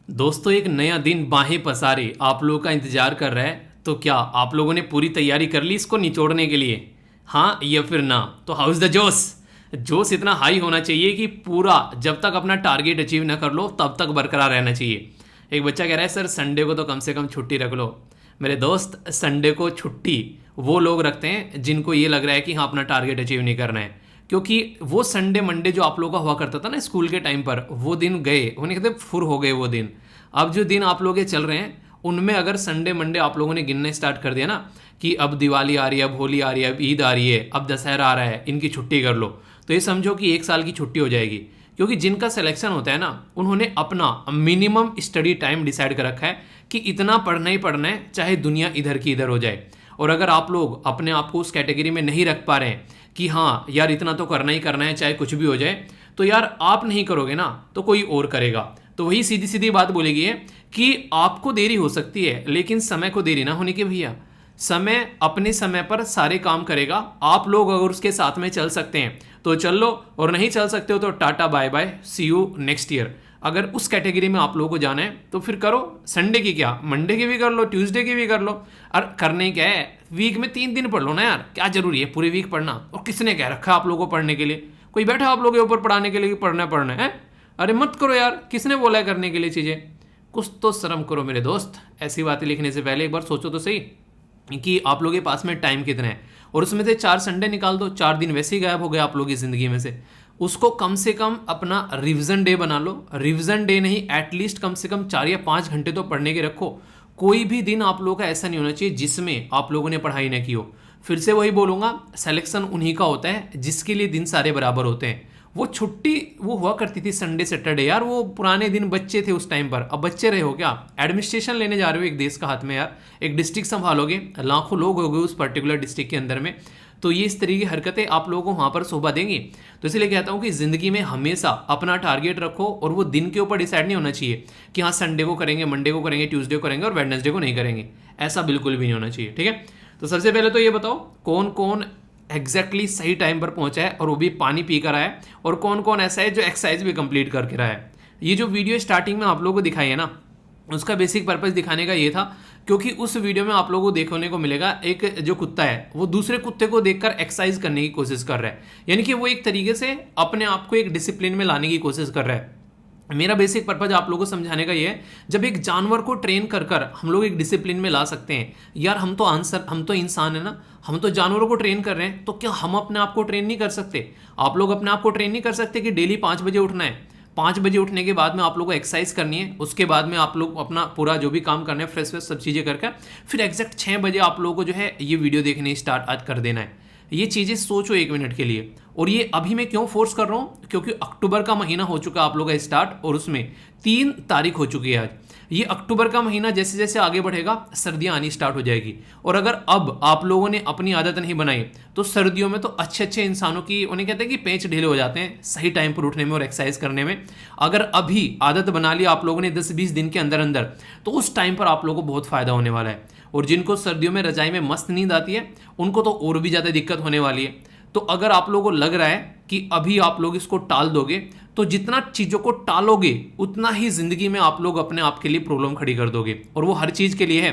दोस्तों, एक नया दिन बाहें पसारे आप लोगों का इंतजार कर रहा है। तो क्या आप लोगों ने पूरी तैयारी कर ली इसको निचोड़ने के लिए? हाँ या फिर ना? तो हाउ इज द जोश? जोश इतना हाई होना चाहिए कि पूरा जब तक अपना टारगेट अचीव ना कर लो तब तक बरकरार रहना चाहिए। एक बच्चा कह रहा है सर संडे को तो कम से कम छुट्टी रख लो। मेरे दोस्त, संडे को छुट्टी वो लोग रखते हैं जिनको ये लग रहा है कि हाँ अपना टारगेट अचीव नहीं करना है। क्योंकि वो संडे मंडे जो आप लोगों का हुआ करता था ना स्कूल के टाइम पर, वो दिन गए, उन्हें कहते फुर हो गए वो दिन। अब जो दिन आप लोग के चल रहे हैं उनमें अगर संडे मंडे आप लोगों ने गिनना स्टार्ट कर दिया ना कि अब दिवाली आ रही है, अब होली आ रही है, अब ईद आ रही है, अब दशहरा आ रहा है, इनकी छुट्टी कर लो, तो ये समझो कि एक साल की छुट्टी हो जाएगी। क्योंकि जिनका सिलेक्शन होता है ना उन्होंने अपना मिनिमम स्टडी टाइम डिसाइड कर रखा है कि इतना पढ़ना ही पढ़ना है, चाहे दुनिया इधर की इधर हो जाए। और अगर आप लोग अपने आप को उस कैटेगरी में नहीं रख पा रहे हैं कि हाँ यार इतना तो करना ही करना है चाहे कुछ भी हो जाए, तो यार आप नहीं करोगे ना तो कोई और करेगा। तो वही सीधी सीधी बात बोली गई है कि आपको देरी हो सकती है लेकिन समय को देरी ना होने की भैया। समय अपने समय पर सारे काम करेगा। आप लोग अगर उसके साथ में चल सकते हैं तो चल लो, और नहीं चल सकते हो तो tata bye bye, see you next year. अगर उस कैटेगरी में आप लोगों को जाना है तो फिर करो। संडे की क्या, मंडे की भी कर लो, ट्यूसडे की भी कर लो। और करने क्या है, वीक में 3 दिन पढ़ लो ना यार, क्या जरूरी है पूरे वीक पढ़ना? और किसने कह रखा आप लोगों को पढ़ने के लिए? कोई बैठा आप लोगों के ऊपर पढ़ाने के लिए कि पढ़ना है? अरे मत करो यार, किसने बोला है करने के लिए चीज़ें? कुछ तो शर्म करो मेरे दोस्त। ऐसी बातें लिखने से पहले एक बार सोचो तो सही कि आप लोगों के पास में टाइम कितना है। और उसमें से 4 संडे निकाल दो, 4 दिन वैसे ही गायब हो गए आप लोगों की ज़िंदगी में से। उसको कम से कम अपना रिवीजन डे बना लो। रिवीजन डे नहीं, एटलीस्ट कम से कम 4 या 5 घंटे तो पढ़ने के रखो। कोई भी दिन आप लोगों का ऐसा नहीं होना चाहिए जिसमें आप लोगों ने पढ़ाई ना की हो। फिर से वही बोलूँगा, सिलेक्शन उन्हीं का होता है जिसके लिए दिन सारे बराबर होते हैं। वो छुट्टी वो हुआ करती थी संडे सैटरडे यार, वो पुराने दिन, बच्चे थे उस टाइम पर। अब बच्चे रहे हो क्या? एडमिनिस्ट्रेशन लेने जा रहे हो एक देश का हाथ में यार, एक डिस्ट्रिक्ट संभालोगे, लाखों लोग हो गए उस पर्टिकुलर डिस्ट्रिक्ट के अंदर में। तो ये इस तरीके की हरकतें आप लोगों को वहाँ पर शोभा देंगी। तो इसलिए कहता हूँ कि ज़िंदगी में हमेशा अपना टारगेट रखो, और वो दिन के ऊपर डिसाइड नहीं होना चाहिए कि हाँ संडे को करेंगे, मंडे को करेंगे, ट्यूसडे को करेंगे और वेडनेसडे को नहीं करेंगे। ऐसा बिल्कुल भी नहीं होना चाहिए, ठीक है? तो सबसे पहले तो ये बताओ कौन कौन एग्जैक्टली सही टाइम पर पहुंचा है और वो भी पानी पी कर आया है, और कौन कौन ऐसा है जो एक्सरसाइज भी कंप्लीट करके रहा है। ये जो वीडियो स्टार्टिंग में आप लोगों को दिखाई है ना, उसका बेसिक पर्पस दिखाने का ये था क्योंकि उस वीडियो में आप लोगों को देखने को मिलेगा एक जो कुत्ता है वो दूसरे कुत्ते को देखकर एक्सरसाइज करने की कोशिश कर रहा है। यानी कि वो एक तरीके से अपने आप को एक डिसिप्लिन में लाने की कोशिश कर रहा है। मेरा बेसिक पर्पज आप लोगों को समझाने का ये है, जब एक जानवर को ट्रेन कर कर हम लोग एक डिसिप्लिन में ला सकते हैं। यार हम तो आंसर, हम तो इंसान है ना, हम तो जानवरों को ट्रेन कर रहे हैं, तो क्या हम अपने आप को ट्रेन नहीं कर सकते? आप लोग अपने आप को ट्रेन नहीं कर सकते कि डेली 5 बजे उठना है? 5 बजे उठने के बाद में आप लोग को एक्सरसाइज करनी है, उसके बाद में आप लोग अपना पूरा जो भी काम करना है फ्रेश फ्रेश सब चीज़ें करके फिर एग्जैक्ट 6 बजे आप लोगों को जो है ये वीडियो देखने स्टार्ट आज कर देना है। ये चीज़ें सोचो 1 मिनट के लिए। और ये अभी मैं क्यों फोर्स कर रहा हूँ, क्योंकि अक्टूबर का महीना हो चुका है आप लोगों का स्टार्ट, और उसमें 3 तारीख हो चुकी है आज। ये अक्टूबर का महीना जैसे जैसे आगे बढ़ेगा सर्दियाँ आनी स्टार्ट हो जाएगी। और अगर अब आप लोगों ने अपनी आदत नहीं बनाई तो सर्दियों में तो अच्छे अच्छे इंसानों की, उन्हें कहते हैं कि पेच ढीले हो जाते हैं सही टाइम पर उठने में और एक्सरसाइज करने में। अगर अभी आदत बना ली आप लोगों ने 10-20 दिन के अंदर अंदर, तो उस टाइम पर आप लोगों को बहुत फायदा होने वाला है। और जिनको सर्दियों में रजाई में मस्त नींद आती है उनको तो और भी ज़्यादा दिक्कत होने वाली है। तो अगर आप लोगों को लग रहा है कि अभी आप लोग इसको टाल दोगे, तो जितना चीज़ों को टालोगे उतना ही ज़िंदगी में आप लोग अपने आप के लिए प्रॉब्लम खड़ी कर दोगे, और वो हर चीज़ के लिए है।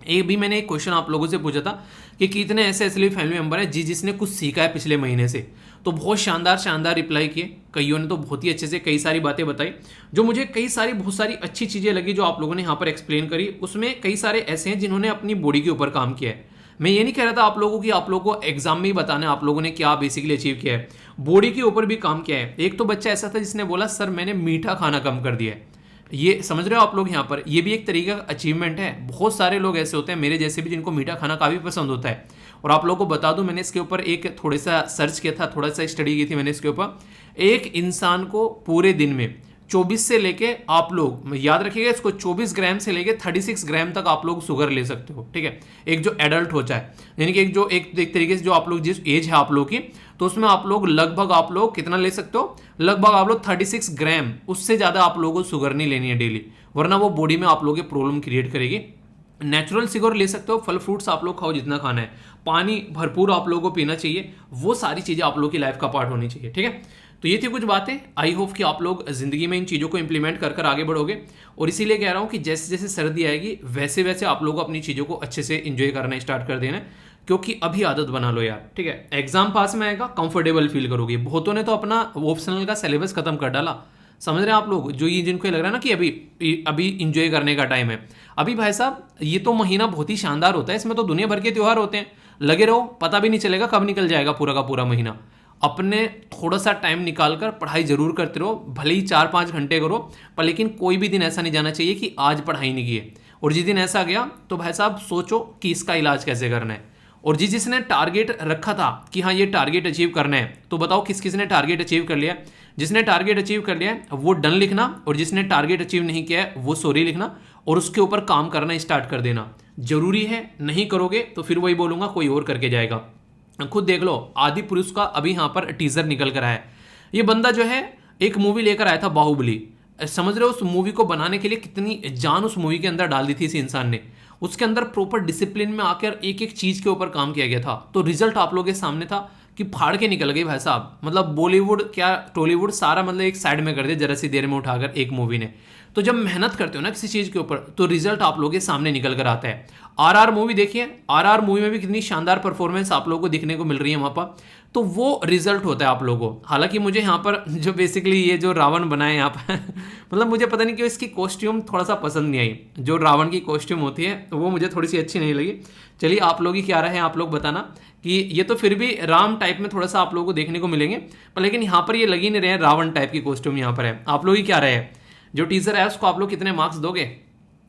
एक भी मैंने एक क्वेश्चन आप लोगों से पूछा था कि कितने ऐसे असली फैमिली मेंबर हैं जिसने कुछ सीखा है पिछले महीने से, तो बहुत शानदार शानदार रिप्लाई किए। कईयों ने तो बहुत ही अच्छे से कई सारी बातें बताई, जो मुझे कई सारी बहुत सारी अच्छी चीज़ें लगी जो आप लोगों ने यहाँ पर एक्सप्लेन करी। उसमें कई सारे ऐसे हैं जिन्होंने अपनी बॉडी के ऊपर काम किया है। मैं ये नहीं कह रहा था आप लोगों की, आप लोगों को एग्जाम में ही बताना है आप लोगों ने क्या बेसिकली अचीव किया है, बॉडी के ऊपर भी काम किया है। एक तो बच्चा ऐसा था जिसने बोला सर मैंने मीठा खाना कम कर दिया है। ये समझ रहे हो आप लोग यहाँ पर, ये भी एक तरीके का अचीवमेंट है। बहुत सारे लोग ऐसे होते हैं मेरे जैसे भी जिनको मीठा खाना काफ़ी पसंद होता है। और आप लोगों को बता दूं, मैंने इसके ऊपर एक थोड़ा सा सर्च किया था, थोड़ा सा स्टडी की थी मैंने इसके ऊपर। एक इंसान को पूरे दिन में 24 से लेके, आप लोग याद रखिएगा इसको, 24 ग्राम से लेके 36 ग्राम तक आप लोग शुगर ले सकते हो, ठीक है? एक जो एडल्ट होता है, यानी कि एक तरीके से जो आप लोग जिस एज है आप लोग की, तो उसमें आप लोग लगभग आप लोग कितना ले सकते हो, लगभग आप लोग 36 ग्राम, उससे ज़्यादा आप लोगों को शुगर नहीं लेनी है डेली, वरना वो बॉडी में आप लोगों के प्रॉब्लम क्रिएट करेगी। नेचुरल शुगर ले सकते हो, फल फ्रूट्स आप लोग खाओ जितना खाना है, पानी भरपूर आप लोगों को पीना चाहिए। वो सारी चीज़ें आप लोगों की लाइफ का पार्ट होनी चाहिए, ठीक है? तो ये थी कुछ बातें। आई होप कि आप लोग ज़िंदगी में इन चीज़ों को इंप्लीमेंट कर कर आगे बढ़ोगे, और इसीलिए कह रहा हूँ कि जैसे जैसे सर्दी आएगी वैसे वैसे आप लोग अपनी चीज़ों को अच्छे से इंजॉय करना स्टार्ट कर देना, क्योंकि अभी आदत बना लो यार, ठीक है। एग्जाम पास में आएगा, कंफर्टेबल फील करोगे। बहुतों ने तो अपना ऑप्शनल का सिलेबस खत्म कर डाला, समझ रहे हैं आप लोग, जो ये जिनको लग रहा है ना कि अभी इंजॉय करने का टाइम है। अभी भाई साहब ये तो महीना बहुत ही शानदार होता है, इसमें तो दुनिया भर के त्यौहार होते हैं, लगे रहो, पता भी नहीं चलेगा कब निकल जाएगा पूरा का पूरा महीना। अपने थोड़ा सा टाइम निकाल कर पढ़ाई जरूर करते रहो, भले ही 4-5 घंटे करो, पर लेकिन कोई भी दिन ऐसा नहीं जाना चाहिए कि आज पढ़ाई नहीं की है। और जिस दिन ऐसा गया तो भाई साहब सोचो कि इसका इलाज कैसे करना है। और जिसने टारगेट रखा था कि हाँ ये टारगेट अचीव करना है, तो बताओ किस किस ने टारगेट अचीव कर लिया। जिसने टारगेट अचीव कर लिया है वो डन लिखना, और जिसने टारगेट अचीव नहीं किया है वो सॉरी लिखना, और उसके ऊपर काम करना स्टार्ट कर देना जरूरी है। नहीं करोगे तो फिर वही बोलूंगा कोई और करके जाएगा। खुद देख लो, आदि पुरुष का अभी यहाँ पर टीजर निकल कर आया है। ये बंदा जो है एक मूवी लेकर आया था बाहुबली, समझ रहे हो, उस मूवी को बनाने के लिए कितनी जान उस मूवी के अंदर डाल दी थी इस इंसान ने। उसके अंदर प्रॉपर डिसिप्लिन में आकर एक एक चीज के ऊपर काम किया गया था, तो रिजल्ट आप लोगों के सामने था कि फाड़ के निकल गई भाई साहब। मतलब बॉलीवुड क्या टॉलीवुड सारा मतलब एक साइड में कर दिया जरा सी देर में उठाकर एक मूवी ने। तो जब मेहनत करते हो ना किसी चीज के ऊपर, तो रिजल्ट आप लोगों के सामने निकल कर आता है। आरआर मूवी देखिए, आरआर मूवी में भी कितनी शानदार परफॉर्मेंस आप लोगों को दिखने को मिल रही है वहां पर, तो वो रिजल्ट होता है आप लोगों को। हालांकि मुझे यहाँ पर जो बेसिकली ये जो रावण बना है यहाँ पर मतलब मुझे पता नहीं क्यों इसकी कॉस्ट्यूम थोड़ा सा पसंद नहीं आई। जो रावण की कॉस्ट्यूम होती है वो मुझे थोड़ी सी अच्छी नहीं लगी। चलिए आप लोग ही क्या रहे हैं, आप लोग बताना कि ये तो फिर भी राम टाइप में थोड़ा सा आप लोगों को देखने को मिलेंगे, पर लेकिन यहाँ पर ये लग ही नहीं रहे हैं रावण टाइप की कॉस्ट्यूम यहाँ पर है। आप लोग ही क्या रहे हैं, जो टीजर है उसको आप लोग कितने मार्क्स दोगे,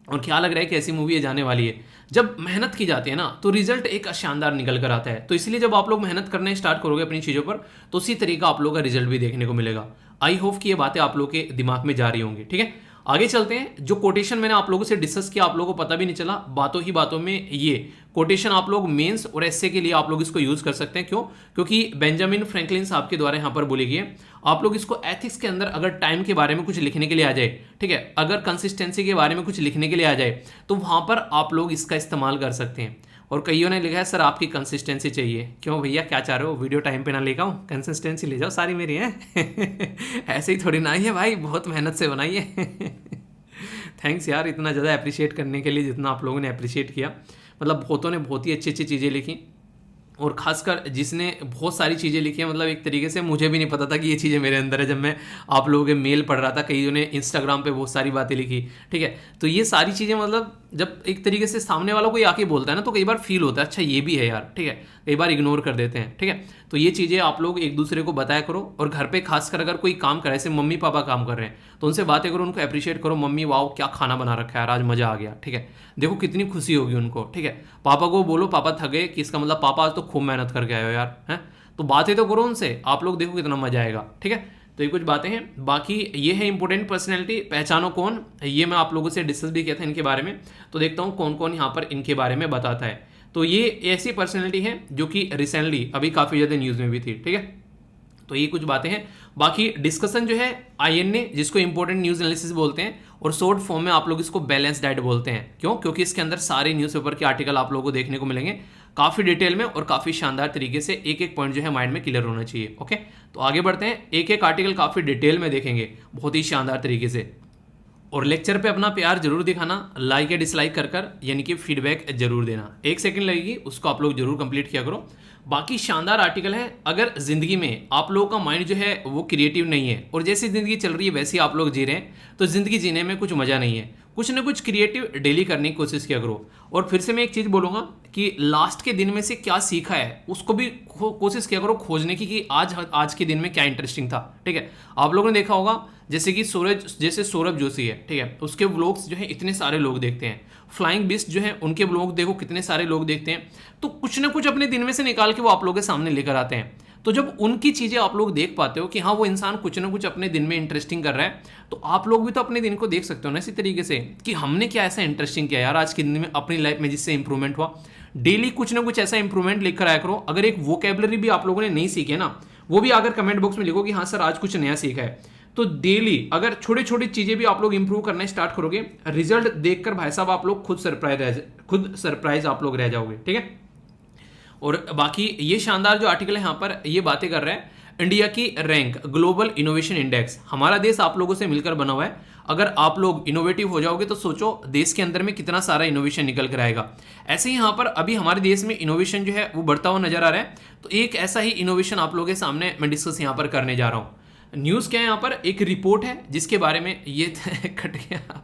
और क्या लग रहा है कि ऐसी मूवी है जाने वाली है। जब मेहनत की जाती है ना तो रिजल्ट एक शानदार निकल कर आता है। तो इसलिए जब आप लोग मेहनत करने स्टार्ट करोगे अपनी चीज़ों पर, तो उसी तरीका आप लोगों का रिजल्ट भी देखने को मिलेगा। आई होप कि ये बातें आप लोग के दिमाग में जा रही होंगी, ठीक है। आगे चलते हैं। जो कोटेशन मैंने आप लोगों से डिस्कस किया आप लोगों को पता भी नहीं चला, बातों ही बातों में ये कोटेशन आप लोग मेंस और एसए के लिए आप लोग इसको यूज कर सकते हैं। क्यों? क्योंकि बेंजामिन फ्रैंकलिन साहब के द्वारा यहाँ पर बोली गई है। आप लोग इसको एथिक्स के अंदर अगर टाइम के बारे में कुछ लिखने के लिए आ जाए, ठीक है, अगर कंसिस्टेंसी के बारे में कुछ लिखने के लिए आ जाए, तो वहां पर आप लोग इसका इस्तेमाल कर सकते हैं। और कईयों ने लिखा है सर आपकी कंसिस्टेंसी चाहिए। क्यों भैया, क्या चाह रहे हो, वीडियो टाइम पे ना लेकर आऊँ, कंसिस्टेंसी ले जाओ सारी मेरी है ऐसे ही थोड़ी ना आई है भाई, बहुत मेहनत से बनाई है थैंक्स यार इतना ज़्यादा अप्रिशिएट करने के लिए, जितना आप लोगों ने अप्रिशिएट किया। मतलब बहुतों ने बहुत ही अच्छी अच्छी चीज़ें लिखी, और खासकर जिसने बहुत सारी चीज़ें लिखी हैं, मतलब एक तरीके से मुझे भी नहीं पता था कि ये चीज़ें मेरे अंदर है। जब मैं आप लोगों के मेल पढ़ रहा था, कईयों ने इंस्टाग्राम पे बहुत सारी बातें लिखी, ठीक है। तो ये सारी चीज़ें मतलब जब एक तरीके से सामने वाला कोई आके बोलता है ना, तो कई बार फील होता है अच्छा ये भी है यार, ठीक है। कई बार इग्नोर कर देते हैं, ठीक है। तो ये चीज़ें आप लोग एक दूसरे को बताया करो, और घर पे खासकर अगर कोई काम करे, जैसे मम्मी पापा काम कर रहे हैं, तो उनसे बातें करो, उनको अप्रिशिएट करो, मम्मी वाओ क्या खाना बना रखा है यार, आज मज़ा आ गया, ठीक है। देखो कितनी खुशी होगी उनको, ठीक है। पापा को बोलो पापा थक गए, कि इसका मतलब पापा आज तो खूब मेहनत करके आए हो यार, हैं। तो बातें तो करो उनसे, आप लोग देखो कितना मजा आएगा, ठीक है। तो ये कुछ बातें हैं। बाकी ये है इंपॉर्टेंट पर्सनैलिटी, पहचानो कौन, ये मैं आप लोगों से डिस्कस भी किया था इनके बारे में। तो देखता हूँ कौन कौन यहाँ पर इनके बारे में बताता है। तो ये ऐसी पर्सनैलिटी है जो कि रिसेंटली अभी काफ़ी ज़्यादा न्यूज़ में भी थी, ठीक है। तो ये कुछ बातें हैं। बाकी डिस्कशन जो है INA, जिसको इंपॉर्टेंट न्यूज़ एनालिसिस बोलते हैं, और शॉर्ट फॉर्म में आप लोग इसको बैलेंस डाइट बोलते हैं। क्यों? क्योंकि इसके अंदर सारे न्यूज़पेपर के आर्टिकल आप लोगों को देखने को मिलेंगे काफ़ी डिटेल में और काफ़ी शानदार तरीके से। एक एक पॉइंट जो है माइंड में क्लियर होना चाहिए, ओके। तो आगे बढ़ते हैं, एक एक आर्टिकल काफ़ी डिटेल में देखेंगे बहुत ही शानदार तरीके से। और लेक्चर पे अपना प्यार जरूर दिखाना, लाइक या डिसलाइक कर यानी कि फीडबैक जरूर देना। 1 सेकंड लगेगी, उसको आप लोग जरूर कंप्लीट किया करो। बाकी शानदार आर्टिकल है। अगर जिंदगी में आप लोगों का माइंड जो है वो क्रिएटिव नहीं है, और जैसी जिंदगी चल रही है वैसे आप लोग जी रहे हैं, तो जिंदगी जीने में कुछ मजा नहीं है। कुछ ना कुछ क्रिएटिव डेली करने की कोशिश किया करो। और फिर से मैं एक चीज़ बोलूँगा कि लास्ट के दिन में से क्या सीखा है उसको भी कोशिश किया करो खोजने की, कि आज के दिन में क्या इंटरेस्टिंग था, ठीक है। आप लोगों ने देखा होगा जैसे कि सौरभ जोशी है, ठीक है, उसके व्लॉग्स जो है इतने सारे लोग देखते हैं। फ्लाइंग बिस्ट जो है उनके व्लॉग देखो कितने सारे लोग देखते हैं। तो कुछ ना कुछ अपने दिन में से निकाल के वो आप लोगों के सामने लेकर आते हैं। तो जब उनकी चीज़ें आप लोग देख पाते हो कि हाँ वो इंसान कुछ ना कुछ अपने दिन में इंटरेस्टिंग कर रहा है, तो आप लोग भी तो अपने दिन को देख सकते हो ना इसी तरीके से, कि हमने क्या ऐसा इंटरेस्टिंग किया यार आज के दिन में अपनी लाइफ में जिससे इंप्रूवमेंट हुआ। डेली कुछ ना कुछ ऐसा इंप्रूवमेंट लिख कर आया करो। अगर एक वोकैबुलरी भी आप लोगों ने नहीं सीखी है ना, वो भी अगर कमेंट बॉक्स में लिखो कि हाँ सर आज कुछ नया सीखा है। तो डेली अगर छोटी छोटी चीजें भी आप लोग इंप्रूव करना स्टार्ट करोगे, रिजल्ट देखकर भाई साहब आप लोग खुद सरप्राइज आप लोग रह जाओगे, ठीक है। और बाकी ये शानदार जो आर्टिकल है यहाँ पर ये बातें कर रहा है इंडिया की रैंक ग्लोबल इनोवेशन इंडेक्स, हमारा देश आप लोगों से मिलकर बना हुआ है। अगर आप लोग इनोवेटिव हो जाओगे तो सोचो देश के अंदर में कितना सारा इनोवेशन निकल कर आएगा। ऐसे ही यहाँ पर अभी हमारे देश में इनोवेशन जो है वो बढ़ता हुआ नजर आ रहा है। तो एक ऐसा ही इनोवेशन आप लोगों के सामने मैं डिस्कस यहाँ पर करने जा रहा हूँ। न्यूज़ क्या है, यहाँ पर एक रिपोर्ट है जिसके बारे में ये कट गया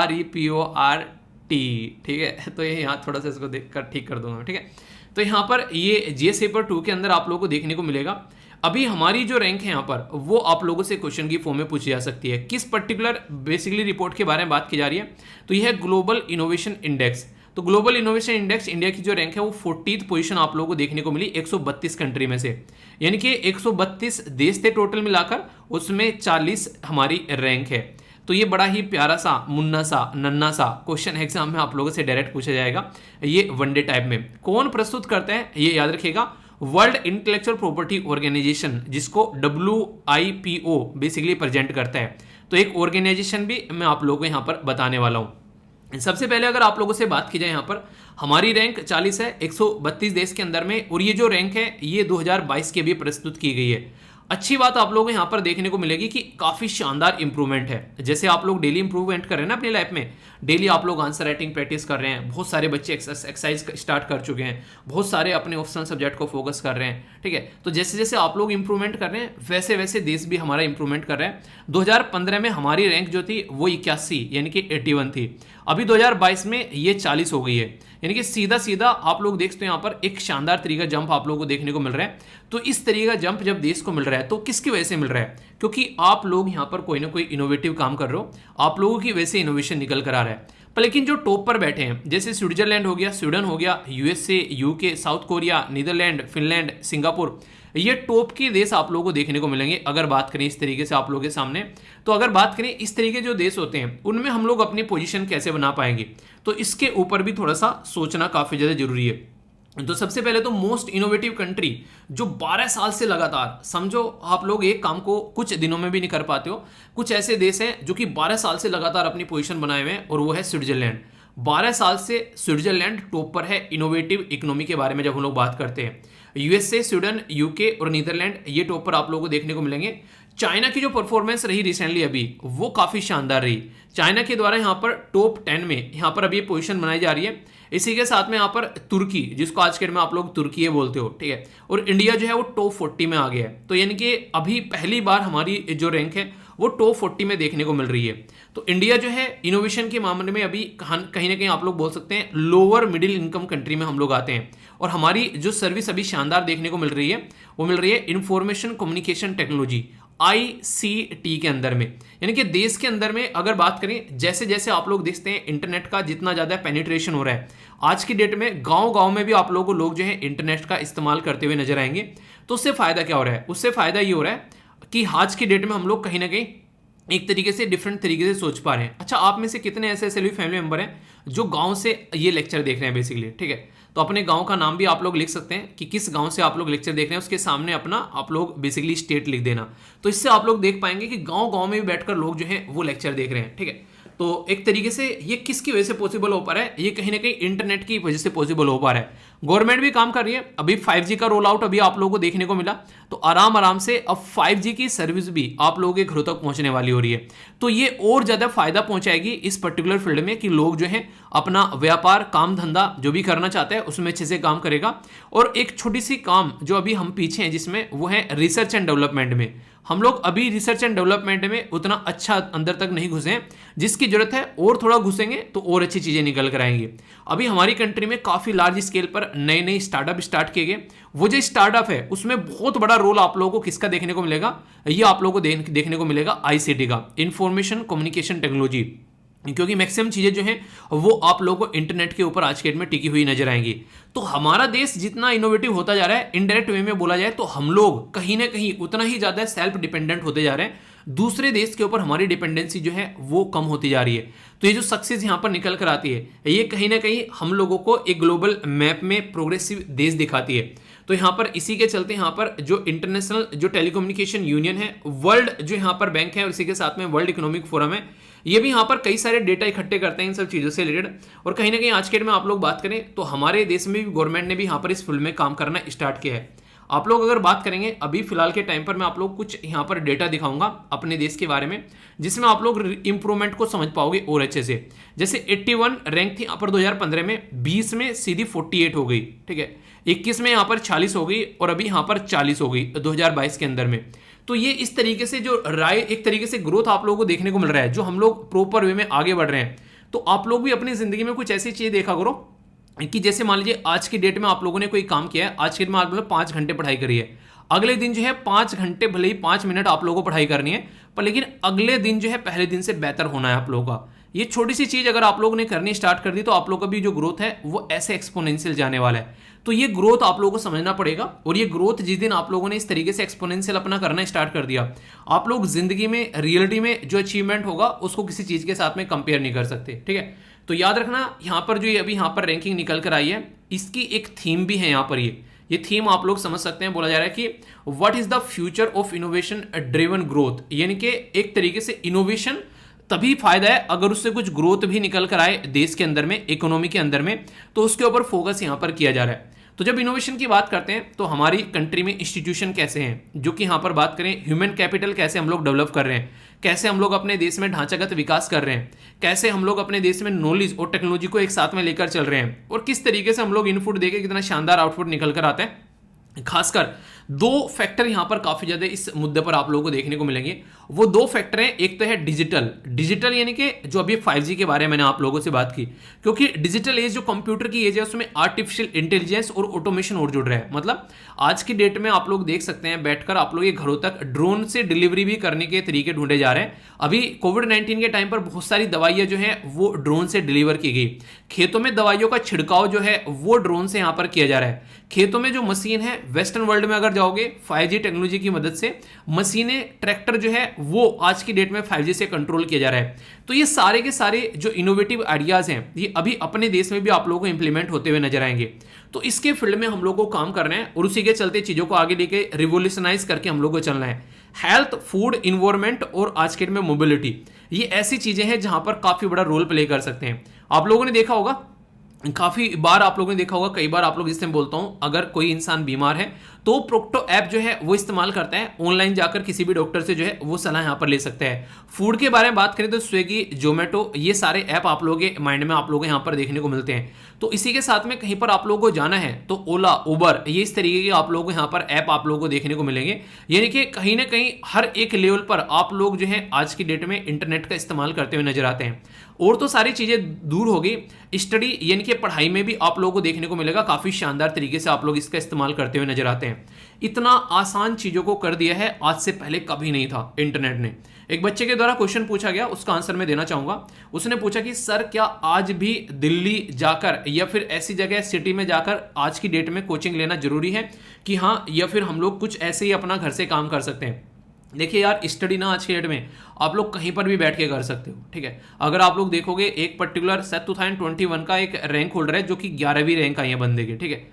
REPORT, ठीक है। तो ये यहाँ थोड़ा सा इसको देख कर ठीक कर दूंगा, ठीक है। तो यहाँ पर ये GS पेपर 2 के अंदर आप लोगों को देखने को मिलेगा। अभी हमारी जो रैंक है यहाँ पर वो आप लोगों से क्वेश्चन की फॉर्म में पूछी जा सकती है। किस पर्टिकुलर बेसिकली रिपोर्ट के बारे में बात की जा रही है, तो यह है ग्लोबल इनोवेशन इंडेक्स। तो ग्लोबल इनोवेशन इंडेक्स इंडिया की जो रैंक है वो 40th पोजीशन आप लोगों को देखने को मिली 132 कंट्री में से, यानी कि 132 देश थे टोटल मिलाकर, उसमें 40 हमारी रैंक है। तो ये बड़ा ही प्यारा सा मुन्ना सा नन्ना सा क्वेश्चन एग्जाम में आप लोगों से डायरेक्ट पूछा जाएगा, ये वनडे टाइप में। कौन प्रस्तुत करते हैं ये याद रखिएगा, वर्ल्ड इंटेलेक्चुअल प्रॉपर्टी ऑर्गेनाइजेशन, जिसको WIPO बेसिकली प्रेजेंट करता है। तो एक ऑर्गेनाइजेशन भी मैं आप लोगों को यहाँ पर बताने वाला हूँ। सबसे पहले अगर आप लोगों से बात की जाए, यहाँ पर हमारी रैंक 40 है 132 देश के अंदर में, और ये जो रैंक है ये 2022 के भी प्रस्तुत की गई है। अच्छी बात आप लोगों को यहाँ पर देखने को मिलेगी कि काफ़ी शानदार इंप्रूवमेंट है। जैसे आप लोग डेली इंप्रूवमेंट कर रहे हैं ना अपनी लाइफ में, डेली आप लोग आंसर राइटिंग प्रैक्टिस कर रहे हैं, बहुत सारे बच्चे एक्सरसाइज स्टार्ट कर चुके हैं, बहुत सारे अपने ऑप्शनल सब्जेक्ट को फोकस कर रहे हैं, ठीक है। तो जैसे जैसे आप लोग इंप्रूवमेंट कर रहे हैं वैसे वैसे देश भी हमारा इंप्रूवमेंट कर रहे हैं। 2015 में हमारी रैंक जो थी वो 81 यानी कि 81 थी, अभी 2022 में ये 40 हो गई है, यानी कि सीधा सीधा आप लोग देखते हो यहाँ पर एक शानदार तरीका जंप आप लोगों को देखने को मिल रहा है। तो इस तरीके का जंप जब देश को मिल रहा है तो किसकी वजह से मिल रहा है, क्योंकि आप लोग यहाँ पर कोई ना कोई इनोवेटिव काम कर रहे हो, आप लोगों की वजह से इनोवेशन निकल कर आ रहा है। पर लेकिन जो टॉप पर बैठे हैं जैसे स्विट्जरलैंड हो गया, स्वीडन हो गया, USA, UK, South Korea, Netherlands, Finland, Singapore, ये टॉप के देश आप लोगों को देखने को मिलेंगे अगर बात करें इस तरीके से आप लोगों के सामने। तो अगर बात करें इस तरीके जो देश होते हैं उनमें हम लोग अपनी पोजीशन कैसे बना पाएंगे, तो इसके ऊपर भी थोड़ा सा सोचना काफ़ी ज़्यादा जरूरी है। तो सबसे पहले तो मोस्ट इनोवेटिव कंट्री जो 12 साल से लगातार, समझो आप लोग एक काम को कुछ दिनों में भी नहीं कर पाते हो, कुछ ऐसे देश हैं जो कि 12 साल से लगातार अपनी पोजीशन बनाए हुए हैं, और वो है स्विट्जरलैंड। 12 साल से स्विट्जरलैंड टॉप पर है इनोवेटिव इकोनॉमी के बारे में जब हम लोग बात करते हैं। USA, स्वीडन, UK और नीदरलैंड ये टॉप पर आप लोगों को देखने को मिलेंगे। चाइना की जो परफॉर्मेंस रही रिसेंटली अभी वो काफ़ी शानदार रही। चाइना के द्वारा यहाँ पर टॉप 10 में यहाँ पर अभी पोजीशन बनाई जा रही है। इसी के साथ में यहाँ पर तुर्की, जिसको आज के डेट में आप लोग तुर्की बोलते हो, ठीक है, और इंडिया जो है वो टॉप 40 में आ गया है। तो यानी कि अभी पहली बार हमारी जो रैंक है वो टॉप 40 में देखने को मिल रही है। तो इंडिया जो है इनोवेशन के मामले में अभी कहीं ना कहीं आप लोग बोल सकते हैं लोअर मिडिल इनकम कंट्री में हम लोग आते हैं। और हमारी जो सर्विस अभी शानदार देखने को मिल रही है वो मिल रही है इंफॉर्मेशन कम्युनिकेशन टेक्नोलॉजी ICT के अंदर में, यानी कि देश के अंदर में अगर बात करें जैसे जैसे आप लोग देखते हैं इंटरनेट का जितना ज़्यादा पेनिट्रेशन हो रहा है, आज की डेट में गांव गांव में भी आप लोगों को लोग जो है इंटरनेट का इस्तेमाल करते हुए नजर आएंगे। तो उससे फ़ायदा क्या हो रहा है, उससे फ़ायदा ये हो रहा है कि आज की डेट में हम लोग कहीं ना कहीं एक तरीके से डिफरेंट तरीके से सोच पा रहे हैं। अच्छा, आप में से कितने ऐसे ऐसे फैमिली मेंबर हैं जो गांव से ये लेक्चर देख रहे हैं बेसिकली, ठीक है। तो अपने गांव का नाम भी आप लोग लिख सकते हैं कि किस गांव से आप लोग लेक्चर देख रहे हैं, उसके सामने अपना आप लोग बेसिकली स्टेट लिख देना। तो इससे आप लोग देख पाएंगे कि गांव गांव में भी बैठकर लोग जो है वो लेक्चर देख रहे हैं, ठीक है। तो एक तरीके से ये किसकी वजह से पॉसिबल हो पा रहा है, ये कहीं ना कहीं इंटरनेट की वजह से पॉसिबल हो पा रहा है। गवर्नमेंट भी काम कर रही है, अभी 5G का रोल आउट अभी आप लोगों को देखने को मिला, तो आराम आराम से अब 5G की सर्विस भी आप लोगों के घरों तक पहुंचने वाली हो रही है। तो ये और ज्यादा फायदा पहुंचाएगी इस पर्टिकुलर फील्ड में कि लोग जो है अपना व्यापार काम धंधा जो भी करना चाहते हैं उसमें अच्छे से काम करेगा। और एक छोटी सी काम जो अभी हम पीछे हैं जिसमें वो है रिसर्च एंड डेवलपमेंट में, हम लोग अभी रिसर्च एंड डेवलपमेंट में उतना अच्छा अंदर तक नहीं घुसे हैं जिसकी जरूरत है, और थोड़ा घुसेंगे तो और अच्छी चीजें निकल कर आएंगी। अभी हमारी कंट्री में काफी लार्ज स्केल पर नए नए स्टार्टअप स्टार्ट किए गए, वो जो स्टार्टअप है उसमें बहुत बड़ा रोल आप लोगों को किसका देखने को मिलेगा, ये आप लोगों को देखने को मिलेगा ICT का, इंफॉर्मेशन कम्युनिकेशन टेक्नोलॉजी, क्योंकि मैक्सिमम चीजें जो हैं वो आप लोगों को इंटरनेट के ऊपर आज के डेट में टिकी हुई नजर आएंगी। तो हमारा देश जितना इनोवेटिव होता जा रहा है, इनडायरेक्ट वे में बोला जाए तो हम लोग कहीं ना कहीं उतना ही ज्यादा सेल्फ डिपेंडेंट होते जा रहे हैं, दूसरे देश के ऊपर हमारी डिपेंडेंसी जो है वो कम होती जा रही है। तो ये जो सक्सेस यहाँ पर निकल कर आती है ये कहीं ना कहीं हम लोगों को एक ग्लोबल मैप में प्रोग्रेसिव देश दिखाती है। तो यहाँ पर इसी के चलते यहाँ पर जो इंटरनेशनल जो टेलीकम्युनिकेशन यूनियन है, वर्ल्ड जो यहाँ पर बैंक है और इसी के साथ में वर्ल्ड इकोनॉमिक फोरम है, ये भी यहाँ पर कई सारे डेटा इकट्ठे करते हैं इन सब चीज़ों से रिलेटेड। और कहीं ना कहीं आज के डेट में आप लोग बात करें तो हमारे देश में भी गवर्नमेंट ने भी यहाँ पर इस फील्ड में काम करना स्टार्ट किया है। आप लोग अगर बात करेंगे अभी फिलहाल के टाइम पर, मैं आप लोग कुछ यहाँ पर डेटा दिखाऊंगा अपने देश के बारे में, जिसमें आप लोग इंप्रूवमेंट को समझ पाओगे और अच्छे से। जैसे 81 रैंक थी यहाँ पर 2015 में, 20 में सीधी 48 हो गई, ठीक है, 21 में यहाँ पर 40 हो गई और अभी यहाँ पर 40 हो गई 2022 के अंदर में। तो ये इस तरीके से जो एक तरीके से ग्रोथ आप लोगों को देखने को मिल रहा है, जो हम लोग प्रॉपर वे में आगे बढ़ रहे हैं। तो आप लोग भी अपनी जिंदगी में कुछ ऐसी चीजें देखा करो कि जैसे मान लीजिए आज की डेट में आप लोगों ने कोई काम किया है, आज के डेट में आप लोग 5 घंटे पढ़ाई करी है, अगले दिन जो है 5 घंटे भले ही 5 मिनट आप लोगों को पढ़ाई करनी है, पर लेकिन अगले दिन जो है पहले दिन से बेहतर होना है आप लोगों का। ये छोटी सी चीज अगर आप लोगों ने करनी स्टार्ट कर दी तो आप लोगों का भी जो ग्रोथ है वो ऐसे एक्सपोनेंशियल जाने वाला है। तो ये ग्रोथ आप लोगों को समझना पड़ेगा, और ये ग्रोथ जिस दिन आप लोगों ने इस तरीके से एक्सपोनेंशियल अपना करना स्टार्ट कर दिया, आप लोग जिंदगी में रियलिटी में जो अचीवमेंट होगा उसको किसी चीज के साथ में कंपेयर नहीं कर सकते, ठीक है। तो याद रखना यहाँ पर जो ये अभी यहाँ पर रैंकिंग निकल कर आई है, इसकी एक थीम भी है यहाँ पर। ये थीम आप लोग समझ सकते हैं, बोला जा रहा है कि what is the future of innovation driven growth, यानी कि एक तरीके से इनोवेशन तभी फायदा है अगर उससे कुछ ग्रोथ भी निकल कर आए देश के अंदर में, इकोनॉमी के अंदर में, तो उसके ऊपर फोकस यहाँ पर किया जा रहा है। तो जब इनोवेशन की बात करते हैं तो हमारी कंट्री में इंस्टीट्यूशन कैसे हैं, जो कि यहाँ पर बात करें ह्यूमन कैपिटल कैसे हम लोग डेवलप कर रहे हैं, कैसे हम लोग अपने देश में ढांचागत विकास कर रहे हैं, कैसे हम लोग अपने देश में नॉलेज और टेक्नोलॉजी को एक साथ में लेकर चल रहे हैं, और किस तरीके से हम लोग इनपुट देके कितना शानदार आउटपुट निकल कर आता है। खासकर 2 फैक्टर यहां पर काफी ज्यादा इस मुद्दे पर आप लोगों को देखने को मिलेंगे। वो 2 फैक्टर हैं, एक तो है डिजिटल यानी कि जो अभी 5G के बारे में मैंने आप लोगों से बात की, क्योंकि डिजिटल एज जो कंप्यूटर की एज है उसमें आर्टिफिशियल इंटेलिजेंस और ऑटोमेशन और जुड़ रहा है। मतलब आज की डेट में आप लोग देख सकते हैं बैठकर आप लोग ये घरों तक ड्रोन से डिलीवरी भी करने के तरीके ढूंढे जा रहे हैं। अभी कोविड-19 के टाइम पर बहुत सारी दवाइयां जो है वो ड्रोन से डिलीवर की गई, खेतों में दवाइयों का छिड़काव जो है वो ड्रोन से यहां पर किया जा रहा है। खेतों में जो मशीन है, वेस्टर्न वर्ल्ड में अगर जाओगे 5G टेक्नोलॉजी की मदद से मशीनें, ट्रैक्टर जो है वो आज की डेट में 5G से कंट्रोल किया जा रहा है। तो ये सारे के सारे जो इनोवेटिव आइडियाज हैं ये अभी अपने देश में भी आप लोगों को इंप्लीमेंट होते हुए नजर आएंगे। तो इसके फील्ड में हम लोग को काम करना है और उसी के चलते चीजों को आगे लेके रिवोल्यूशनाइज करके हम लोग को चलना है। हेल्थ, फूड, इन्वायरमेंट और आज के डेट में मोबिलिटी, ये ऐसी चीजें हैं जहां पर काफी बड़ा रोल प्ले कर सकते हैं। आप लोगों ने देखा होगा, काफी बार आप लोगों ने देखा होगा, कई बार आप लोग जिससे बोलता हूं, अगर कोई इंसान बीमार है तो प्रोक्टो ऐप जो है वो इस्तेमाल करता है, ऑनलाइन जाकर किसी भी डॉक्टर से जो है वो सलाह यहां पर ले सकते हैं। फूड के बारे में बात करें तो स्विगी, जोमेटो, ये सारे ऐप आप लोगों के माइंड में आप लोगों को यहां पर देखने को मिलते हैं। तो इसी के साथ में कहीं पर आप लोगों को जाना है तो ओला, उबर, ये इस तरीके के आप लोगों को यहां पर ऐप आप लोगों को देखने को मिलेंगे। यानी कि कहीं ना कहीं हर एक लेवल पर आप लोग जो है आज की डेट में इंटरनेट का इस्तेमाल करते हुए नजर आते हैं। और तो सारी चीजें दूर हो गई, स्टडी यानी कि पढ़ाई में भी आप लोगों को देखने को मिलेगा काफी शानदार तरीके से आप लोग इसका इस्तेमाल करते हुए नजर आते हैं। इतना आसान चीजों को कर दिया है, आज से पहले कभी नहीं था इंटरनेट ने। एक बच्चे के द्वारा क्वेश्चन पूछा गया, उसका आंसर मैं देना चाहूंगा। उसने पूछा कि सर क्या आज भी दिल्ली जाकर या फिर ऐसी जगह सिटी में जाकर आज की डेट में कोचिंग लेना जरूरी है कि हाँ, या फिर हम लोग कुछ ऐसे ही अपना घर से काम कर सकते हैं। देखिए यार, स्टडी ना आज के डेट में आप लोग कहीं पर भी बैठ के कर सकते हो, ठीक है। अगर आप लोग देखोगे एक पर्टिकुलर 2021 का एक रैंक होल्डर है जो कि 11वीं रैंक आई है बंदे की, ठीक है।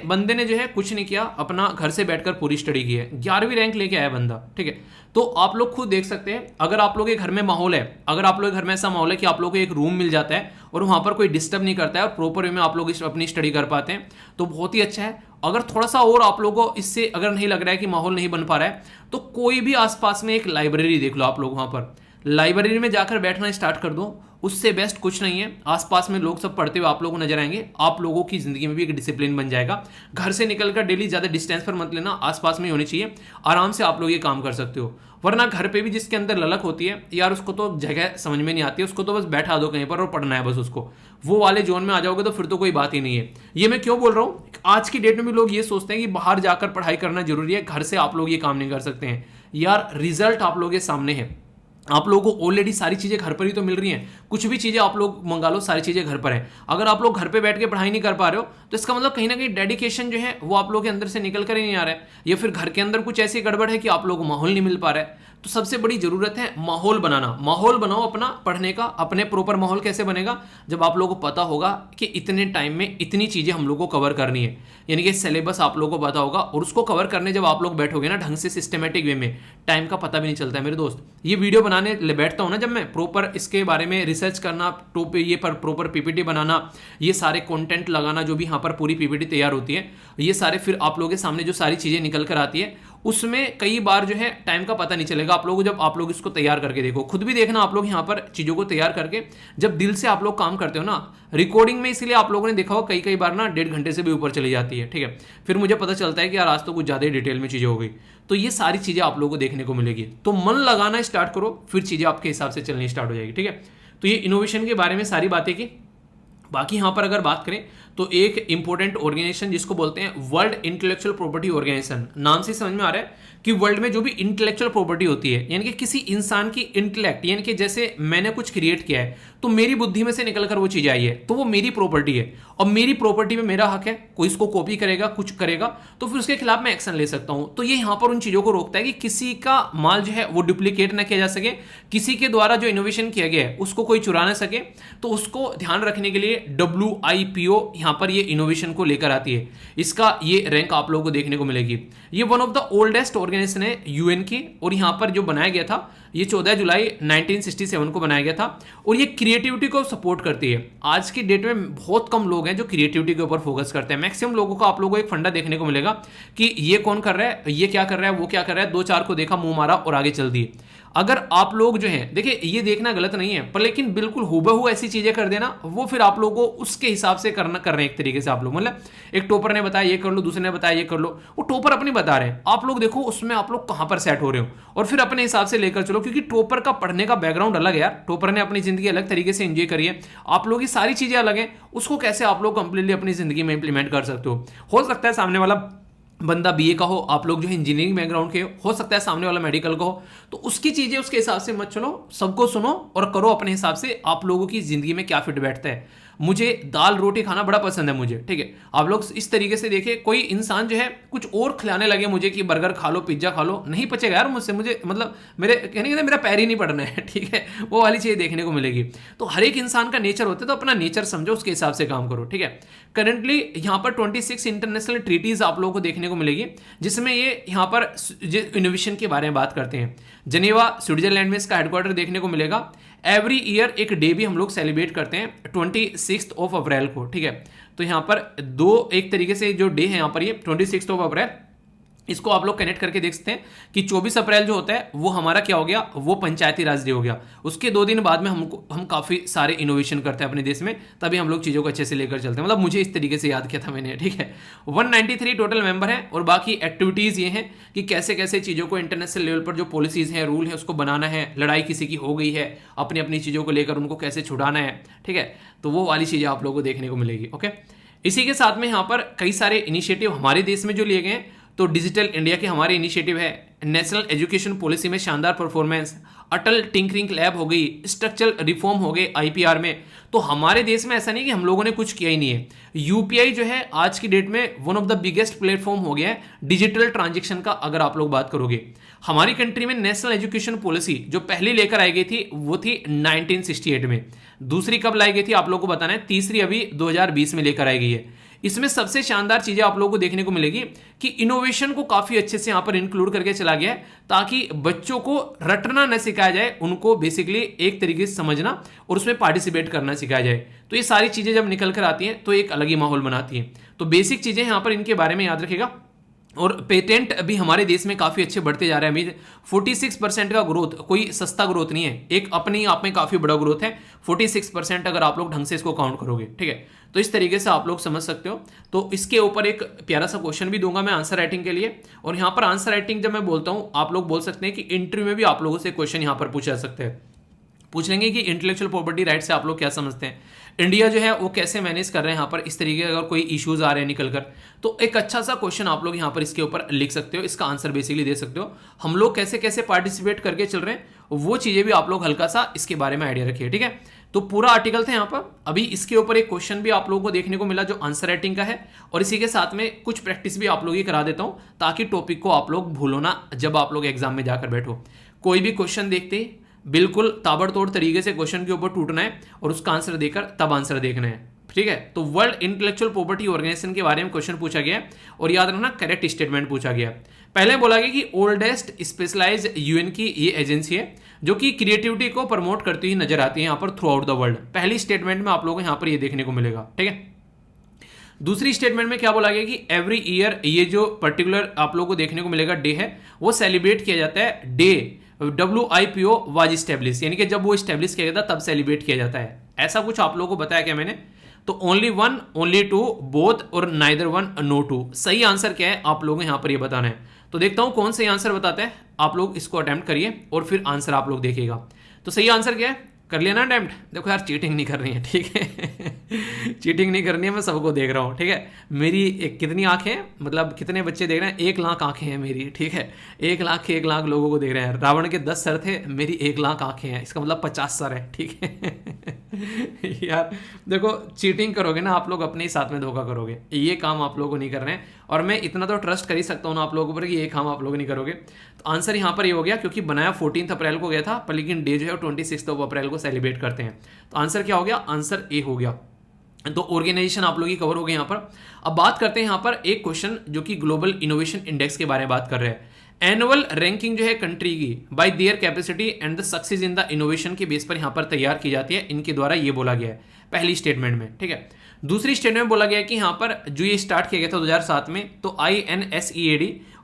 बंदे ने जो है कुछ नहीं किया, अपना घर से बैठकर पूरी स्टडी की है, 11वीं रैंक लेके आया बंदा, ठीक है। तो आप लोग खुद देख सकते हैं, अगर आप लोग के घर में माहौल है, अगर आप लोग के घर में ऐसा माहौल है कि आप लोग को एक रूम मिल जाता है और वहां पर कोई डिस्टर्ब नहीं करता है और प्रॉपर वे में आप लोग अपनी स्टडी कर पाते हैं, तो बहुत ही अच्छा है। अगर थोड़ा सा और आप लोगों को इससे अगर नहीं लग रहा है कि माहौल नहीं बन पा रहा है, तो कोई भी आसपास में एक लाइब्रेरी देख लो आप लोग, वहां पर लाइब्रेरी में जाकर बैठना स्टार्ट कर दो। उससे बेस्ट कुछ नहीं है। आसपास में लोग सब पढ़ते हुए आप लोगों को नजर आएंगे, आप लोगों की जिंदगी में भी एक डिसिप्लिन बन जाएगा। घर से निकलकर डेली ज्यादा डिस्टेंस पर मत लेना, आसपास में होनी चाहिए, आराम से आप लोग ये काम कर सकते हो। वरना घर पे भी जिसके अंदर ललक होती है यार, उसको तो जगह समझ में नहीं आती है, उसको तो बस बैठा दो कहीं पर और पढ़ना है बस उसको, वो वाले जोन में आ जाओगे तो फिर तो कोई बात ही नहीं है। ये मैं क्यों बोल रहा हूँ, आज की डेट में भी लोग ये सोचते हैं कि बाहर जाकर पढ़ाई करना जरूरी है, घर से आप लोग ये काम नहीं कर सकते हैं। यार रिजल्ट आप लोगों के सामने है, आप लोगों को ऑलरेडी सारी चीजें घर पर ही तो मिल रही हैं, कुछ भी चीजें आप लोग मंगा लो, सारी चीजें घर पर हैं। अगर आप लोग घर पे बैठ के पढ़ाई नहीं कर पा रहे हो तो इसका मतलब कहीं ना कहीं डेडिकेशन जो है वो आप लोग के अंदर से निकल कर ही नहीं आ रहा है, या फिर घर के अंदर कुछ ऐसी गड़बड़ है कि आप लोगों को माहौल नहीं मिल पा रहा है। तो सबसे बड़ी जरूरत है माहौल बनाना। माहौल बनाओ अपना पढ़ने का। अपने प्रॉपर माहौल कैसे बनेगा, जब आप लोगों को पता होगा कि इतने टाइम में इतनी चीजें हम लोग को कवर करनी है, यानी कि सिलेबस आप लोगों को पता होगा, और उसको कवर करने जब आप लोग बैठोगे ना ढंग से सिस्टमेटिक वे में, टाइम का पता भी नहीं चलता है मेरे दोस्त। ये वीडियो बनाने बैठता हूँ ना जब मैं, प्रॉपर इसके बारे में रिसर्च करना, ये पर प्रॉपर पीपीटी बनाना, ये सारे कंटेंट लगाना, जो भी यहाँ पर पूरी पीपीटी तैयार होती है, ये सारे फिर आप लोगों के सामने जो सारी चीजें निकल कर आती है, उसमें कई बार जो है टाइम का पता नहीं चलेगा आप लोगों को। जब आप लोग इसको तैयार करके देखो, खुद भी देखना आप लोग यहाँ पर चीजों को तैयार करके, जब दिल से आप लोग काम करते हो ना, रिकॉर्डिंग में इसलिए आप लोगों ने देखा हो कई कई बार ना 1.5 घंटे से भी ऊपर चली जाती है, ठीक है। फिर मुझे पता चलता है कि यार आज तो कुछ ज्यादा ही डिटेल में चीजें हो गई। तो ये सारी चीजें आप लोगों को देखने को मिलेगी। तो मन लगाना स्टार्ट करो, फिर चीजें आपके हिसाब से चलनी स्टार्ट हो जाएगी, ठीक है। तो ये इनोवेशन के बारे में सारी बातें की। बाकी यहां पर अगर बात करें तो एक इंपॉर्टेंट ऑर्गेनाइजेशन जिसको बोलते हैं वर्ल्ड इंटेलेक्चुअल प्रॉपर्टी ऑर्गेनाइजेशन, नाम से समझ में आ रहा है कि वर्ल्ड में जो भी इंटेलेक्चुअल प्रॉपर्टी होती है, यानी कि किसी इंसान की इंटेलेक्ट, यानी कि जैसे मैंने कुछ क्रिएट किया है तो मेरी बुद्धि में से निकलकर वो चीज आई है, तो वो मेरी प्रॉपर्टी है, और मेरी प्रॉपर्टी में मेरा हक है। कोई इसको कॉपी करेगा, कुछ करेगा, तो फिर उसके खिलाफ मैं एक्शन ले सकता हूं। तो ये यहां पर उन चीजों को रोकता है कि किसी का माल जो है वो डुप्लीकेट ना किया जा सके, किसी के द्वारा जो इनोवेशन किया गया है उसको कोई चुरा ना सके। तो उसको ध्यान रखने के लिए WIPO यहां पर ये इनोवेशन को लेकर आती है। इसका ये रैंक आप लोगों को देखने को मिलेगी। ये one of the oldest organisation है UN की, और यहां पर जो बनाया गया था ये 14 जुलाई 1967 को बनाया गया था, और ये क्रिएटिविटी को सपोर्ट करती है। आज की डेट में बहुत कम लोग हैं जो क्रिएटिविटी के ऊपर फोकस करते हैं। मैक्सिमम लोगों को आप लोगों को एक फंडा देखने को मिलेगा कि ये कौन कर रहा है, ये क्या कर रहा है, वो क्या कर रहा है, दो चार को देखा, मुंह मारा और आगे चल दिए। अगर आप लोग जो है, देखिए ये देखना गलत नहीं है, पर लेकिन बिल्कुल हूबहू ऐसी चीजें कर देना, वो फिर आप लोगों को उसके हिसाब से करना कर रहे हैं एक तरीके से। आप लोग मतलब एक टॉपर ने बताया ये कर लो, दूसरे ने बताया ये कर लो, वो टॉपर अपनी बता रहे हैं, आप लोग देखो उसमें आप लोग कहां पर सेट हो रहे हो, और फिर अपने हिसाब से लेकर चलो। क्योंकि टॉपर का पढ़ने का बैकग्राउंड अलग है यार, टॉपर ने अपनी जिंदगी अलग तरीके से एंजॉय करी है, आप लोग की सारी चीजें अलग है, उसको कैसे आप लोग कंप्लीटली अपनी जिंदगी में इंप्लीमेंट कर सकते हो सकता है सामने वाला बंदा BA का हो, आप लोग जो है इंजीनियरिंग बैकग्राउंड के हो सकता है सामने वाला मेडिकल का हो, तो उसकी चीजें उसके हिसाब से मत चलो, सबको सुनो और करो अपने हिसाब से आप लोगों की जिंदगी में क्या फिट बैठता है। मुझे दाल रोटी खाना बड़ा पसंद है मुझे, ठीक है। आप लोग इस तरीके से देखिए, कोई इंसान जो है कुछ और खिलाने लगे मुझे कि बर्गर खा लो, पिज्जा खा लो, नहीं पचेगा यार मुझसे, मुझे मतलब मेरे कहने के मेरा पैर ही नहीं पड़ना है, ठीक है। वो वाली चीज देखने को मिलेगी। तो हर एक इंसान का नेचर होता है, तो अपना नेचर समझो, उसके हिसाब से काम करो, ठीक है। करंटली यहाँ पर 26 इंटरनेशनल ट्रीटीज आप लोगों को देखने को मिलेगी, जिसमें ये यहाँ पर इनोवेशन के बारे में बात करते हैं। जनेवा स्विट्जरलैंड में इसका हेडक्वार्टर देखने को मिलेगा। एवरी ईयर एक डे भी हम लोग सेलिब्रेट करते हैं 26 अप्रैल को, ठीक है। तो यहाँ पर दो एक तरीके से जो डे है यहाँ पर ये 26 अप्रैल, इसको आप लोग कनेक्ट करके देख सकते हैं कि 24 अप्रैल जो होता है वो हमारा क्या हो गया, वो पंचायती राज डे हो गया। उसके 2 दिन बाद में हम काफी सारे इनोवेशन करते हैं अपने देश में, तभी हम लोग चीजों को अच्छे से लेकर चलते हैं। मतलब मुझे इस तरीके से याद किया था मैंने, ठीक है। 193 टोटल मेंबर हैं, और बाकी एक्टिविटीज ये हैं कि कैसे कैसे चीजों को इंटरनेशनल लेवल पर जो पॉलिसीज हैं, रूल है, उसको बनाना है। लड़ाई किसी की हो गई है अपनी अपनी चीजों को लेकर, उनको कैसे छुड़ाना है, ठीक है। तो वो वाली चीजें आप लोगों को देखने को मिलेगी, ओके। इसी के साथ में यहाँ पर कई सारे इनिशिएटिव हमारे देश में जो लिए गए हैं, तो डिजिटल इंडिया के हमारे इनिशिएटिव है, नेशनल एजुकेशन पॉलिसी में शानदार परफॉर्मेंस, अटल टिंकरिंग लैब हो गई, स्ट्रक्चरल रिफॉर्म हो गए IPR में। तो हमारे देश में ऐसा नहीं कि हम लोगों ने कुछ किया ही नहीं है। UPI जो है आज की डेट में one of the biggest platform हो गया है डिजिटल ट्रांजेक्शन का। अगर आप लोग बात करोगे, हमारी कंट्री में नेशनल एजुकेशन पॉलिसी जो पहली लेकर आई गई थी वो थी 1968 में। दूसरी कब लाई गई थी आप लोगों को बताना है, तीसरी अभी 2020 में लेकर आई गई है। इसमें सबसे शानदार चीजें आप लोगों को देखने को मिलेगी कि इनोवेशन को काफी अच्छे से यहां पर इंक्लूड करके चला गया है, ताकि बच्चों को रटना न सिखाया जाए, उनको बेसिकली एक तरीके से समझना और उसमें पार्टिसिपेट करना सिखाया जाए। तो ये सारी चीजें जब निकल कर आती हैं तो एक अलग ही माहौल बनाती हैं। तो बेसिक चीजें यहां पर इनके बारे में याद रखेगा। और पेटेंट अभी हमारे देश में काफी अच्छे बढ़ते जा रहे हैं। 46% का ग्रोथ कोई सस्ता ग्रोथ नहीं है, एक अपने आप में काफी बड़ा ग्रोथ है 46%, अगर आप लोग ढंग से इसको काउंट करोगे, ठीक है। तो इस तरीके से आप लोग समझ सकते हो। तो इसके ऊपर एक प्यारा सा क्वेश्चन भी दूंगा मैं आंसर राइटिंग के लिए। और यहाँ पर आंसर राइटिंग जब मैं बोलता हूँ, आप लोग बोल सकते हैं कि इंटरव्यू में भी आप लोगों से क्वेश्चन यहाँ पर पूछा जा सकते हैं। पूछ लेंगे कि इंटेलेक्चुअल प्रॉपर्टी राइट से आप लोग क्या समझते हैं, इंडिया जो है वो कैसे मैनेज कर रहे हैं यहाँ पर, इस तरीके के अगर कोई इश्यूज आ रहे हैं निकल कर, तो एक अच्छा सा क्वेश्चन आप लोग यहाँ पर इसके ऊपर लिख सकते हो, इसका आंसर बेसिकली दे सकते हो। हम लोग कैसे कैसे पार्टिसिपेट करके चल रहे हैं वो चीजें भी आप लोग हल्का सा इसके बारे में आइडिया रखिए, ठीक है। तो पूरा आर्टिकल था यहाँ पर। अभी इसके ऊपर एक क्वेश्चन भी आप लोगों को देखने को मिला जो आंसर राइटिंग का है, और इसी के साथ में कुछ प्रैक्टिस भी आप लोग ही करा देता हूँ, ताकि टॉपिक को आप लोग भूलो ना जब आप लोग एग्जाम में जाकर बैठो। कोई भी क्वेश्चन देखते ही बिल्कुल ताबड़तोड़ तरीके से क्वेश्चन के ऊपर टूटना है और उसका आंसर देकर तब आंसर देखना है, ठीक है। तो वर्ल्ड इंटेलेक्चुअल प्रॉपर्टी ऑर्गेनाइजेशन के बारे में क्वेश्चन पूछा गया और याद रखना करेक्ट स्टेटमेंट पूछा गया। पहले बोला गया कि ओल्डेस्ट स्पेशलाइज्ड यूएन की ये एजेंसी है जो कि क्रिएटिविटी को प्रमोट करती हुई नजर आती है यहाँ पर थ्रू आउट द वर्ल्ड। पहली स्टेटमेंट में आप लोगों को यहाँ पर ये देखने को मिलेगा, ठीक है। दूसरी स्टेटमेंट में क्या बोला गया कि एवरी ईयर ये जो पर्टिकुलर आप लोगों को देखने को मिलेगा डे है वो सेलिब्रेट किया जाता है, डे WIPO वाज स्टैब्लिश, यानी कि जब वो स्टैब्लिश किया गया था तब सेलिब्रेट किया जाता है। ऐसा कुछ आप लोगों को बताया क्या मैंने? तो only one, only two, both और नाइदर वन, नो टू। सही आंसर क्या है आप लोगों को यहाँ पर ये बताना है। तो देखता हूं कौन सही आंसर बताते हैं। आप लोग इसको अटेम्प्ट करिए और फिर आंसर आप लोग देखिएगा। तो सही आंसर क्या है? कर लिया ना अटेम्प्ट? देखो यार चीटिंग नहीं करनी है, ठीक है। चीटिंग नहीं करनी है, मैं सबको देख रहा हूँ, ठीक है। मेरी कितनी आंखें हैं, मतलब कितने बच्चे देख रहे हैं? 1 लाख आंखें हैं मेरी, ठीक है। 1 लाख लोगों को देख रहे हैं। रावण के 10 सर थे, मेरी 1 लाख आंखें हैं, इसका मतलब 50 सर है, ठीक है। यार देखो चीटिंग करोगे ना आप लोग अपने ही साथ में धोखा करोगे, ये काम आप लोगों को नहीं करना है। और मैं इतना तो ट्रस्ट कर ही सकता हूँ ना आप लोगों पर कि ये काम आप लोग नहीं करोगे। तो आंसर यहाँ पर ये हो गया, क्योंकि बनाया 14 अप्रैल को गया था पर लेकिन डे जो है 26 अप्रैल को सेलिब्रेट करते हैं। तो आंसर क्या हो गया? आंसर ए हो गया। तो ऑर्गेनाइजेशन आप लोग की कवर हो गई यहाँ पर। अब बात करते हैं यहाँ पर एक क्वेश्चन जो कि ग्लोबल इनोवेशन इंडेक्स के बारे में बात कर रहे हैं। एनुअल रैंकिंग जो है कंट्री की bye their capacity and the success in the innovation के बेस पर यहाँ पर तैयार की जाती है, इनके द्वारा ये बोला गया है पहली स्टेटमेंट में, ठीक है। दूसरी स्टेटमेंट में बोला गया है कि यहाँ पर जो ये स्टार्ट किया गया था 2007 में, तो INSEAD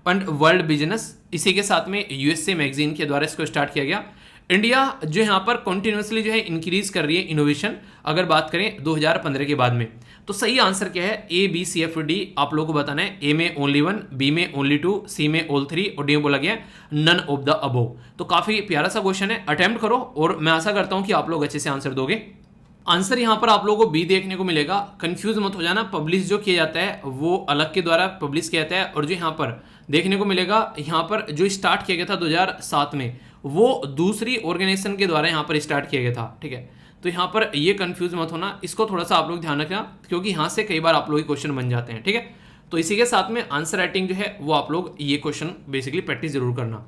एंड वर्ल्ड बिजनेस, इसी के साथ में USA मैगजीन के द्वारा इसको स्टार्ट किया गया। इंडिया जो यहाँ पर कॉन्टिन्यूसली जो है इंक्रीज कर रही है इनोवेशन, अगर बात करें 2015 के बाद में। तो सही आंसर क्या है? ABCFD आप लोगों को बताना है। ए में ओनली 1, बी में ओनली 2, सी में ऑल 3 और डी में बोला गया नन ऑफ द अबोव। तो काफी प्यारा सा क्वेश्चन है, अटेम्प्ट करो और मैं आशा करता हूं कि आप लोग अच्छे से आंसर दोगे। आंसर यहाँ पर आप लोगों को बी देखने को मिलेगा। कंफ्यूज मत हो जाना, पब्लिश जो किया जाता है वो अलग के द्वारा पब्लिश किया जाता है, और जो यहाँ पर देखने को मिलेगा यहाँ पर जो स्टार्ट किया गया था 2007 में, वो दूसरी ऑर्गेनाइजेशन के द्वारा यहाँ पर स्टार्ट किया गया था, ठीक है। तो यहाँ पर ये कंफ्यूज मत होना, इसको थोड़ा सा आप लोग ध्यान रखना, क्योंकि यहाँ से कई बार आप लोग क्वेश्चन बन जाते हैं, ठीक है। तो इसी के साथ में आंसर राइटिंग जो है वो आप लोग ये क्वेश्चन बेसिकली प्रैक्टिस जरूर करना।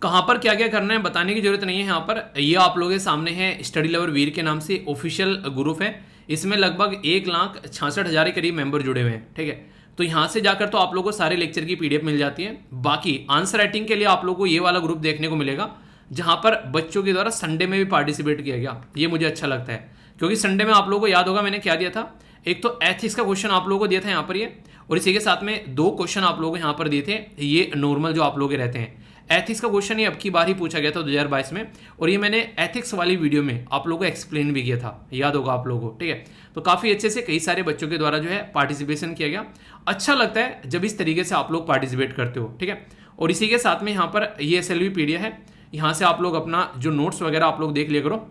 कहाँ पर क्या क्या करना है बताने की जरूरत नहीं है। यहाँ पर ये आप लोगों के सामने है स्टडी लवर वीर के नाम से ऑफिशियल ग्रुप है, इसमें लगभग 1,66,000 के करीब मेंबर जुड़े हुए हैं, ठीक है। तो यहाँ से जाकर तो आप लोगों को सारे लेक्चर की PDF मिल जाती है। बाकी आंसर राइटिंग के लिए आप लोगों को ये वाला ग्रुप देखने को मिलेगा, जहाँ पर बच्चों के द्वारा संडे में भी पार्टिसिपेट किया गया। ये मुझे अच्छा लगता है, क्योंकि संडे में आप लोगों को याद होगा मैंने क्या दिया था, एक तो एथिक्स का क्वेश्चन आप लोगों को दिया था यहाँ पर ये, और इसी के साथ में 2 क्वेश्चन आप लोगों को यहाँ पर दिए थे, ये नॉर्मल जो आप लोग रहते हैं। एथिक्स का क्वेश्चन ये अब की बार ही पूछा गया था 2022 में, और ये मैंने एथिक्स वाली वीडियो में आप लोगों को एक्सप्लेन भी किया था, याद होगा आप लोगों को, ठीक है। तो काफ़ी अच्छे से कई सारे बच्चों के द्वारा जो है पार्टिसिपेशन किया गया। अच्छा लगता है जब इस तरीके से आप लोग पार्टिसिपेट करते हो, ठीक है। और इसी के साथ में यहाँ पर ये SLV PDF है, यहाँ से आप लोग अपना जो नोट्स वगैरह आप लोग देख लिया करो।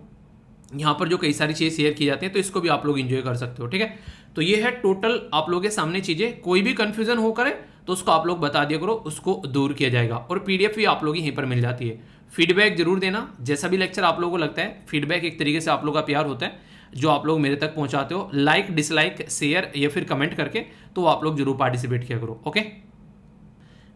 यहाँ पर जो कई सारी चीज़ें शेयर की जाती हैं तो इसको भी आप लोग एंजॉय कर सकते हो, ठीक है। तो ये है टोटल आप लोगों के सामने चीज़ें, कोई भी कंफ्यूजन हो करे तो उसको आप लोग बता दिया करो, उसको दूर किया जाएगा। और PDF भी आप लोग यहीं पर मिल जाती है। फीडबैक जरूर देना, जैसा भी लेक्चर आप लोगों को लगता है। फीडबैक एक तरीके से आप लोग का प्यार होता है जो आप लोग मेरे तक पहुंचाते हो, लाइक, डिसलाइक, शेयर या फिर कमेंट करके, तो आप लोग जरूर पार्टिसिपेट किया करो, ओके।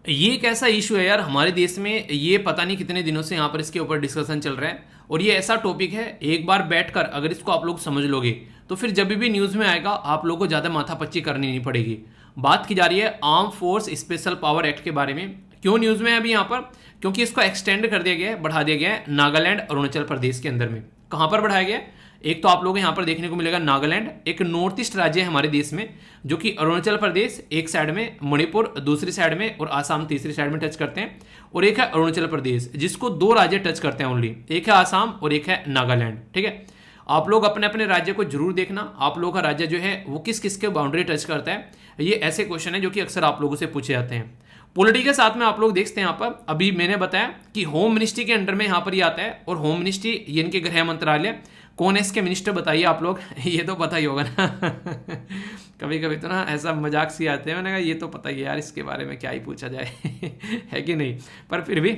ये एक ऐसा इशू है यार हमारे देश में, ये पता नहीं कितने दिनों से यहाँ पर इसके ऊपर डिस्कशन चल रहा है, और ये ऐसा टॉपिक है एक बार बैठकर अगर इसको आप लोग समझ लोगे तो फिर जब भी न्यूज़ में आएगा आप लोगों को ज़्यादा माथापच्ची करनी नहीं पड़ेगी। बात की जा रही है arm force special power act के बारे में। क्यों न्यूज़ में है अभी यहाँ पर? क्योंकि इसको एक्सटेंड कर दिया गया है, बढ़ा दिया गया है नागालैंड, अरुणाचल प्रदेश के अंदर में। कहाँ पर बढ़ाया गया है? एक तो आप लोग यहाँ पर देखने को मिलेगा नागालैंड, एक नॉर्थ ईस्ट राज्य है हमारे देश में, जो कि अरुणाचल प्रदेश एक साइड में, मणिपुर दूसरी साइड में, और आसाम तीसरी साइड में टच करते हैं, और एक है अरुणाचल प्रदेश, जिसको 2 राज्य टच करते हैं ओनली, एक है आसाम और एक है नागालैंड, ठीक है। आप लोग अपने अपने राज्य को जरूर देखना, आप लोगों का राज्य जो है वो किस किस के बाउंड्री टच करता है। ये ऐसे क्वेश्चन है जो कि अक्सर आप लोगों से पूछे जाते हैं। पॉलिटी के साथ में आप लोग देखते हैं यहाँ पर, अभी मैंने बताया कि होम मिनिस्ट्री के अंडर में यहाँ पर ये आता है, और होम मिनिस्ट्री ये इनके गृह मंत्रालय। कौन है इसके मिनिस्टर बताइए आप लोग? ये तो पता ही होगा ना। कभी कभी तो ना ऐसा मजाक सी आते हैं, मैंने कहा ये तो पता ही है यार, इसके बारे में क्या ही पूछा जाए। है कि नहीं? पर फिर भी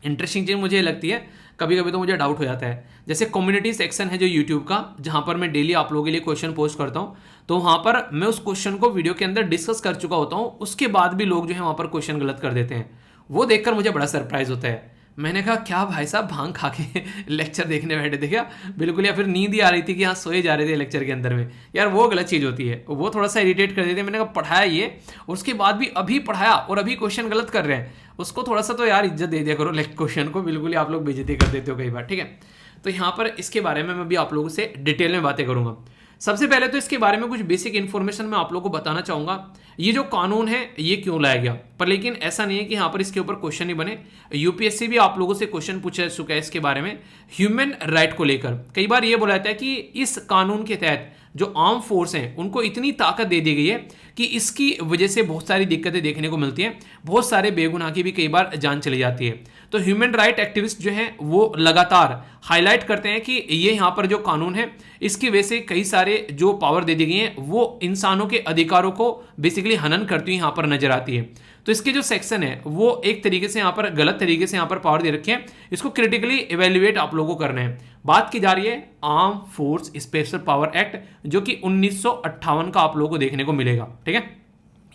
इंटरेस्टिंग चीज़ मुझे लगती है, कभी कभी तो मुझे डाउट हो जाता है। जैसे कम्युनिटी सेक्शन है जो यूट्यूब का, जहाँ पर मैं डेली आप लोगों के लिए क्वेश्चन पोस्ट करता हूँ, तो वहाँ पर मैं उस क्वेश्चन को वीडियो के अंदर डिस्कस कर चुका होता हूँ, उसके बाद भी लोग जो है वहाँ पर क्वेश्चन गलत कर देते हैं। वो देखकर मुझे बड़ा सरप्राइज होता है। मैंने कहा क्या भाई साहब भांग खा के लेक्चर देखने बैठे थे क्या बिल्कुल, या फिर नींद ही आ रही थी कि हाँ सोए जा रहे थे लेक्चर के अंदर में। यार वो गलत चीज़ होती है, वो थोड़ा सा इरिटेट कर देते हैं। मैंने कहा पढ़ाया ये और उसके बाद भी अभी पढ़ाया और अभी क्वेश्चन गलत कर रहे हैं, उसको थोड़ा सा तो यार इज्जत दे दिया करो क्वेश्चन को, बिल्कुल ही आप लोग बेइज्जती कर देते हो कई बार, ठीक है। तो यहाँ पर इसके बारे में मैं भी आप लोगों से डिटेल में बातें करूंगा। सबसे पहले तो इसके बारे में कुछ बेसिक इन्फॉर्मेशन मैं आप लोगों को बताना चाहूंगा, ये जो कानून है ये क्यों लाया गया। पर लेकिन ऐसा नहीं है कि यहाँ पर इसके ऊपर क्वेश्चन ही बने, यूपीएससी भी आप लोगों से क्वेश्चन पूछ चुका है इसके बारे में, ह्यूमन राइट को लेकर। कई बार ये बोला जाता है कि इस कानून के तहत जो आर्म फोर्स हैं उनको इतनी ताकत दे दी गई है कि इसकी वजह से बहुत सारी दिक्कतें देखने को मिलती हैं, बहुत सारे बेगुनाह की भी कई बार जान चली जाती है। तो ह्यूमन राइट एक्टिविस्ट जो हैं वो लगातार हाईलाइट करते हैं कि ये यहाँ पर जो कानून है इसकी वजह से कई सारे जो पावर दे दी गई हैं वो इंसानों के अधिकारों को बेसिकली हनन करती हुई यहाँ पर नजर आती है। तो इसके जो सेक्शन है वो एक तरीके से यहाँ पर गलत तरीके से यहाँ पर पावर दे रखे हैं, इसको क्रिटिकली इवेल्युएट आप लोगों को करना है। बात की जा रही है arm force special power act, जो कि 1958 का आप लोगों को देखने को मिलेगा, ठीक है।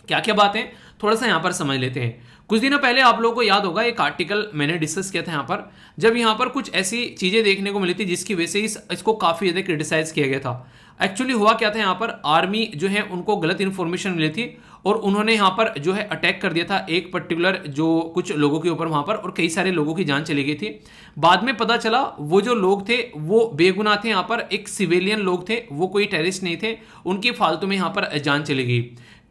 क्या क्या बातें थोड़ा सा यहाँ पर समझ लेते हैं। कुछ दिनों पहले आप लोगों को याद होगा एक आर्टिकल मैंने डिस्कस किया था यहाँ पर, जब यहाँ पर कुछ ऐसी चीजें देखने को मिली थी जिसकी वजह से इसको काफी ज्यादा क्रिटिसाइज किया गया था। एक्चुअली हुआ क्या था, यहाँ पर आर्मी जो है उनको गलत इन्फॉर्मेशन मिली थी और उन्होंने यहाँ पर जो है अटैक कर दिया था एक पर्टिकुलर जो कुछ लोगों के ऊपर वहां पर, और कई सारे लोगों की जान चली गई थी। बाद में पता चला वो जो लोग थे वो बेगुनाह थे, यहाँ पर एक सिविलियन लोग थे, वो कोई टेररिस्ट नहीं थे, उनकी फालतू में यहाँ पर जान चली गई।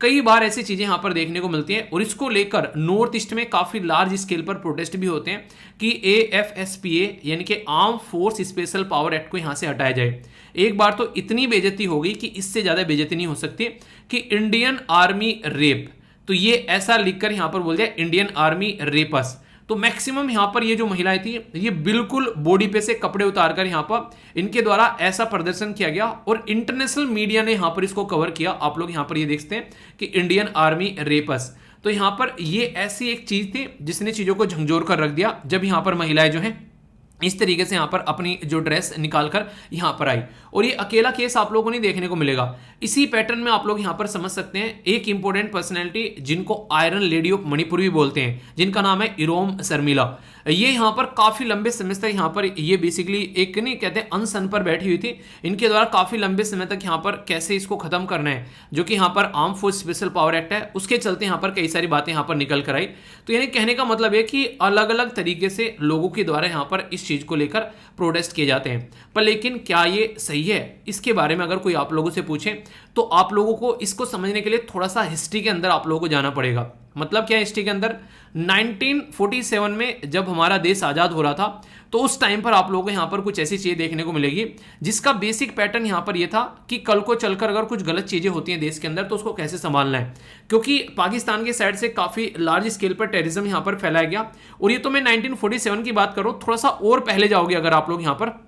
कई बार ऐसी चीजें यहाँ पर देखने को मिलती हैं और इसको लेकर नॉर्थ ईस्ट में काफी लार्ज स्केल पर प्रोटेस्ट भी होते हैं कि AFSPA यानी कि arm force special power act को यहाँ से हटाया जाए। एक बार तो इतनी बेइज्जती हो गई कि इससे ज्यादा बेइज्जती नहीं हो सकती कि इंडियन आर्मी रेप, तो ये ऐसा लिखकर यहाँ पर बोल दिया इंडियन आर्मी रेपस। तो मैक्सिमम यहाँ पर ये जो महिलाएं थी ये बिल्कुल बॉडी पे से कपड़े उतारकर यहाँ पर इनके द्वारा ऐसा प्रदर्शन किया गया और इंटरनेशनल मीडिया ने यहाँ पर इसको कवर किया। आप लोग यहाँ पर ये देखते हैं कि इंडियन आर्मी रेपस, तो यहाँ पर ये ऐसी एक चीज थी जिसने चीजों को झंझोर कर रख दिया, जब यहाँ पर महिलाएं जो हैं इस तरीके से यहाँ पर अपनी जो ड्रेस निकालकर यहाँ पर आई। और ये अकेला केस आप लोगों को नहीं देखने को मिलेगा, इसी पैटर्न में आप लोग यहाँ पर समझ सकते हैं एक इंपॉर्टेंट पर्सनैलिटी जिनको आयरन लेडी ऑफ मणिपुर भी बोलते हैं, जिनका नाम है इरोम शर्मिला। ये यहाँ पर काफी लंबे समय तक यहाँ पर ये बेसिकली एक नहीं कहते अनशन पर बैठी हुई थी, इनके द्वारा काफी लंबे समय तक यहाँ पर कैसे इसको खत्म करना है, जो कि यहाँ पर arm force special power act है, उसके चलते यहाँ पर कई सारी बातें यहाँ पर निकल कर आई। तो यानी कहने का मतलब है कि अलग अलग तरीके से लोगों के द्वारा यहाँ पर इस चीज को लेकर प्रोटेस्ट किए जाते हैं। पर लेकिन क्या ये सही है, इसके बारे में अगर कोई आप लोगों से पूछे तो आप लोगों को इसको समझने के लिए थोड़ा सा हिस्ट्री के अंदर आप लोगों को जाना पड़ेगा। मतलब क्या हिस्ट्री के अंदर, 1947 में जब हमारा देश आजाद हो रहा था तो उस टाइम पर आप लोगों को यहाँ पर कुछ ऐसी चीजें देखने को मिलेगी जिसका बेसिक पैटर्न यहाँ पर यह था कि कल को चलकर अगर कुछ गलत चीजें होती हैं देश के अंदर तो उसको कैसे संभालना है, क्योंकि पाकिस्तान के साइड से काफी लार्ज स्केल पर टेररिज्म यहाँ पर फैलाया गया। और ये तो मैं 1947 की बात कर रहा हूँ, थोड़ा सा और पहले जाओगे अगर आप लोग यहाँ पर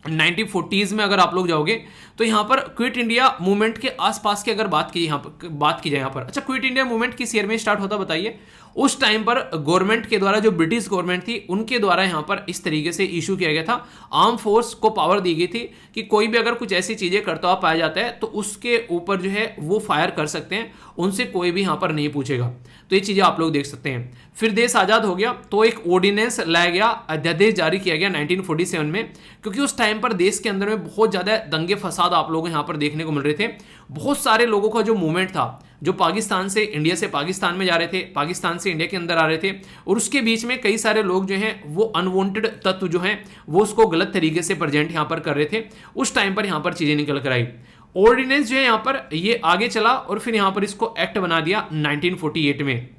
1940s में अगर आप लोग जाओगे तो यहाँ पर क्विट इंडिया मूवमेंट के आसपास की अगर बात की जाए यहाँ पर, अच्छा क्विट इंडिया मूवमेंट किस ईयर में स्टार्ट होता बताइए। उस टाइम पर गवर्नमेंट के द्वारा, जो ब्रिटिश गवर्नमेंट थी उनके द्वारा यहाँ पर इस तरीके से इशू किया गया था, आर्म फोर्स को पावर दी गई थी कि कोई भी अगर कुछ ऐसी चीजें करता हुआ पाया जाता है तो उसके ऊपर जो है वो फायर कर सकते हैं, उनसे कोई भी यहाँ पर नहीं पूछेगा। तो ये चीजें आप लोग देख सकते हैं। फिर देश आजाद हो गया तो एक ऑर्डिनेंस लाया गया, अध्यादेश जारी किया गया 1947 में, क्योंकि उस टाइम पर देश के अंदर में बहुत ज्यादा दंगे फसाद आप लोगों को यहाँ पर देखने को मिल रहे थे। बहुत सारे लोगों का जो मूवमेंट था, जो पाकिस्तान से इंडिया से पाकिस्तान में जा रहे थे, पाकिस्तान से इंडिया के अंदर आ रहे थे, और उसके बीच में कई सारे लोग जो हैं वो अनवांटेड तत्व जो हैं वो उसको गलत तरीके से प्रेजेंट यहाँ पर कर रहे थे। उस टाइम पर यहाँ पर चीजें निकल कर आई। ऑर्डिनेंस जो है यहाँ पर ये आगे चला और फिर यहाँ पर इसको एक्ट बना दिया 1948 में,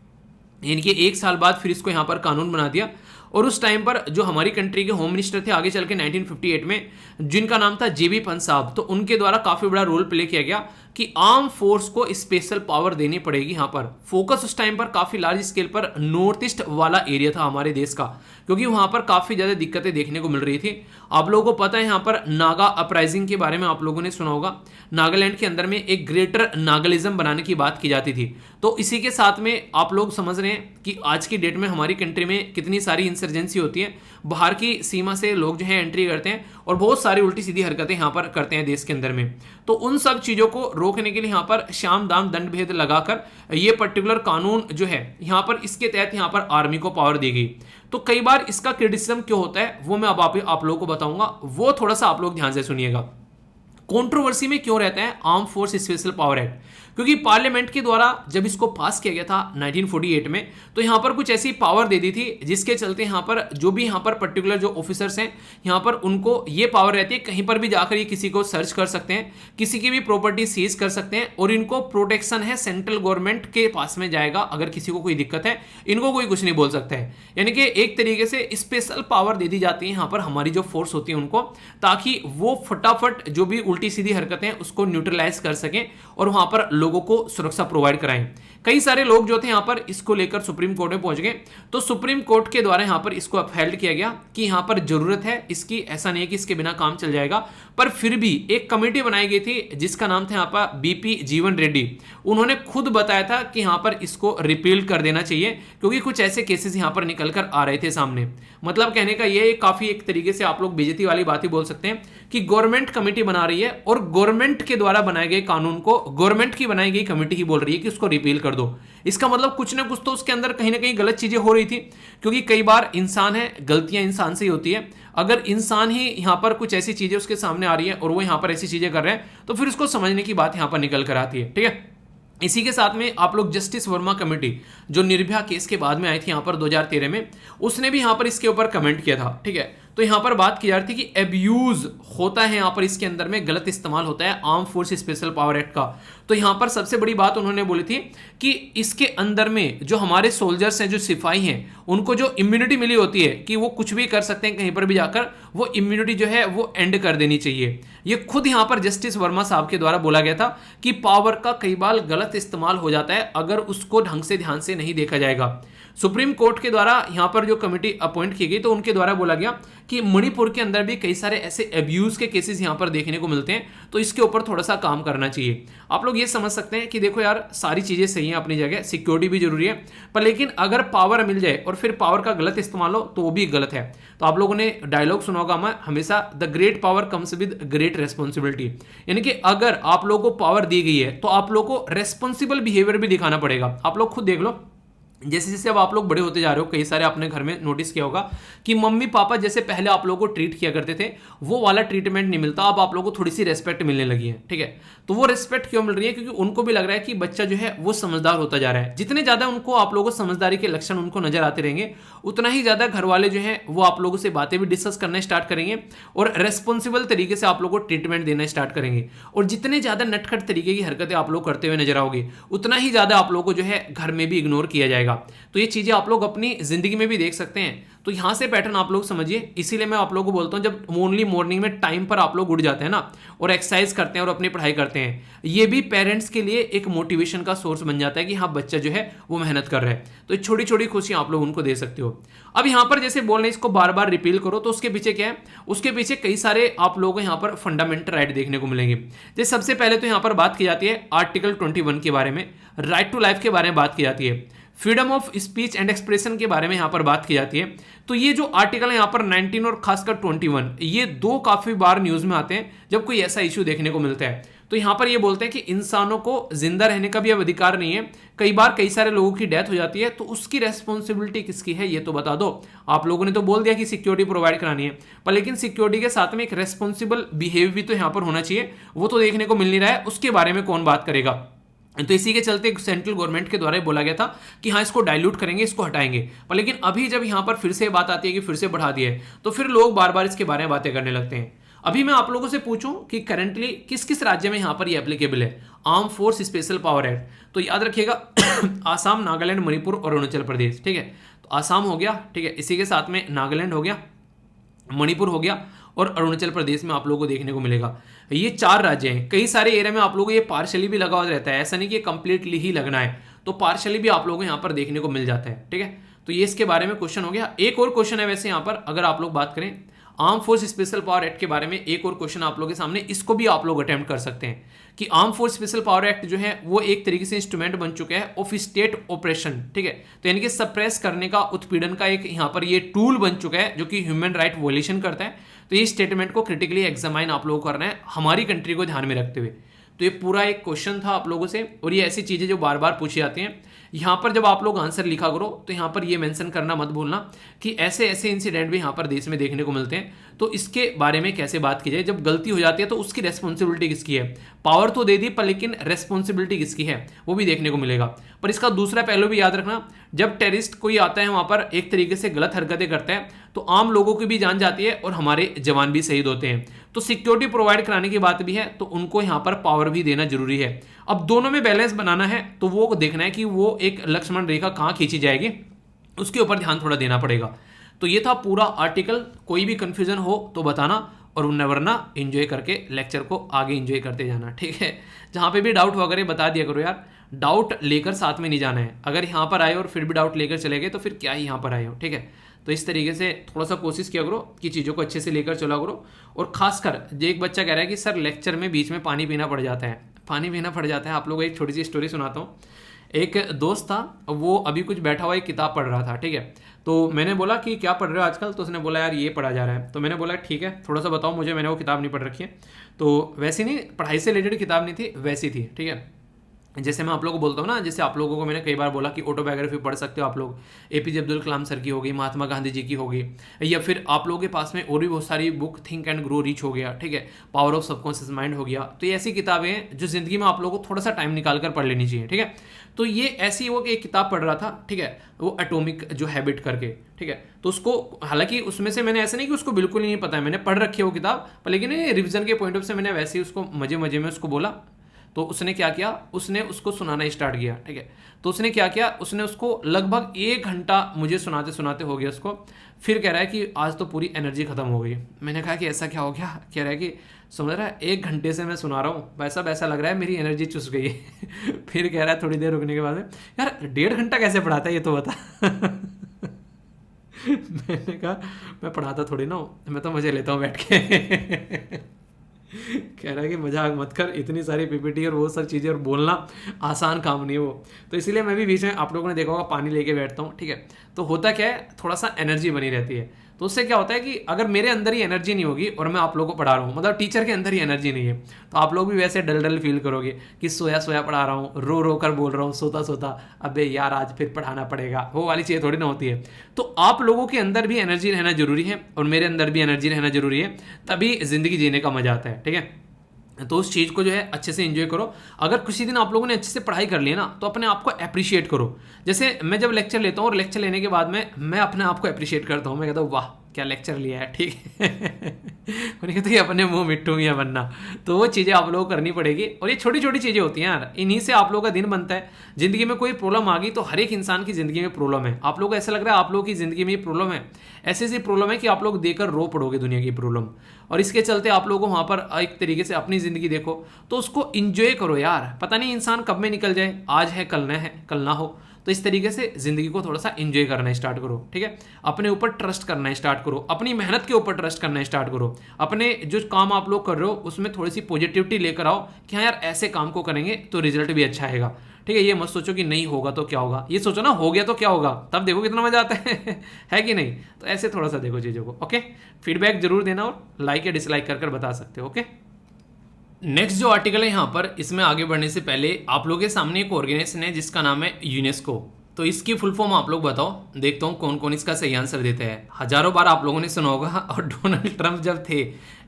यानी कि एक साल बाद फिर इसको यहाँ पर कानून बना दिया। और उस टाइम पर जो हमारी कंट्री के होम मिनिस्टर थे आगे चल के 1958 में, जिनका नाम था JB पंत साहब, तो उनके द्वारा काफी बड़ा रोल प्ले किया गया कि आर्म फोर्स को स्पेशल पावर देनी पड़ेगी। यहाँ पर फोकस उस टाइम पर काफी लार्ज स्केल पर नॉर्थ ईस्ट वाला एरिया था हमारे देश का, क्योंकि वहां पर काफी ज्यादा दिक्कतें देखने को मिल रही थी। आप लोगों को पता है यहाँ पर नागा अपराइजिंग के बारे में आप लोगों ने सुना होगा, नागालैंड के अंदर में एक ग्रेटर नागलिज्म बनाने की बात की जाती थी। तो इसी के साथ में आप लोग समझ रहे हैं कि आज की डेट में हमारी कंट्री में कितनी सारी इंसर्जेंसी होती है, बाहर की सीमा से लोग जो है एंट्री करते हैं और बहुत सारी उल्टी सीधी हरकतें यहाँ पर करते हैं देश के अंदर में। तो उन सब चीज़ों को रोकने के लिए यहाँ पर श्याम दाम दंड भेद लगाकर ये पर्टिकुलर कानून जो है यहाँ पर इसके तहत यहाँ पर आर्मी को पावर दी गई। तो कई बार इसका क्रिटिसिज्म क्यों होता है वो मैं अब आप लोगों को बताऊंगा, वो थोड़ा सा आप लोग ध्यान से सुनिएगा। कंट्रोवर्सी में क्यों रहता है arm force special power act? क्योंकि पार्लियामेंट के द्वारा जब इसको पास किया गया था 1948 में, तो यहाँ पर कुछ ऐसी पावर दे दी थी जिसके चलते यहाँ पर जो भी यहाँ पर पर्टिकुलर जो ऑफिसर्स हैं यहाँ पर उनको ये पावर रहती है कहीं पर भी जाकर ये किसी को सर्च कर सकते हैं, किसी की भी प्रॉपर्टी सीज कर सकते हैं, और इनको प्रोटेक्शन है सेंट्रल गवर्नमेंट के पास में जाएगा। अगर किसी को कोई दिक्कत है इनको कोई कुछ नहीं बोल सकता है। यानी कि एक तरीके से स्पेशल पावर दे दी जाती है यहाँ पर हमारी जो फोर्स होती है उनको, ताकि वो फटाफट जो भी उल्टी सीधी हरकतें हैं उसको न्यूट्रलाइज कर सकें और वहां पर लोगों को सुरक्षा प्रोवाइड कराएं। कई सारे लोग जो थे यहाँ पर इसको लेकर सुप्रीम कोर्ट में पहुंच गए, तो सुप्रीम कोर्ट के द्वारा यहाँ पर इसको अपहेल्ड किया गया कि यहाँ पर जरूरत है इसकी, ऐसा नहीं है कि इसके बिना काम चल जाएगा। पर फिर भी एक कमेटी बनाई गई थी जिसका नाम था यहाँ पर बीपी जीवन रेड्डी। उन्होंने खुद बताया था कि यहाँ पर इसको रिपील कर देना चाहिए क्योंकि कुछ ऐसे केसेस यहाँ पर निकल कर आ रहे थे सामने। मतलब कहने का ये काफी एक तरीके से आप लोग बेइज्जती वाली बात ही बोल सकते हैं कि गवर्नमेंट कमेटी बना रही है और गवर्नमेंट के द्वारा बनाए गए कानून को गवर्नमेंट की बनाई गई कमेटी ही बोल रही है कि उसको रिपील कर दो। इसका मतलब कुछ ना कुछ तो उसके अंदर कहीं ना कहीं गलत चीजें हो रही थी, क्योंकि कई बार इंसान है, गलतियां इंसान से ही होती है। अगर इंसान ही यहाँ पर कुछ ऐसी चीजें उसके सामने आ रही है और वो यहाँ पर ऐसी चीजें कर रहे हैं तो फिर उसको समझने की बात यहाँ पर निकल कर आती है। ठीक है, इसी के साथ में आप लोग जस्टिस वर्मा कमेटी जो निर्भया केस के बाद में आई थी यहाँ पर 2013 में, उसने भी यहाँ पर इसके ऊपर कमेंट किया था। ठीक है, तो यहाँ पर बात की जा रही थी कि एब्यूज होता है यहाँ पर इसके अंदर में, गलत इस्तेमाल होता है arm force special power act का। तो यहाँ पर सबसे बड़ी बात उन्होंने बोली थी कि इसके अंदर में जो हमारे सोल्जर्स हैं, जो सिपाही हैं, उनको जो इम्यूनिटी मिली होती है कि वो कुछ भी कर सकते हैं कहीं पर भी जाकर, वो इम्यूनिटी जो है वो एंड कर देनी चाहिए। ये खुद यहाँ पर जस्टिस वर्मा साहब के द्वारा बोला गया था कि पावर का कई बार गलत इस्तेमाल हो जाता है अगर उसको ढंग से ध्यान से नहीं देखा जाएगा। सुप्रीम कोर्ट के द्वारा यहाँ पर जो कमेटी अपॉइंट की गई तो उनके द्वारा बोला गया कि मणिपुर के अंदर भी कई सारे ऐसे अब्यूज के केसेस यहाँ पर देखने को मिलते हैं, तो इसके ऊपर थोड़ा सा काम करना चाहिए। आप लोग ये समझ सकते हैं कि देखो यार, सारी चीजें सही हैं अपनी जगह, सिक्योरिटी भी जरूरी है, पर लेकिन अगर पावर मिल जाए और फिर पावर का गलत इस्तेमाल हो तो वो भी गलत है। तो आप लोगों ने डायलॉग सुना होगा मैं हमेशा, the great power comes with great responsibility. यानी कि अगर आप लोगों को पावर दी गई है तो आप लोगों को रेस्पॉन्सिबल बिहेवियर भी दिखाना पड़ेगा। आप लोग खुद देख लो, जैसे जैसे अब आप लोग बड़े होते जा रहे हो, कई सारे आपने घर में नोटिस किया होगा कि मम्मी पापा जैसे पहले आप लोगों को ट्रीट किया करते थे वो वाला ट्रीटमेंट नहीं मिलता, अब आप लोगों को थोड़ी सी रेस्पेक्ट मिलने लगी है। ठीक है, तो वो रेस्पेक्ट क्यों मिल रही है? क्योंकि उनको भी लग रहा है कि बच्चा जो है वो समझदार होता जा रहा है। जितने ज्यादा उनको आप लोगों को समझदारी के लक्षण उनको नजर आते रहेंगे, उतना ही ज्यादा घर वाले जो है वो आप लोगों से बातें भी डिस्कस करना स्टार्ट करेंगे और रेस्पॉन्सिबल तरीके से आप लोगों को ट्रीटमेंट देना स्टार्ट करेंगे। और जितने ज्यादा नटखट तरीके की हरकतें आप लोग करते हुए नजर आओगे, उतना ही ज्यादा आप लोगों को जो है घर में भी इग्नोर किया जाएगा। तो ये चीजें आप लोग अपनी जिंदगी में भी देख सकते हैं। तो यहां से पैटर्न आप लोग समझिए। इसीलिए मैं आप लोगों को बोलता हूं, जब ओनली मॉर्निंग में टाइम पर आप लोग उठ जाते हैं ना और एक्सरसाइज करते हैं और अपनी पढ़ाई करते हैं, ये भी पेरेंट्स के लिए एक मोटिवेशन का सोर्स बन जाता है कि हाँ, बच्चा जो है वो मेहनत कर रहा है। तो छोटी छोटी खुशियां आप लोग उनको दे सकते हो। अब यहां पर जैसे बोल रहे हैं इसको बार बार रिपील करो, तो उसके पीछे क्या है? उसके पीछे कई सारे आप लोगों को यहां पर फंडामेंटल राइट देखने को मिलेंगे। जैसे सबसे पहले तो यहां पर बात की जाती है आर्टिकल 21 के बारे में, राइट टू लाइफ के बारे में बात की जाती है, freedom of speech and expression के बारे में यहां पर बात की जाती है। तो ये जो आर्टिकल है यहां पर 19 और खासकर 21, ये दो काफी बार न्यूज में आते हैं जब कोई ऐसा इश्यू देखने को मिलता है। तो यहां पर ये बोलते हैं कि इंसानों को जिंदा रहने का भी अब अधिकार नहीं है। कई बार कई सारे लोगों की डेथ हो जाती है, तो उसकी रेस्पॉन्सिबिलिटी किसकी है ये तो बता दो। आप लोगों ने तो बोल दिया कि सिक्योरिटी प्रोवाइड करानी है, पर लेकिन सिक्योरिटी के साथ में एक रेस्पॉन्सिबल बिहेवियर भी तो यहां पर होना चाहिए, वो तो देखने को मिल नहीं रहा है। उसके बारे में कौन बात करेगा? तो इसी के चलते सेंट्रल गवर्नमेंट के द्वारा बोला गया था कि हाँ, इसको डाइल्यूट करेंगे, इसको हटाएंगे। पर लेकिन अभी जब यहाँ पर फिर से बात आती है कि फिर से बढ़ा दिया है, तो फिर लोग बार बार इसके बारे में बातें करने लगते हैं। अभी मैं आप लोगों से पूछूं कि करंटली किस किस राज्य में यहाँ पर ये एप्लीकेबल है arm force special power act, तो याद रखिएगा आसाम, नागालैंड, मणिपुर और अरुणाचल प्रदेश। ठीक है, तो आसाम हो गया, ठीक है, इसी के साथ में नागालैंड हो गया, मणिपुर हो गया और अरुणाचल प्रदेश में आप लोगों को देखने को मिलेगा। ये 4 राज्य हैं। कई सारे एरिया में आप लोगों को ये पार्शली भी लगा हुआ रहता है, ऐसा नहीं कि कंप्लीटली ही लगना है, तो पार्शली भी आप लोगों को यहाँ पर देखने को मिल जाता है। ठीक है, तो ये इसके बारे में क्वेश्चन हो गया। एक और क्वेश्चन है वैसे यहाँ पर, अगर आप लोग बात करें arm force special power act के बारे में एक और क्वेश्चन आप लोगों के सामने, इसको भी आप लोग अटेम्प्ट कर सकते हैं कि arm force special power act जो है वो एक तरीके से इंस्ट्रूमेंट बन चुका है ऑफ स्टेट ऑपरेशन, ठीक है। तो यानी कि सप्रेस करने का, उत्पीड़न का एक यहाँ पर ये टूल बन चुका है जो कि ह्यूमन राइट वोलेशन करता है। तो ये स्टेटमेंट को क्रिटिकली एग्जामाइन आप लोगों को करना है हमारी कंट्री को ध्यान में रखते हुए। तो ये पूरा एक क्वेश्चन था आप लोगों से, और ये ऐसी चीज़ें जो बार बार पूछी जाती हैं। यहाँ पर जब आप लोग आंसर लिखा करो तो यहाँ पर ये मेंशन करना मत भूलना कि ऐसे ऐसे इंसिडेंट भी यहाँ पर देश में देखने को मिलते हैं, तो इसके बारे में कैसे बात की जाए। जब गलती हो जाती है तो उसकी रेस्पॉन्सिबिलिटी किसकी है। पावर तो दे दी पर लेकिन रेस्पॉन्सिबिलिटी किसकी है वो भी देखने को मिलेगा। पर इसका दूसरा पहलू भी याद रखना, जब टेररिस्ट कोई आता है वहाँ पर एक तरीके से गलत हरकतें करता है तो आम लोगों की भी जान जाती है और हमारे जवान भी शहीद होते हैं। तो सिक्योरिटी प्रोवाइड कराने की बात भी है, तो उनको यहाँ पर पावर भी देना जरूरी है। अब दोनों में बैलेंस बनाना है तो वो देखना है कि वो एक लक्ष्मण रेखा कहाँ खींची जाएगी, उसके ऊपर ध्यान थोड़ा देना पड़ेगा। तो ये था पूरा आर्टिकल। कोई भी कंफ्यूजन हो तो बताना, और वरना एंजॉय करके लेक्चर को आगे एंजॉय करते जाना, ठीक है। जहाँ पे भी डाउट वगैरह बता दिया करो यार, डाउट लेकर साथ में नहीं जाना है। अगर यहाँ पर आए और फिर भी डाउट लेकर चले गए तो फिर क्या ही यहाँ पर आए हो, ठीक है। तो इस तरीके से थोड़ा सा कोशिश किया करो कि चीज़ों को अच्छे से लेकर चला करो। और खासकर जो एक बच्चा कह रहा है कि सर लेक्चर में बीच में पानी पीना पड़ जाता है, पानी पीना पड़ जाता है। आप लोगों को एक छोटी सी स्टोरी सुनाता हूँ। एक दोस्त था, वो अभी कुछ बैठा हुआ एक किताब पढ़ रहा था, ठीक है। तो मैंने बोला कि क्या पढ़ रहे हो आजकल, तो उसने बोला यार ये पढ़ा जा रहा है। तो मैंने बोला ठीक है थोड़ा सा बताओ मुझे, मैंने वो किताब नहीं पढ़ रखी है। तो वैसी नहीं, पढ़ाई से रिलेटेड किताब नहीं थी, वैसी थी, ठीक है। जैसे मैं आप लोगों को बोलता हूँ ना, जैसे आप लोगों को मैंने कई बार बोला कि ऑटोबायोग्राफी पढ़ सकते हो आप लोग, एपीजे अब्दुल कलाम सर की होगी, महात्मा गांधी जी की होगी, या फिर आप लोगों के पास में और भी बहुत सारी book, think and grow rich हो गया, ठीक है, पावर ऑफ सबकॉन्शियस माइंड हो गया। तो ये ऐसी किताबें हैं जो जिंदगी में आप लोगों को थोड़ा सा टाइम निकाल कर पढ़ लेनी चाहिए, ठीक है। तो ये ऐसी वो एक किताब पढ़ रहा था, ठीक है, वो एटॉमिक जो हैबिट करके, ठीक है। तो उसको, हालांकि उसमें से मैंने ऐसा नहीं कि उसको बिल्कुल ही नहीं पता है, मैंने पढ़ रखी है वो किताब, पर लेकिन रिविजन के पॉइंट ऑफ से मैंने वैसे ही उसको मजे मजे में उसको बोला। तो उसने क्या किया, उसने उसको सुनाना स्टार्ट किया, ठीक है। तो उसने क्या किया, उसने उसको लगभग 1 घंटा मुझे सुनाते सुनाते हो गया उसको। फिर कह रहा है कि आज तो पूरी एनर्जी खत्म हो गई। मैंने कहा कि ऐसा क्या हो गया। कह रहा है कि समझ रहा है 1 घंटे से मैं सुना रहा हूँ, वैसा वैसा लग रहा है मेरी एनर्जी चुस गई है। फिर कह रहा है थोड़ी देर रुकने के बाद में, यार 1.5 घंटा कैसे पढ़ाता है ये तो बता। मैंने कहा मैं पढ़ाता थोड़ी ना हूँ, मैं तो मजे लेता हूँ बैठ के। कह रहा है कि मजाक मत कर, इतनी सारी पीपीटी और वो सारी चीज़ें और बोलना आसान काम नहीं है वो। तो इसीलिए मैं भी बीच में, आप लोगों ने देखा होगा, पानी लेके बैठता हूँ, ठीक है। तो होता क्या है, थोड़ा सा एनर्जी बनी रहती है। तो उससे क्या होता है कि अगर मेरे अंदर ही एनर्जी नहीं होगी और मैं आप लोगों को पढ़ा रहा हूँ, मतलब टीचर के अंदर ही एनर्जी नहीं है, तो आप लोग भी वैसे डल डल फील करोगे कि सोया सोया पढ़ा रहा हूँ, रो रो कर बोल रहा हूँ, सोता सोता, अबे यार आज फिर पढ़ाना पड़ेगा, वो वाली चीज़ थोड़ी ना होती है। तो आप लोगों के अंदर भी एनर्जी रहना जरूरी है और मेरे अंदर भी एनर्जी रहना जरूरी है, तभी जिंदगी जीने का मजा आता है, ठीक है। तो उस चीज़ को जो है अच्छे से एंजॉय करो। अगर किसी दिन आप लोगों ने अच्छे से पढ़ाई कर लिया ना, तो अपने आप को अप्रिशिएट करो। जैसे मैं जब लेक्चर लेता हूँ और लेक्चर लेने के बाद में मैं अपने आप को अप्रिशिएट करता हूँ, मैं कहता हूँ वाह क्या लेक्चर लिया है, ठीक है। उन्हें कहते हैं अपने मुंह मिट्टू मियाँ बनना। तो वो चीज़ें आप लोगों को करनी पड़ेगी, और ये छोटी छोटी चीज़ें होती हैं यार, इन्हीं से आप लोगों का दिन बनता है। जिंदगी में कोई प्रॉब्लम आ गई, तो हर एक इंसान की जिंदगी में प्रॉब्लम है। आप लोगों को ऐसा लग रहा है आप लोगों की जिंदगी में ये प्रॉब्लम है, ऐसी ऐसी प्रॉब्लम है कि आप लोग देकर रो पड़ोगे दुनिया की प्रॉब्लम। और इसके चलते आप लोगों को वहाँ पर एक तरीके से अपनी जिंदगी देखो, तो उसको इंजॉय करो यार। पता नहीं इंसान कब में निकल जाए, आज है कल ना हो। तो इस तरीके से जिंदगी को थोड़ा सा एंजॉय करना स्टार्ट करो, ठीक है। अपने ऊपर ट्रस्ट करना स्टार्ट करो, अपनी मेहनत के ऊपर ट्रस्ट करना स्टार्ट करो। अपने जो काम आप लोग कर रहे हो उसमें थोड़ी सी पॉजिटिविटी लेकर आओ कि हाँ यार ऐसे काम को करेंगे तो रिजल्ट भी अच्छा आएगा, ठीक है। ये मत सोचो कि नहीं होगा तो क्या होगा, ये सोचो ना हो गया तो क्या होगा, तब देखो कितना मजा आता है कि नहीं। तो ऐसे थोड़ा सा देखो चीज़ों को, ओके। फीडबैक जरूर देना और लाइक या डिसलाइक कर बता सकते हो, ओके। नेक्स्ट जो आर्टिकल है यहाँ पर, इसमें आगे बढ़ने से पहले आप लोगों के सामने एक ऑर्गेनाइजेशन है जिसका नाम है यूनेस्को। तो इसकी फुल फॉर्म आप लोग बताओ, देखता हूँ कौन कौन इसका सही आंसर देते हैं। हजारों बार आप लोगों ने सुना होगा, और डोनाल्ड ट्रंप जब थे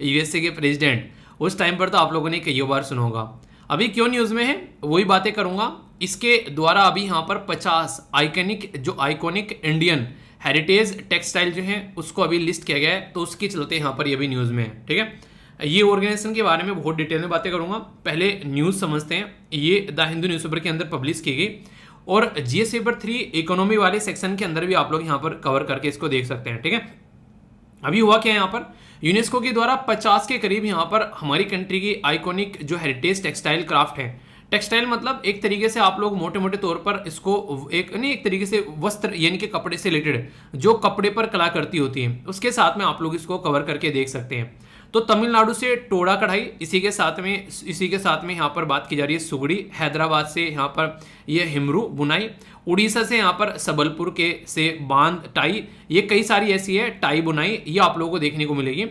यूएसए के प्रेसिडेंट, उस टाइम पर तो आप लोगों ने कई बार सुना होगा। अभी क्यों न्यूज़ में है वही बातें करूँगा। इसके द्वारा अभी यहाँ पर 50 आइकॉनिक इंडियन हेरिटेज टेक्सटाइल जो है उसको अभी लिस्ट किया गया है, तो उसके चलते यहाँ पर ये भी न्यूज़ में है, ठीक है। ये ऑर्गेनाइजेशन के बारे में बहुत डिटेल में बातें करूंगा। पहले न्यूज़ समझते हैं। ये द हिंदू न्यूज़पेपर के अंदर पब्लिश की गई, और जीएस पेपर 3 इकोनॉमी वाले सेक्शन के अंदर भी आप लोग यहाँ पर कवर करके इसको देख सकते हैं, ठीक है। अभी हुआ क्या है यहाँ पर, यूनेस्को के द्वारा 50 के करीब यहाँ पर हमारी कंट्री की आइकॉनिक जो हेरिटेज टेक्सटाइल क्राफ्ट है, टेक्सटाइल मतलब एक तरीके से आप लोग मोटे मोटे तौर पर इसको एक नहीं, एक तरीके से वस्त्र यानी कि कपड़े से रिलेटेड जो कपड़े पर कलाकृति होती है उसके साथ में आप लोग इसको कवर करके देख सकते हैं। तो तमिलनाडु से टोड़ा कढ़ाई, इसी के साथ में यहाँ पर बात की जा रही है सुगड़ी, हैदराबाद से यहाँ पर यह हिमरू बुनाई, उड़ीसा से यहाँ पर सबलपुर के से बांध टाई, ये कई सारी ऐसी है टाई बुनाई, ये आप लोगों को देखने को मिलेगी।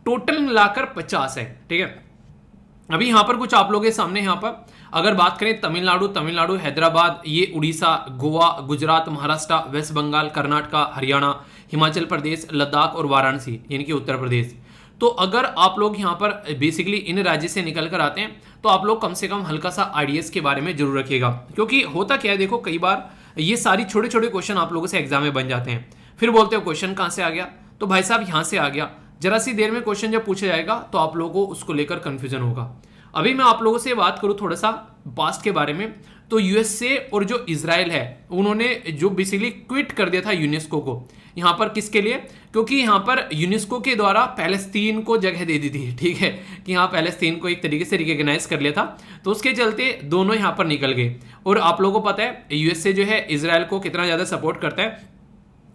टोटल मिलाकर 50 है, ठीक है। अभी यहाँ पर कुछ आप लोगों के सामने यहाँ पर अगर बात करें तमिलनाडु, हैदराबाद, ये उड़ीसा, गोवा, गुजरात, महाराष्ट्र, वेस्ट बंगाल, कर्नाटका, हरियाणा, हिमाचल प्रदेश, लद्दाख और वाराणसी यानी कि उत्तर प्रदेश। तो अगर आप लोग यहाँ पर बेसिकली इन राज्य से निकल कर आते हैं तो आप लोग कम से कम हल्का सा आइडियाज के बारे में जरूर रखिएगा, क्योंकि होता क्या है देखो, कई बार ये सारी छोटे छोटे क्वेश्चन आप लोगों से एग्जाम में बन जाते हैं, फिर बोलते हो क्वेश्चन कहाँ से आ गया, तो भाई साहब यहाँ से आ गया। जरा सी देर में क्वेश्चन जब पूछा जाएगा तो आप लोगों को उसको लेकर कंफ्यूजन होगा। अभी मैं आप लोगों से बात करूं थोड़ा सा पास्ट के बारे में, तो यूएसए और जो इजराइल है उन्होंने जो बेसिकली क्विट कर दिया था यूनेस्को को, यहाँ पर किसके लिए, क्योंकि यहाँ पर यूनेस्को के द्वारा पैलेस्तीन को जगह दे दी थी, ठीक है, कि यहाँ पैलेस्तीन को एक तरीके से रिकॉग्नाइज कर लिया था, तो उसके चलते दोनों यहाँ पर निकल गए। और आप लोगों को पता है यूएसए जो है इजराइल को कितना ज़्यादा सपोर्ट करता है,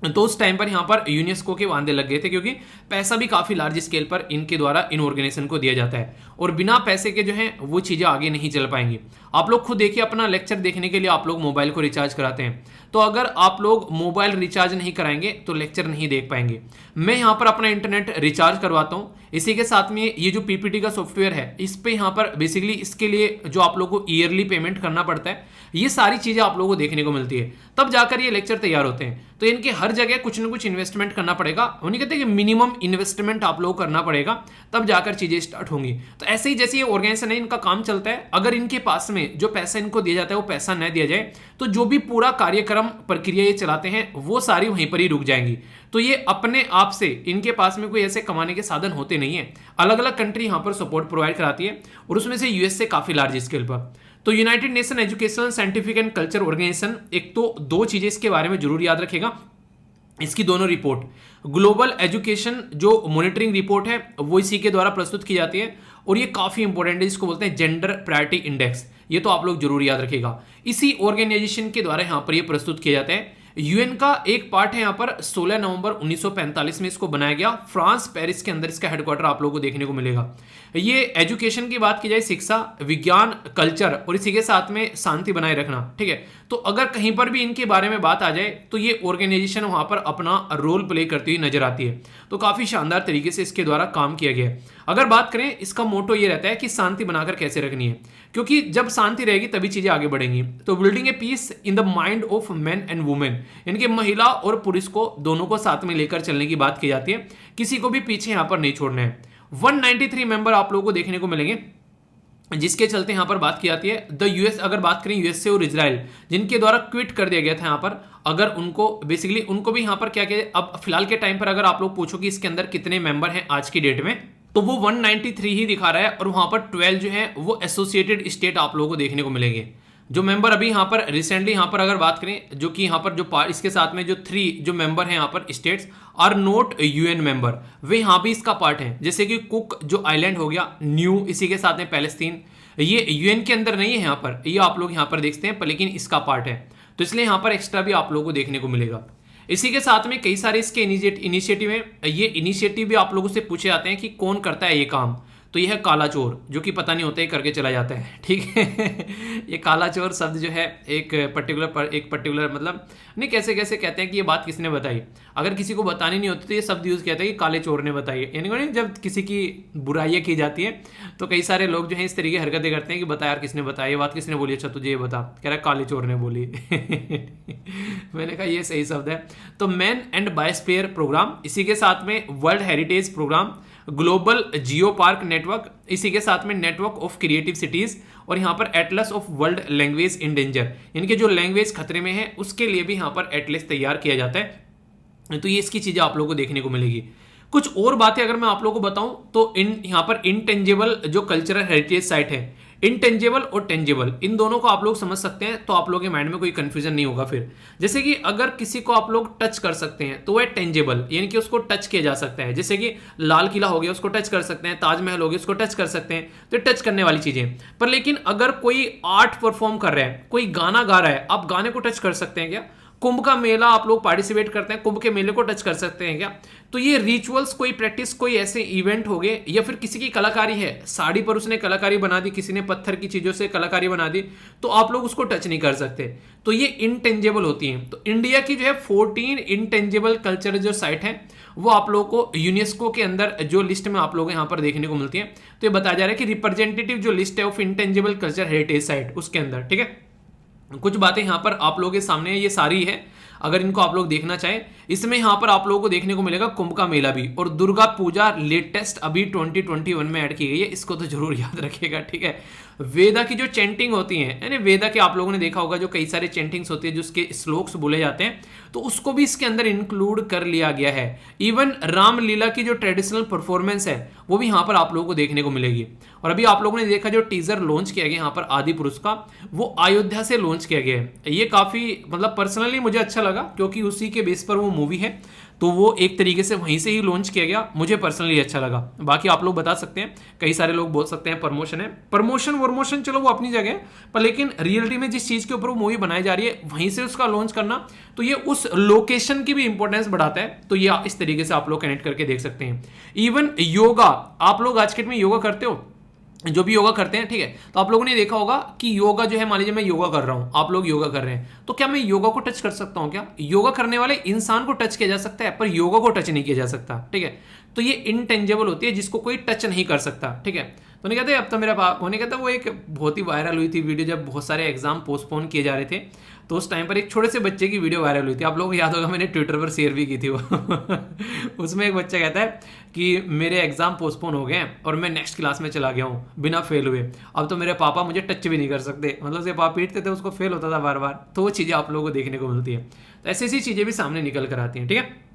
तो उस टाइम पर यहाँ पर यूनेस्को के वांदे लग गए थे, क्योंकि पैसा भी काफ़ी लार्ज स्केल पर इनके द्वारा इन ऑर्गेनाइजेशन को दिया जाता है, और बिना पैसे के जो है वो चीज़ें आगे नहीं चल पाएंगी। आप लोग खुद देखिए, अपना लेक्चर देखने के लिए आप लोग मोबाइल को रिचार्ज कराते हैं, तो अगर आप लोग मोबाइल रिचार्ज नहीं कराएंगे तो लेक्चर नहीं देख पाएंगे। मैं यहाँ पर अपना इंटरनेट रिचार्ज करवाता हूँ, इसी के साथ में ये जो पीपीटी का सॉफ्टवेयर है इस पे यहाँ पर बेसिकली इसके लिए जो आप लोगों को ईयरली पेमेंट करना पड़ता है, ये सारी चीज़ें आप लोगों को देखने को मिलती है, तब जाकर ये लेक्चर तैयार होते हैं। तो इनके हर जगह कुछ ना कुछ इन्वेस्टमेंट करना पड़ेगा, उन्हीं कहते हैं कि मिनिमम इन्वेस्टमेंट आप लोग करना पड़ेगा, तब जाकर चीज़ें स्टार्ट होंगी। तो ऐसे ही जैसे ये ऑर्गेनाइजेशन है इनका काम चलता है, अगर इनके पास में जो पैसा इनको दिया जाता है वो पैसा न दिया जाए तो जो भी पूरा कार्यक्रम प्रक्रिया ये चलाते हैं वो सारी वहीं पर ही रुक जाएंगी। तो ये अपने आप से इनके पास में कोई ऐसे कमाने के साधन होते नहीं है, अलग अलग कंट्री यहाँ पर सपोर्ट प्रोवाइड कराती है, और उसमें से यूएस से काफ़ी लार्ज स्केल पर। तो united nation educational scientific and culture organisation, एक तो दो चीजें इसके बारे में जरूर याद रखेगा, इसकी दोनों रिपोर्ट, ग्लोबल एजुकेशन जो मॉनिटरिंग रिपोर्ट है वो इसी के द्वारा प्रस्तुत की जाती है, और ये काफी इंपॉर्टेंट है, इसको बोलते हैं जेंडर प्रायोरिटी इंडेक्स, ये तो आप लोग जरूर याद रखेगा। इसी ऑर्गेनाइजेशन के द्वारा यहाँ पर ये प्रस्तुत किया जाता है। यूएन का एक पार्ट है यहाँ पर, 16 नवंबर 1945 में इसको बनाया गया, फ्रांस पेरिस के अंदर इसका हेडक्वार्टर आप लोगों को देखने को मिलेगा। ये एजुकेशन की बात की जाए, शिक्षा, विज्ञान, कल्चर और इसी के साथ में शांति बनाए रखना, ठीक है। तो अगर कहीं पर भी इनके बारे में बात आ जाए तो ये ऑर्गेनाइजेशन वहां पर अपना रोल प्ले करती हुई नजर आती है। तो काफी शानदार तरीके से इसके द्वारा काम किया गया है। अगर बात करें, इसका मोटो ये रहता है कि शांति बनाकर कैसे रखनी है, क्योंकि जब शांति रहेगी तभी चीजें आगे बढ़ेंगी। तो building a peace in the mind of man and women, यानी कि महिला और पुरुष को दोनों को साथ में लेकर चलने की बात की जाती है, किसी को भी पीछे यहाँ पर नहीं छोड़ना है। 193 मेंबर आप लोगों को देखने को मिलेंगे, जिसके चलते यहां पर बात की जाती है द यूएस। अगर बात करें यूएसए और इजराइल, जिनके द्वारा क्विट कर दिया गया था यहां पर, अगर उनको बेसिकली उनको भी यहां पर क्या कहते हैं, अब फिलहाल के टाइम पर अगर आप लोग पूछो कि इसके अंदर कितने मेंबर हैं आज की डेट में, तो वो 193 ही दिखा रहा है, और वहां पर 12 जो है वो एसोसिएटेड स्टेट आप लोगों को देखने को मिलेंगे। जो मेंबर अभी यहाँ पर रिसेंटली यहाँ पर अगर बात करें, जो कि यहाँ पर जो इसके साथ में जो 3 जो मेंबर हैं यहाँ पर states are not UN member, वे यहाँ भी इसका पार्ट हैं, जैसे कि कुक जो आइलैंड हो गया, न्यू, इसी के साथ में पैलेस्तीन, ये यूएन के अंदर नहीं है यहाँ पर, ये आप लोग यहाँ पर देखते हैं, लेकिन इसका पार्ट है, तो इसलिए यहाँ पर एक्स्ट्रा भी आप लोगों को देखने को मिलेगा। इसी के साथ में कई सारे इसके इनिशिएटिव हैं, ये इनिशिएटिव भी आप लोगों से पूछे जाते हैं कि कौन करता है ये काम, तो यह है काला चोर, जो कि पता नहीं होता है करके चला जाता है, ठीक है। ये काला चोर शब्द जो है एक पर्टिकुलर मतलब नहीं, कैसे कैसे कहते हैं कि ये बात किसने बताई, अगर किसी को बतानी नहीं होती तो ये शब्द यूज कहते हैं कि काले चोर ने बताई, यानी जब किसी की बुराइयां की जाती है तो कई सारे लोग जो है इस तरीके की हरकतें करते हैं कि बता यार किसने बताया, ये बात किसने बोली, अच्छा तुझे ये बता, कह रहा है काले चोर ने बोली। मैंने कहा ये सही शब्द है। तो मैन एंड बायोस्फीयर प्रोग्राम, इसी के साथ में world heritage programme, global geopark network, इसी के साथ में नेटवर्क ऑफ क्रिएटिव सिटीज, और यहाँ पर Atlas of world language in danger, इनके जो लैंग्वेज खतरे में है उसके लिए भी यहाँ पर एटलस तैयार किया जाता है। तो ये इसकी चीजें आप लोगों को देखने को मिलेगी। कुछ और बातें अगर मैं आप लोगों को बताऊं तो यहाँ पर इनटेंजिबल जो कल्चरल हेरिटेज साइट है, इंटेंजेबल और टेंजेबल, इन दोनों को आप लोग समझ सकते हैं तो आप लोगों के माइंड में कोई कंफ्यूजन नहीं होगा फिर। जैसे कि अगर किसी को आप लोग टच कर सकते हैं तो वह टेंजेबल, यानी कि उसको टच किया जा सकता है। जैसे कि लाल किला हो गया, उसको टच कर सकते हैं, ताजमहल हो गया, उसको टच कर सकते हैं, तो टच करने वाली चीजें। पर लेकिन अगर कोई आर्ट परफॉर्म कर रहा है, कोई गाना गा रहा है, आप गाने को टच कर सकते हैं क्या? कुंभ का मेला आप लोग पार्टिसिपेट करते हैं, कुंभ के मेले को टच कर सकते हैं क्या? तो ये रिचुअल्स, कोई प्रैक्टिस, कोई ऐसे इवेंट हो गए, या फिर किसी की कलाकारी है, साड़ी पर उसने कलाकारी बना दी, किसी ने पत्थर की चीजों से कलाकारी बना दी, तो आप लोग उसको टच नहीं कर सकते। तो ये इनटेंजेबल होती हैं। तो इंडिया की जो है 14 इनटेंजेबल कल्चर जो साइट है वो आप लोगों को यूनेस्को के अंदर जो लिस्ट में आप लोग यहाँ पर देखने को मिलती है। तो ये बताया जा रहा है कि रिप्रेजेंटेटिव जो लिस्ट है of intangible culture heritage site, उसके अंदर, ठीक है, कुछ बातें यहाँ पर आप लोगों के सामने ये सारी है। अगर इनको आप लोग देखना चाहें, इसमें यहाँ पर आप लोगों को देखने को मिलेगा कुंभ का मेला भी, और दुर्गा पूजा लेटेस्ट अभी 2021 में ऐड की गई है, इसको तो जरूर याद रखिएगा, ठीक है। वेदा की जो चैंटिंग होती है, यानी वेदा के आप लोगों ने देखा होगा जो कई सारे चैंटिंग्स होती है, जो उसके श्लोक्स बोले जाते हैं, तो उसको भी इसके अंदर इंक्लूड कर लिया गया है। इवन रामलीला की जो ट्रेडिशनल परफॉर्मेंस है वो भी यहाँ पर आप लोगों को देखने को मिलेगी। और अभी आप लोगों ने देखा जो टीजर लॉन्च किया गया यहाँ पर आदि पुरुष का, वो अयोध्या से लॉन्च किया गया है। ये काफी मतलब पर्सनली मुझे अच्छा लगा, क्योंकि उसी के बेस पर वो मूवी है, तो वो एक तरीके से वहीं से ही लॉन्च किया गया, मुझे पर्सनली अच्छा लगा। बाकी आप लोग बता सकते हैं, कई सारे लोग बोल सकते हैं प्रमोशन है, प्रमोशन वर्मोशन चलो वो अपनी जगह है, पर लेकिन रियलिटी में जिस चीज के ऊपर वो मूवी बनाई जा रही है वहीं से उसका लॉन्च करना, तो ये उस लोकेशन की भी इंपॉर्टेंस बढ़ाता है। तो ये इस तरीके से आप लोग कनेक्ट करके देख सकते हैं। इवन योगा, आप लोग आज के डेट में योगा करते हो, जो भी योगा करते हैं, ठीक है, तो आप लोगों ने देखा होगा कि योगा जो है, मान लीजिए मैं योगा कर रहा हूं, आप लोग योगा कर रहे हैं, तो क्या मैं योगा को टच कर सकता हूं क्या? योगा करने वाले इंसान को टच किया जा सकता है, पर योगा को टच नहीं किया जा सकता, ठीक है। तो ये इनटेंजेबल होती है, जिसको कोई टच नहीं कर सकता, ठीक है। तो नहीं कहते, अब तो मेरा होने कहता वो एक बहुत ही वायरल हुई थी वीडियो, जब बहुत सारे एग्जाम पोस्टपोन किए जा रहे थे, तो उस टाइम पर एक छोटे से बच्चे की वीडियो वायरल हुई थी, आप लोगों को याद होगा, मैंने ट्विटर पर शेयर भी की थी वो उसमें एक बच्चा कहता है कि मेरे एग्जाम पोस्टपोन हो गए हैं और मैं नेक्स्ट क्लास में चला गया हूँ बिना फेल हुए, अब तो मेरे पापा मुझे टच भी नहीं कर सकते, मतलब से पापा पीटते थे उसको, फेल होता था बार बार। तो वो चीज़ें आप लोगों को देखने को मिलती है। तो ऐसी ऐसी चीज़ें भी सामने निकल कर आती हैं, ठीक है।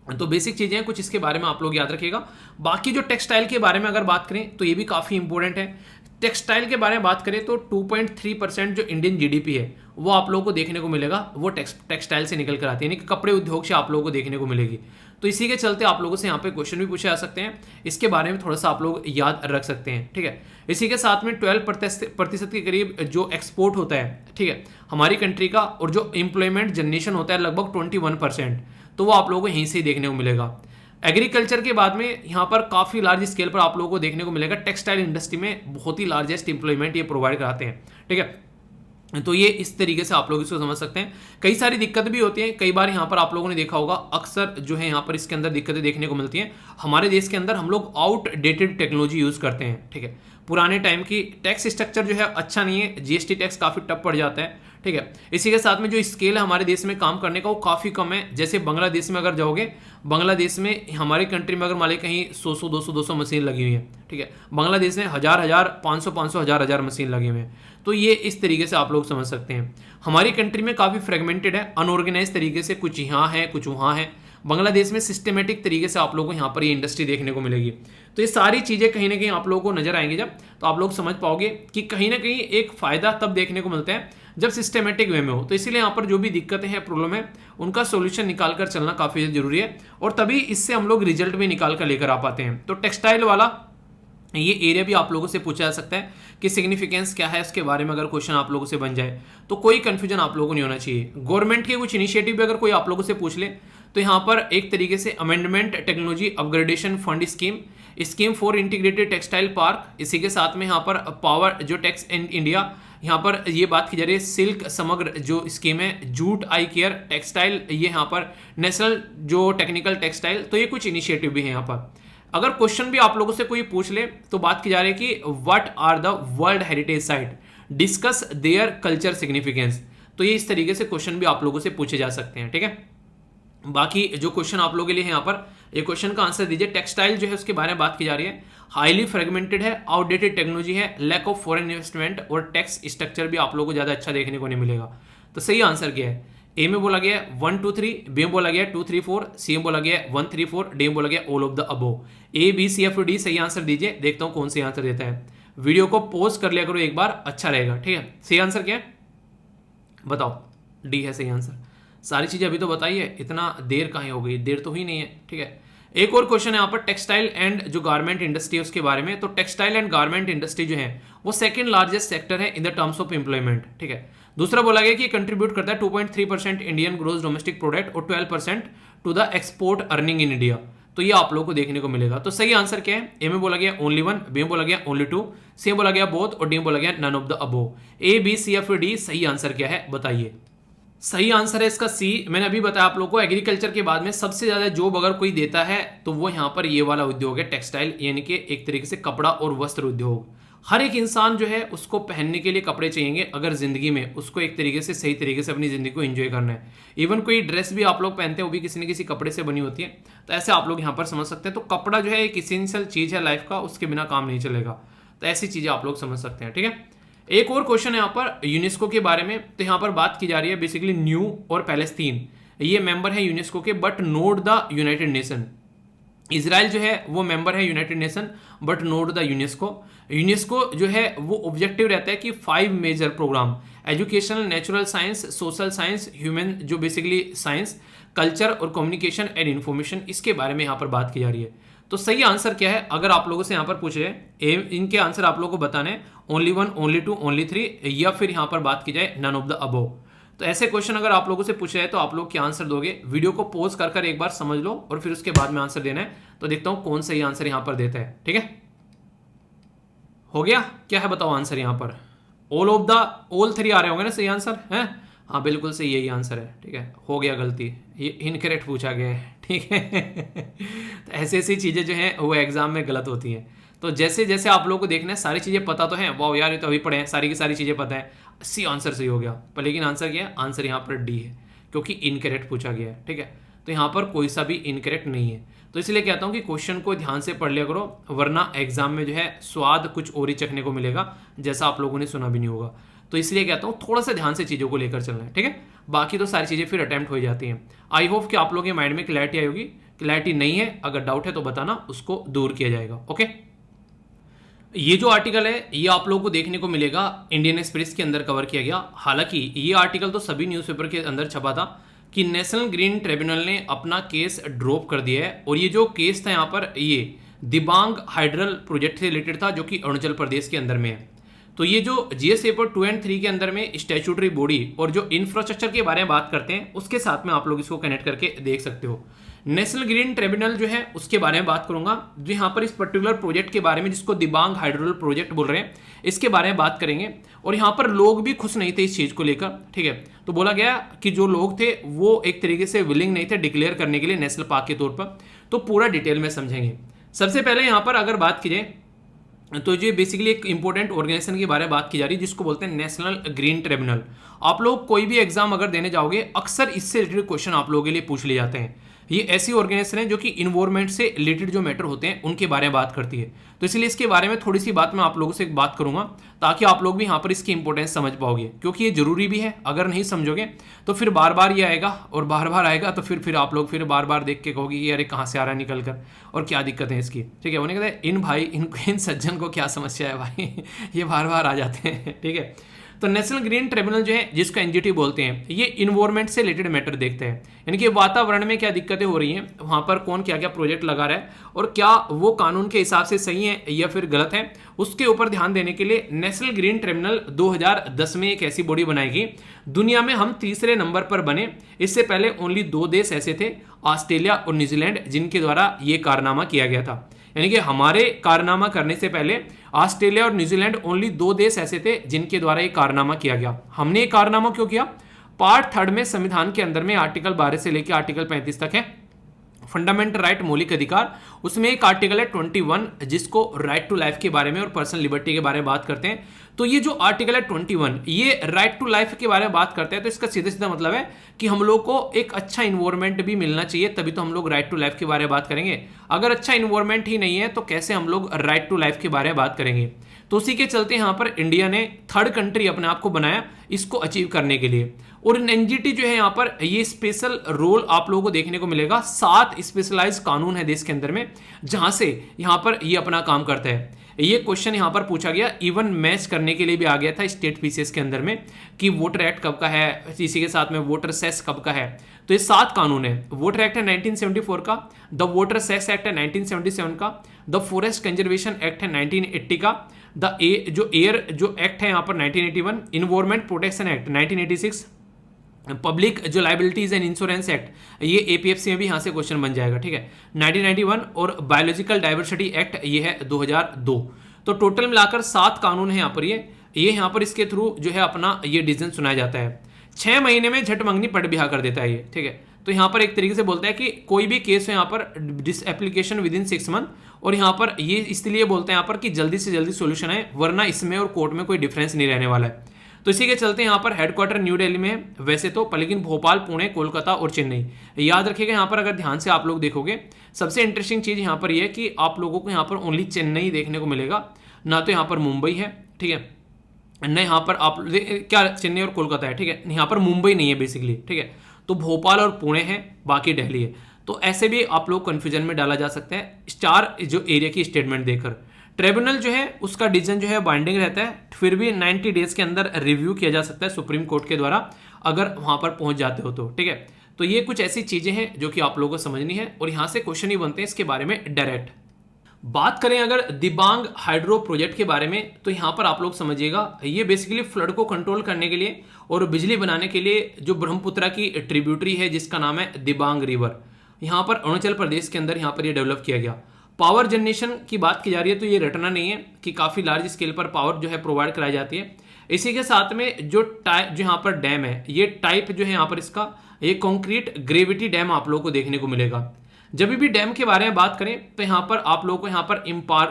तो बेसिक चीजें हैं कुछ, इसके बारे में आप लोग याद रखिएगा। बाकी जो टेक्सटाइल के बारे में अगर बात करें तो ये भी काफी इंपॉर्टेंट है। टेक्सटाइल के बारे में बात करें तो 2.3% जो इंडियन जीडीपी है वो आप लोगों को देखने को मिलेगा, वो टेक्सटाइल से निकल कर आती है, यानी कि कपड़े उद्योग से आप लोगों को देखने को मिलेगी। तो इसी के चलते आप लोगों से यहाँ पे क्वेश्चन भी पूछे जा सकते हैं, इसके बारे में थोड़ा सा आप लोग याद रख सकते हैं, ठीक है। इसी के साथ में 12% के करीब जो एक्सपोर्ट होता है, ठीक है, हमारी कंट्री का, और जो एम्प्लॉयमेंट जनरेशन होता है लगभग 21%, तो वो आप लोगों को यहीं से ही देखने को मिलेगा। एग्रीकल्चर के बाद में यहाँ पर काफ़ी लार्ज स्केल पर आप लोगों को देखने को मिलेगा, टेक्सटाइल इंडस्ट्री में बहुत ही लार्जेस्ट एम्प्लॉयमेंट ये प्रोवाइड कराते हैं, ठीक है। तो ये इस तरीके से आप लोग इसको समझ सकते हैं। कई सारी दिक्कत भी होती है, कई बार यहाँ पर आप लोगों ने देखा होगा, अक्सर जो है यहाँ पर इसके अंदर दिक्कतें देखने को मिलती हैं। हमारे देश के अंदर हम लोग आउटडेटेड टेक्नोलॉजी यूज़ करते हैं, ठीक है, पुराने टाइम की टैक्स स्ट्रक्चर जो है अच्छा नहीं है, जीएसटी टैक्स काफ़ी टफ पड़ जाता है, ठीक है। इसी के साथ में जो स्केल है हमारे देश में काम करने का वो काफ़ी कम है। जैसे बांग्लादेश में अगर जाओगे, बांग्लादेश में हमारी कंट्री में अगर मान लीजिए कहीं 100 200 मशीन लगी हुई है, ठीक है, बांग्लादेश में 1000 500 1000 मशीन लगी हुई है। तो ये इस तरीके से आप लोग समझ सकते हैं। हमारी कंट्री में काफ़ी फ्रेगमेंटेड है, अनऑर्गेनाइज तरीके से, कुछ यहाँ है कुछ वहाँ है। बांग्लादेश में सिस्टमेटिक तरीके से आप लोगों को यहाँ पर ये इंडस्ट्री देखने को मिलेगी। तो ये सारी चीज़ें कहीं ना कहीं आप लोगों को नजर आएंगी जब, तो आप लोग समझ पाओगे कि कहीं ना कहीं एक फ़ायदा तब देखने को मिलता है जब सिस्टमेटिक वे में हो। तो इसीलिए यहाँ पर जो भी दिक्कतें हैं, प्रॉब्लम है, उनका सोल्यूशन निकाल कर चलना काफ़ी जरूरी है, और तभी इससे हम लोग रिजल्ट भी निकाल कर लेकर आ पाते हैं। तो टेक्सटाइल वाला ये एरिया भी आप लोगों से पूछा जा सकता है कि सिग्निफिकेंस क्या है, इसके बारे में अगर क्वेश्चन आप लोगों से बन जाए तो कोई कंफ्यूजन आप लोगों को नहीं होना चाहिए। गवर्नमेंट के कुछ इनिशिएटिव भी अगर कोई आप लोगों से पूछ ले तो यहाँ पर एक तरीके से amendment technology upgradation fund scheme for integrated textile park, इसी के साथ में यहाँ पर पावर जो टेक्स इन इंडिया, यहाँ पर ये बात की जा रही है सिल्क समग्र जो स्कीम है, जूट आई केयर टेक्सटाइल, ये यहाँ पर नेशनल जो टेक्निकल टेक्सटाइल, तो ये कुछ इनिशिएटिव भी है यहाँ पर। अगर क्वेश्चन भी आप लोगों से कोई पूछ ले तो बात की जा रही है कि what are the world heritage site, discuss their culture significance. तो ये इस तरीके से क्वेश्चन भी आप लोगों से पूछे जा सकते हैं, ठीक है। बाकी जो क्वेश्चन आप लोगों के लिए है यहाँ पर, ये क्वेश्चन का आंसर दीजिए। टेक्सटाइल जो है उसके बारे में बात की जा रही है, हाईली फ्रेगमेंटेड है, आउटडेटेड टेक्नोलॉजी है, लैक ऑफ फॉरेन इन्वेस्टमेंट, और टैक्स स्ट्रक्चर भी आप लोगों को ज़्यादा अच्छा देखने को नहीं मिलेगा। तो सही आंसर क्या है? ए में बोला गया 1 2 3, बी में बोला गया 2 3 4, सी में बोला गया 1 3 4, डी में बोला गया all of the above. A B C F D सही आंसर दीजिए, देखता हूँ कौन सी आंसर देता है। वीडियो को पॉज कर लिया करो एक बार, अच्छा रहेगा, ठीक है। सही आंसर क्या है बताओ? डी है सही आंसर। सारी चीजें अभी तो बताइए, इतना देर कहाँ हो गई, देर तो ही नहीं है, ठीक है। एक और क्वेश्चन है यहाँ पर टेक्सटाइल एंड जो गारमेंट इंडस्ट्री है उसके बारे में। तो टेक्सटाइल एंड गारमेंट इंडस्ट्री जो है वो सेकंड लार्जेस्ट सेक्टर है in the terms of employment, ठीक है। दूसरा बोला गया कि कंट्रीब्यूट करता है 2.3% इंडियन ग्रोस डोमेस्टिक प्रोडक्ट और 12% to the export earning in India. तो ये आप लोगों को देखने को मिलेगा। तो सही आंसर क्या है? ए में बोला गया ओनली वन, बी में बोला गया ओनली टू, सी में बोला गया बोथ और डी में बोला गया none of the above. A B C या फिर डी, सही आंसर क्या है बताइए? सही आंसर है इसका सी। मैंने अभी बताया आप लोगों को, एग्रीकल्चर के बाद में सबसे ज्यादा जॉब अगर कोई देता है तो वो यहाँ पर ये वाला उद्योग है टेक्सटाइल, यानी कि एक तरीके से कपड़ा और वस्त्र उद्योग। हर एक इंसान जो है उसको पहनने के लिए कपड़े चाहिए अगर जिंदगी में उसको एक तरीके से सही तरीके से अपनी जिंदगी को एंजॉय करना है। इवन कोई ड्रेस भी आप लोग पहनते हैं वो भी किसी न किसी कपड़े से बनी होती है, तो ऐसे आप लोग यहाँ पर समझ सकते हैं। तो कपड़ा जो है एक इसेंशियल चीज है लाइफ का, उसके बिना काम नहीं चलेगा। तो ऐसी चीजें आप लोग समझ सकते हैं, ठीक है। एक और क्वेश्चन है यहाँ पर यूनेस्को के बारे में। तो यहाँ पर बात की जा रही है बेसिकली न्यू और पैलेस्तीन ये मेंबर है यूनेस्को के, but not the United Nation. Israel जो है वो मेंबर है United Nation but not the UNESCO. UNESCO जो है वो ऑब्जेक्टिव रहता है कि 5 major programme, educational, natural science, social science, human जो बेसिकली साइंस, कल्चर और कम्युनिकेशन एंड इन्फॉर्मेशन, इसके बारे में यहाँ पर बात की जा रही है। तो सही आंसर क्या है अगर आप लोगों से यहाँ पर पूछ रहे हैं, इनके आंसर आप लोगों को बताने हैं, only one, only two, only three, या फिर यहाँ पर बात की जाए नन ऑफ द अबोव। तो ऐसे क्वेश्चन अगर आप लोगों से पूछे हैं तो आप लोग क्या आंसर दोगे? वीडियो को पॉज कर एक बार समझ लो और फिर उसके बाद में आंसर देना है। तो देखता हूं कौन सही आंसर यहां पर देता है, ठीक है। हो गया? क्या है बताओ आंसर यहां पर? ऑल 3 आ रहे होंगे ना सही आंसर है? हाँ बिल्कुल सही यही आंसर है, ठीक है। हो गया गलती, ये इनकरेक्ट पूछा गया है, ठीक है। तो ऐसी ऐसी चीजें जो हैं वो एग्जाम में गलत होती हैं। तो जैसे जैसे आप लोगों को देखना है सारी चीजें पता तो हैं, वाह यार ये तो अभी पढ़े हैं, सारी की सारी चीजें पता है, सी आंसर सही हो गया। पर लेकिन आंसर क्या है? आंसर यहाँ पर डी है, क्योंकि इनकरेक्ट पूछा गया है, ठीक है। तो यहाँ पर कोई सा भी इनकरेक्ट नहीं है। तो इसलिए कहता हूँ कि क्वेश्चन को ध्यान से पढ़ लिया करो, वरना एग्जाम में जो है स्वाद कुछ और ही चखने को मिलेगा, जैसा आप लोगों ने सुना भी नहीं होगा। तो इसलिए कहता हूँ थोड़ा सा ध्यान से चीज़ों को लेकर चलना है, ठीक है। बाकी तो सारी चीज़ें फिर अटेम्प्ट हो जाती हैं। आई होप कि आप लोगों के माइंड में क्लैरिटी आई होगी। क्लैरिटी नहीं है, अगर डाउट है तो बताना, उसको दूर किया जाएगा, ओके। ये जो आर्टिकल है ये आप लोगों को देखने को मिलेगा इंडियन एक्सप्रेस के अंदर कवर किया गया। हालांकि ये आर्टिकल तो सभी न्यूज़पेपर के अंदर छपा था कि नेशनल ग्रीन ट्रिब्यूनल ने अपना केस ड्रॉप कर दिया है। और ये जो केस था यहाँ पर ये दिबांग हाइड्रल प्रोजेक्ट से रिलेटेड था, जो कि अरुणाचल प्रदेश के अंदर में है। तो ये जो जीएस पेपर 2 और 3 के अंदर में स्टैट्यूटरी बॉडी और जो इंफ्रास्ट्रक्चर के बारे में बात करते हैं उसके साथ में आप लोग इसको कनेक्ट करके देख सकते हो। नेशनल ग्रीन ट्रिब्यूनल जो है उसके बारे में बात करूंगा, जो यहाँ पर इस पर्टिकुलर प्रोजेक्ट के बारे में जिसको दिबांग हाइड्रोल प्रोजेक्ट बोल रहे हैं, इसके बारे में बात करेंगे। और यहाँ पर लोग भी खुश नहीं थे इस चीज को लेकर, ठीक है। तो बोला गया कि जो लोग थे वो एक तरीके से विलिंग नहीं थे डिक्लेयर करने के लिए नेशनल पार्क के तौर पर। तो पूरा डिटेल में समझेंगे। सबसे पहले यहाँ पर अगर बात की जाए तो ये बेसिकली एक इंपॉर्टेंट ऑर्गेनाइजेशन के बारे में बात की जा रही है जिसको बोलते हैं नेशनल ग्रीन ट्रिब्यूनल। आप लोग कोई भी एग्जाम अगर देने जाओगे अक्सर इससे रिलेटेड क्वेश्चन आप लोगों के लिए पूछ लिए जाते हैं। ये ऐसी ऑर्गेनाइजेशन है जो कि इन्वायरमेंट से रिलेटेड जो मैटर होते हैं उनके बारे में बात करती है। तो इसलिए इसके बारे में थोड़ी सी बात मैं आप लोगों से बात करूंगा ताकि आप लोग भी यहाँ पर इसकी इंपॉर्टेंस समझ पाओगे, क्योंकि ये जरूरी भी है। अगर नहीं समझोगे तो फिर बार बार ये आएगा और बार बार आएगा, तो फिर आप लोग फिर बार बार देख के कहोगे कि अरे कहाँ से आ रहा है निकल कर और क्या दिक्कत है इसकी, ठीक है। उन्हें कहते हैं इन सज्जन को क्या समस्या है भाई, ये बार बार आ जाते हैं, ठीक है। तो नेशनल ग्रीन ट्रिब्यूनल जो है जिसको एनजीटी बोलते हैं, ये इन्वायरमेंट से रिलेटेड मैटर देखते हैं, यानी कि वातावरण में क्या दिक्कतें हो रही हैं, वहां पर कौन क्या क्या प्रोजेक्ट लगा रहा है और क्या वो कानून के हिसाब से सही है या फिर गलत है, उसके ऊपर ध्यान देने के लिए नेशनल ग्रीन ट्रिब्यूनल 2010 में एक ऐसी बॉडी बनाई गई। दुनिया में हम 3रे नंबर पर बने। इससे पहले ओनली 2 देश ऐसे थे, ऑस्ट्रेलिया और न्यूजीलैंड, जिनके द्वारा ये कारनामा किया गया था। यानी कि हमारे कारनामा करने से पहले ऑस्ट्रेलिया और न्यूजीलैंड ओनली 2 देश ऐसे थे जिनके द्वारा ये कारनामा किया गया। हमने ये कारनामा क्यों किया? पार्ट 3 में संविधान के अंदर में आर्टिकल 12 से लेकर आर्टिकल 35 तक है फंडामेंटल राइट, मौलिक अधिकार। उसमें एक आर्टिकल है 21 जिसको राइट टू लाइफ के बारे में और पर्सनल लिबर्टी के बारे में बात करते हैं। तो ये जो आर्टिकल है 21 ये राइट टू लाइफ के बारे में बात करते हैं। तो इसका सीधा सीधा मतलब है कि हम लोग को एक अच्छा इन्वायरमेंट भी मिलना चाहिए, तभी तो हम लोग राइट टू लाइफ के बारे में बात करेंगे। अगर अच्छा इन्वायरमेंट ही नहीं है तो कैसे हम लोग राइट टू लाइफ के बारे में बात करेंगे। तो उसी के चलते यहाँ पर इंडिया ने 3rd कंट्री अपने आप को बनाया इसको अचीव करने के लिए। और एनजीटी जो है यहाँ पर ये स्पेशल रोल आप लोगों को देखने को मिलेगा। 7 स्पेशलाइज कानून है देश के अंदर में जहां से यहाँ पर ये अपना काम करता है। ये क्वेश्चन यहाँ पर पूछा गया, इवन मैच करने के लिए भी आ गया था स्टेट पीसीएस के अंदर में कि वोटर एक्ट कब का है, इसी के साथ में वोटर सेस कब का है। तो ये 7 कानून है। वोटर एक्ट है 1974 का, द वोटर सेस एक्ट है 1977 का, द फॉरेस्ट कंजर्वेशन एक्ट है 1980 का, द जो एयर जो एक्ट है यहाँ पर 1981, इन्वायरमेंट प्रोटेक्शन एक्ट 1986, पब्लिक जो लाइबिलिटीज एंड इंश्योरेंस एक्ट, ये एपीएफसी में भी यहाँ से क्वेश्चन बन जाएगा, ठीक है, 1991, और बायोलॉजिकल डाइवर्सिटी एक्ट ये है 2002। तो टोटल मिलाकर 7 कानून है यहाँ पर। ये यहाँ पर इसके थ्रू जो है अपना ये डिसीजन सुनाया जाता है। 6 महीने में झट मंगनी पट बिहा कर देता है ये, ठीक है। तो यहाँ पर एक तरीके से बोलता है कि कोई भी केस है यहाँ पर this application within 6 month, और यहाँ पर ये इसलिए बोलते हैं यहाँ पर कि जल्दी से जल्दी सोल्यूशन है, वरना इसमें और कोर्ट में कोई डिफरेंस नहीं रहने वाला है। तो इसी के चलते यहाँ पर हेडक्वार्टर न्यू दिल्ली में है वैसे तो, लेकिन भोपाल, पुणे, कोलकाता और चेन्नई। याद रखिएगा यहाँ पर अगर ध्यान से आप लोग देखोगे, सबसे इंटरेस्टिंग चीज यहाँ पर यह है कि आप लोगों को यहाँ पर ओनली चेन्नई देखने को मिलेगा, ना तो यहाँ पर मुंबई है, ठीक है, न यहाँ पर आप क्या चेन्नई और कोलकाता है, ठीक है, यहाँ पर मुंबई नहीं है बेसिकली, ठीक है। तो भोपाल और पुणे है, बाकी दिल्ली है। तो ऐसे भी आप लोग कंफ्यूजन में डाला जा सकता है 4 जो एरिया की स्टेटमेंट देकर। ट्रिब्यूनल जो है उसका डिसीजन जो है बाइंडिंग रहता है, फिर भी 90 डेज के अंदर रिव्यू किया जा सकता है सुप्रीम कोर्ट के द्वारा, अगर वहां पर पहुंच जाते हो तो, ठीक है। तो ये कुछ ऐसी चीजें हैं जो कि आप लोगों को समझनी है, और यहां से क्वेश्चन ही बनते हैं इसके बारे में डायरेक्ट। बात करें अगर दिबांग हाइड्रो प्रोजेक्ट के बारे में, तो यहां पर आप लोग समझिएगा, ये बेसिकली फ्लड को कंट्रोल करने के लिए और बिजली बनाने के लिए जो ब्रह्मपुत्रा की ट्रिब्यूटरी है जिसका नाम है दिबांग रिवर, यहां पर अरुणाचल प्रदेश के अंदर यहां पर ये डेवलप किया गया। पावर जनरेशन की बात की जा रही है तो ये रटना नहीं है कि काफ़ी लार्ज स्केल पर पावर जो है प्रोवाइड कराई जाती है। इसी के साथ में जो टाइप जो यहाँ पर डैम है, ये टाइप जो है यहाँ पर इसका एक कॉन्क्रीट ग्रेविटी डैम आप लोगों को देखने को मिलेगा। जब भी डैम के बारे में बात करें तो यहाँ पर आप लोगों को यहाँ पर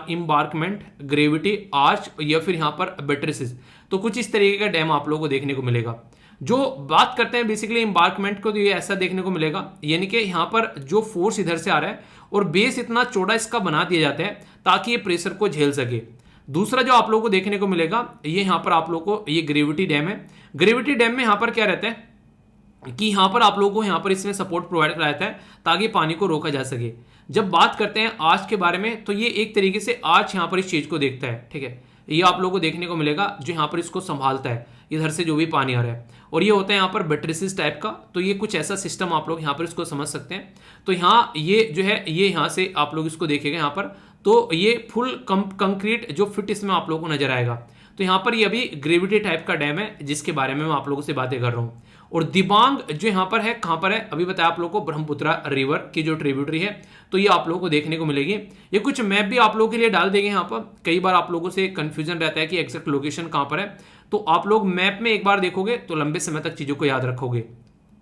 इम्बार्कमेंट, ग्रेविटी आर्च या फिर यहाँ पर बेट्रेसिस, तो कुछ इस तरीके का डैम आप लोगों को देखने को मिलेगा। जो बात करते हैं बेसिकली इम्बार्कमेंट को, तो ये ऐसा देखने को मिलेगा, यानी कि यहाँ पर जो फोर्स इधर से आ रहा है और बेस इतना चौड़ा इसका बना दिया जाता है ताकि ये प्रेशर को झेल सके। दूसरा जो आप लोगों को देखने को मिलेगा, ये यहाँ पर आप लोगों को ये ग्रेविटी डैम है। ग्रेविटी डैम में यहाँ पर क्या रहता है कि यहाँ पर आप लोगों को यहाँ पर इसमें सपोर्ट प्रोवाइड कराता है ताकि पानी को रोका जा सके। जब बात करते हैं आर्च के बारे में, तो ये एक तरीके से आर्च यहाँ पर इस चीज को देखता है, ठीक है, ये आप लोगों को देखने को मिलेगा जो यहाँ पर इसको संभालता है, इधर से जो भी पानी आ रहा है, और ये होता है यहाँ पर बेट्रेसिस टाइप का। तो ये कुछ ऐसा सिस्टम आप लोग यहाँ पर इसको समझ सकते हैं। तो यहाँ ये जो है ये यहाँ से आप लोग इसको देखेंगे यहाँ पर, तो ये फुल कंक्रीट जो फिट इसमें आप लोगों को नजर आएगा। तो यहाँ पर ये अभी ग्रेविटी टाइप का डैम है जिसके बारे में मैं आप लोगों से बातें कर रहा हूँ। और दिबांग जो यहाँ पर है, कहाँ पर है अभी बताया आप लोगों को, ब्रह्मपुत्रा रिवर की जो ट्रिब्यूटरी है, तो ये आप लोगों को देखने को मिलेगी। ये कुछ मैप भी आप लोगों के लिए डाल देंगे यहाँ पर, कई बार आप लोगों से कंफ्यूजन रहता है कि एग्जैक्ट लोकेशन कहाँ पर है, तो आप लोग मैप में एक बार देखोगे तो लंबे समय तक चीजों को याद रखोगे।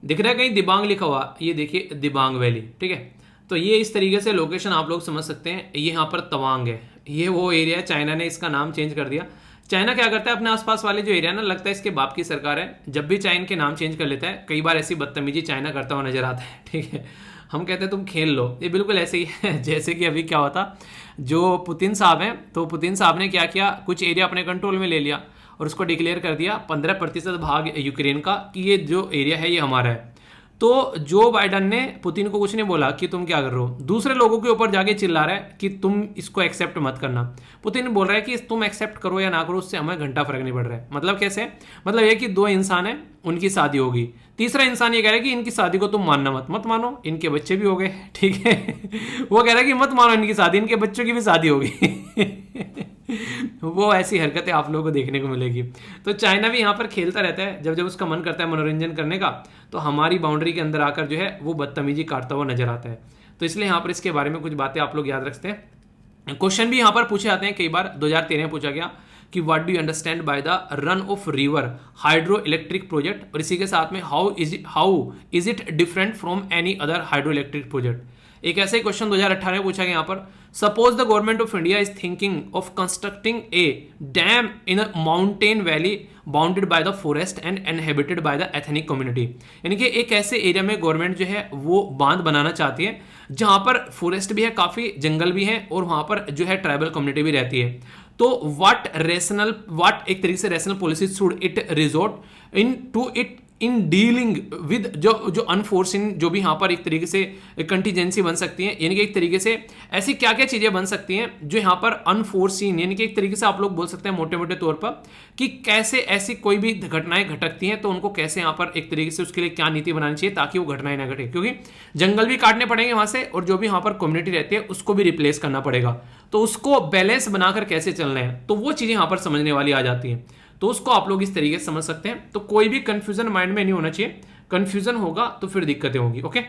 दिख रहा है कहीं दिबांग लिखा हुआ, ये देखिए दिबांग वैली, ठीक है। तो ये इस तरीके से लोकेशन आप लोग समझ सकते हैं। ये यहाँ पर तवांग है, ये वो एरिया है, चाइना ने इसका नाम चेंज कर दिया। चाइना क्या करता है अपने आसपास वाले जो एरिया ना, लगता है इसके बाप की सरकार है, जब भी चाइना के नाम चेंज कर लेता है। कई बार ऐसी बदतमीजी चाइना करता हुआ नजर आता है, ठीक है। हम कहते हैं तुम खेल लो, ये बिल्कुल ऐसे ही है जैसे कि अभी क्या होता, जो पुतिन साहब हैं, तो पुतिन साहब ने क्या किया, कुछ एरिया अपने कंट्रोल में ले लिया और उसको डिक्लेयर कर दिया 15% भाग यूक्रेन का कि ये जो एरिया है ये हमारा है। तो जो बाइडन ने पुतिन को कुछ नहीं बोला कि तुम क्या कर रहे हो, दूसरे लोगों के ऊपर जाके चिल्ला रहा है कि तुम इसको एक्सेप्ट मत करना। पुतिन बोल रहा है कि तुम एक्सेप्ट करो या ना करो, उससे हमें घंटा फर्क नहीं पड़ रहा है। मतलब कैसे, मतलब ये कि 2 इंसान हैं, उनकी शादी होगी, तीसरा इंसान ये कह रहा है कि इनकी शादी को तुम मानना मत मानो, इनके बच्चे भी हो गए, ठीक है। वो कह रहा है कि मत मानो इनकी शादी, इनके बच्चों की भी शादी होगी। वो ऐसी हरकतें आप लोगों को देखने को मिलेगी। तो चाइना भी यहाँ पर खेलता रहता है, जब जब उसका मन करता है मनोरंजन करने का, तो हमारी बाउंड्री के अंदर आकर जो है वो बदतमीजी काटता हुआ नजर आता है। तो इसलिए यहाँ पर इसके बारे में कुछ बातें आप लोग याद रखते हैं। क्वेश्चन भी यहाँ पर पूछे जाते हैं, कई बार 2013 में पूछा गया कि what do you understand by the run of river hydro electric project, और इसी के साथ में how is it different from any other hydro electric project. एक ऐसा ही क्वेश्चन 2018 में पूछा गया यहाँ पर, suppose the government of India is thinking of constructing A dam in a mountain valley bounded by the forest and inhabited by the ethnic community. यानी कि एक ऐसे एरिया में गवर्नमेंट जो है वो बांध बनाना चाहती है जहां पर फॉरेस्ट भी है, काफी जंगल भी है, और वहां पर जो है ट्राइबल कम्युनिटी भी रहती है। तो व्हाट एक तरीके से rational policy should it resort in to it in dealing with जो अनफोर्सिन, जो भी यहाँ पर एक तरीके से कंटीजेंसी बन सकती है, यानी कि एक तरीके से ऐसी क्या क्या चीज़ें बन सकती हैं जो यहाँ पर अनफोर्सिन, यानी कि एक तरीके से आप लोग बोल सकते हैं मोटे मोटे तौर पर कि कैसे ऐसी कोई भी घटनाएं घटकती हैं तो उनको कैसे यहाँ पर एक तरीके से उसके लिए क्या नीति बनानी चाहिए ताकि वो घटनाएं ना घटे, क्योंकि जंगल भी काटने पड़ेंगे वहाँ से और जो भी यहाँ पर कम्युनिटी रहती है उसको भी रिप्लेस करना पड़ेगा, तो उसको बैलेंस बनाकर कैसे चलना है, तो वो चीज़ें यहाँ पर समझने वाली आ जाती हैं। तो उसको आप लोग इस तरीके से समझ सकते हैं। तो कोई भी कंफ्यूजन माइंड में नहीं होना चाहिए, कंफ्यूजन होगा तो फिर दिक्कतें होंगी। ओके,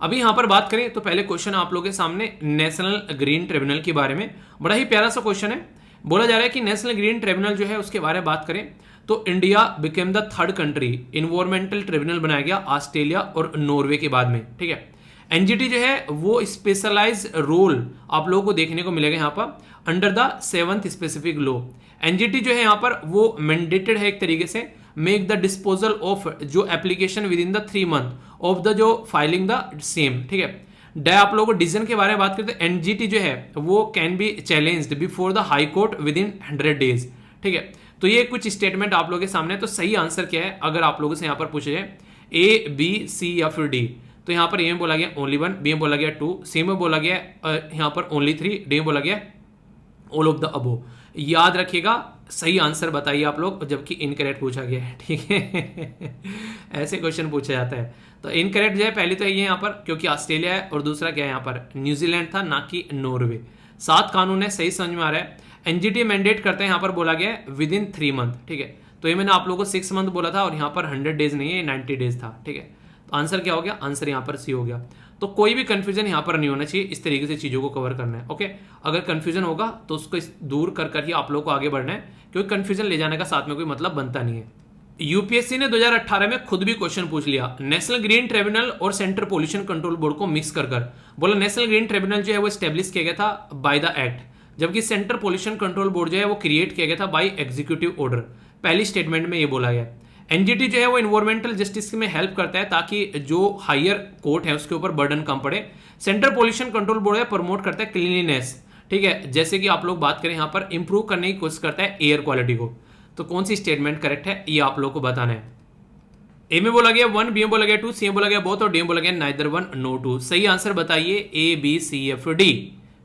अभी यहां पर बात करें तो पहले क्वेश्चन आप लोगों के सामने नेशनल ग्रीन ट्रिब्यूनल के बारे में, बड़ा ही प्यारा सा क्वेश्चन है। बोला जा रहा है कि नेशनल ग्रीन ट्रिब्यूनल जो है उसके बारे में बात करें तो India became the third country, environmental tribunal बनाया गया ऑस्ट्रेलिया और नॉर्वे के बाद में। ठीक है, एनजीटी जो है वो स्पेशलाइज रोल आप लोगों को देखने को मिलेगा यहाँ पर under the 7th specific law. NGT जो है यहाँ पर वो मैंडेटेड है एक तरीके से मेक द डिस्पोजल ऑफ जो application with in the 3 month of the जो फाइलिंग द सेम। ठीक है, आप लोगों को डिसीजन के बारे में बात करते हैं, एनजीटी जो है वो can be challenged before the high court with in 100 days। ठीक है, तो ये कुछ स्टेटमेंट आप लोगों के सामने। तो सही आंसर क्या है अगर आप लोगों से यहाँ पर पूछे जाए ए बी सी या फिर डी, तो यहाँ पर ए में बोला गया ओनली 1, बी में बोला गया 2, सी में बोला गया यहाँ पर ओनली 3, डी में बोला गया ऑल ऑफ द अबो। याद रखिएगा, सही आंसर बताइए आप लोग, जबकि इनकरेक्ट पूछा गया है। ठीक है ऐसे क्वेश्चन पूछा जाता है। तो इनकरेक्ट जो है पहले तो ये यहाँ पर क्योंकि ऑस्ट्रेलिया है और दूसरा क्या है यहाँ पर न्यूजीलैंड था ना कि नॉर्वे। 7 कानून है, सही समझ में आ रहा है। एनजीटी मैंडेट करते हैं यहाँ पर बोला गया है विद इन 3 month। ठीक है, तो ये मैंने आप लोगों को 6 month बोला था और यहाँ पर 100 days नहीं है, 90 days था। ठीक है, तो आंसर क्या हो गया, आंसर यहाँ पर सी हो गया। तो कोई भी कंफ्यूजन यहाँ पर नहीं होना चाहिए, इस तरीके से चीज़ों को कवर करना है। ओके, अगर कंफ्यूजन होगा तो उसको दूर कर ही आप लोग को आगे बढ़ना है, क्योंकि कंफ्यूजन ले जाने का साथ में कोई मतलब बनता नहीं है। यूपीएससी ने 2018 में खुद भी क्वेश्चन पूछ लिया नेशनल ग्रीन ट्रिब्यूनल और सेंट्रल पोल्यूशन कंट्रोल बोर्ड को मिक्स कर बोला नेशनल ग्रीन ट्रिब्यूनल जो है वो स्टेब्लिश किया गया था बाय द एक्ट, जबकि सेंट्रल पोल्यूशन कंट्रोल बोर्ड जो है वो क्रिएट किया गया था बाय एग्जीक्यूटिव ऑर्डर। पहली स्टेटमेंट में ये बोला गया। एनजीटी जो है वो इन्वायरमेंटल जस्टिस में हेल्प करता है ताकि जो हायर कोर्ट है उसके ऊपर बर्डन कम पड़े। सेंट्रल पोल्यूशन कंट्रोल बोर्ड है प्रमोट करता है क्लीनलीनेस। ठीक है, जैसे कि आप लोग बात करें यहाँ पर इंप्रूव करने की कोशिश करता है एयर क्वालिटी को। तो कौन सी स्टेटमेंट करेक्ट है ये आप लोग को बताना है। ए में बोला गया 1, बी में बोला गया 2, सी में बोला गया बोथ और डी में बोला गया नाइदर 1 नो 2। सही आंसर बताइए A B C F D.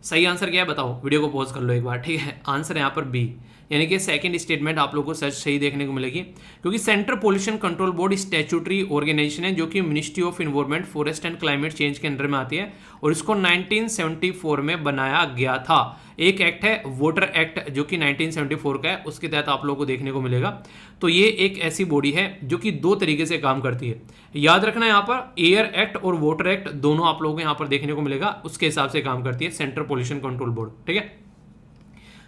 सही आंसर क्या है बताओ, वीडियो को पॉज कर लो एक बार। ठीक है, आंसर है यहाँ पर बी, यानी कि सेकंड स्टेटमेंट आप लोगों को सच सही देखने को मिलेगी, क्योंकि central pollution control board statutory organisation है जो कि ministry of environment forest and climate change के अंडर में आती है और इसको 1974 में बनाया गया था। एक एक्ट है वाटर एक्ट जो कि 1974 का है, उसके तहत आप लोगों को देखने को मिलेगा। तो ये एक ऐसी बॉडी है जो कि 2 तरीके से काम करती है। याद रखना यहाँ पर एयर एक्ट और वाटर एक्ट दोनों आप लोगों को यहाँ पर देखने को मिलेगा, उसके हिसाब से काम करती है सेंट्रल पोल्यूशन कंट्रोल बोर्ड। ठीक है,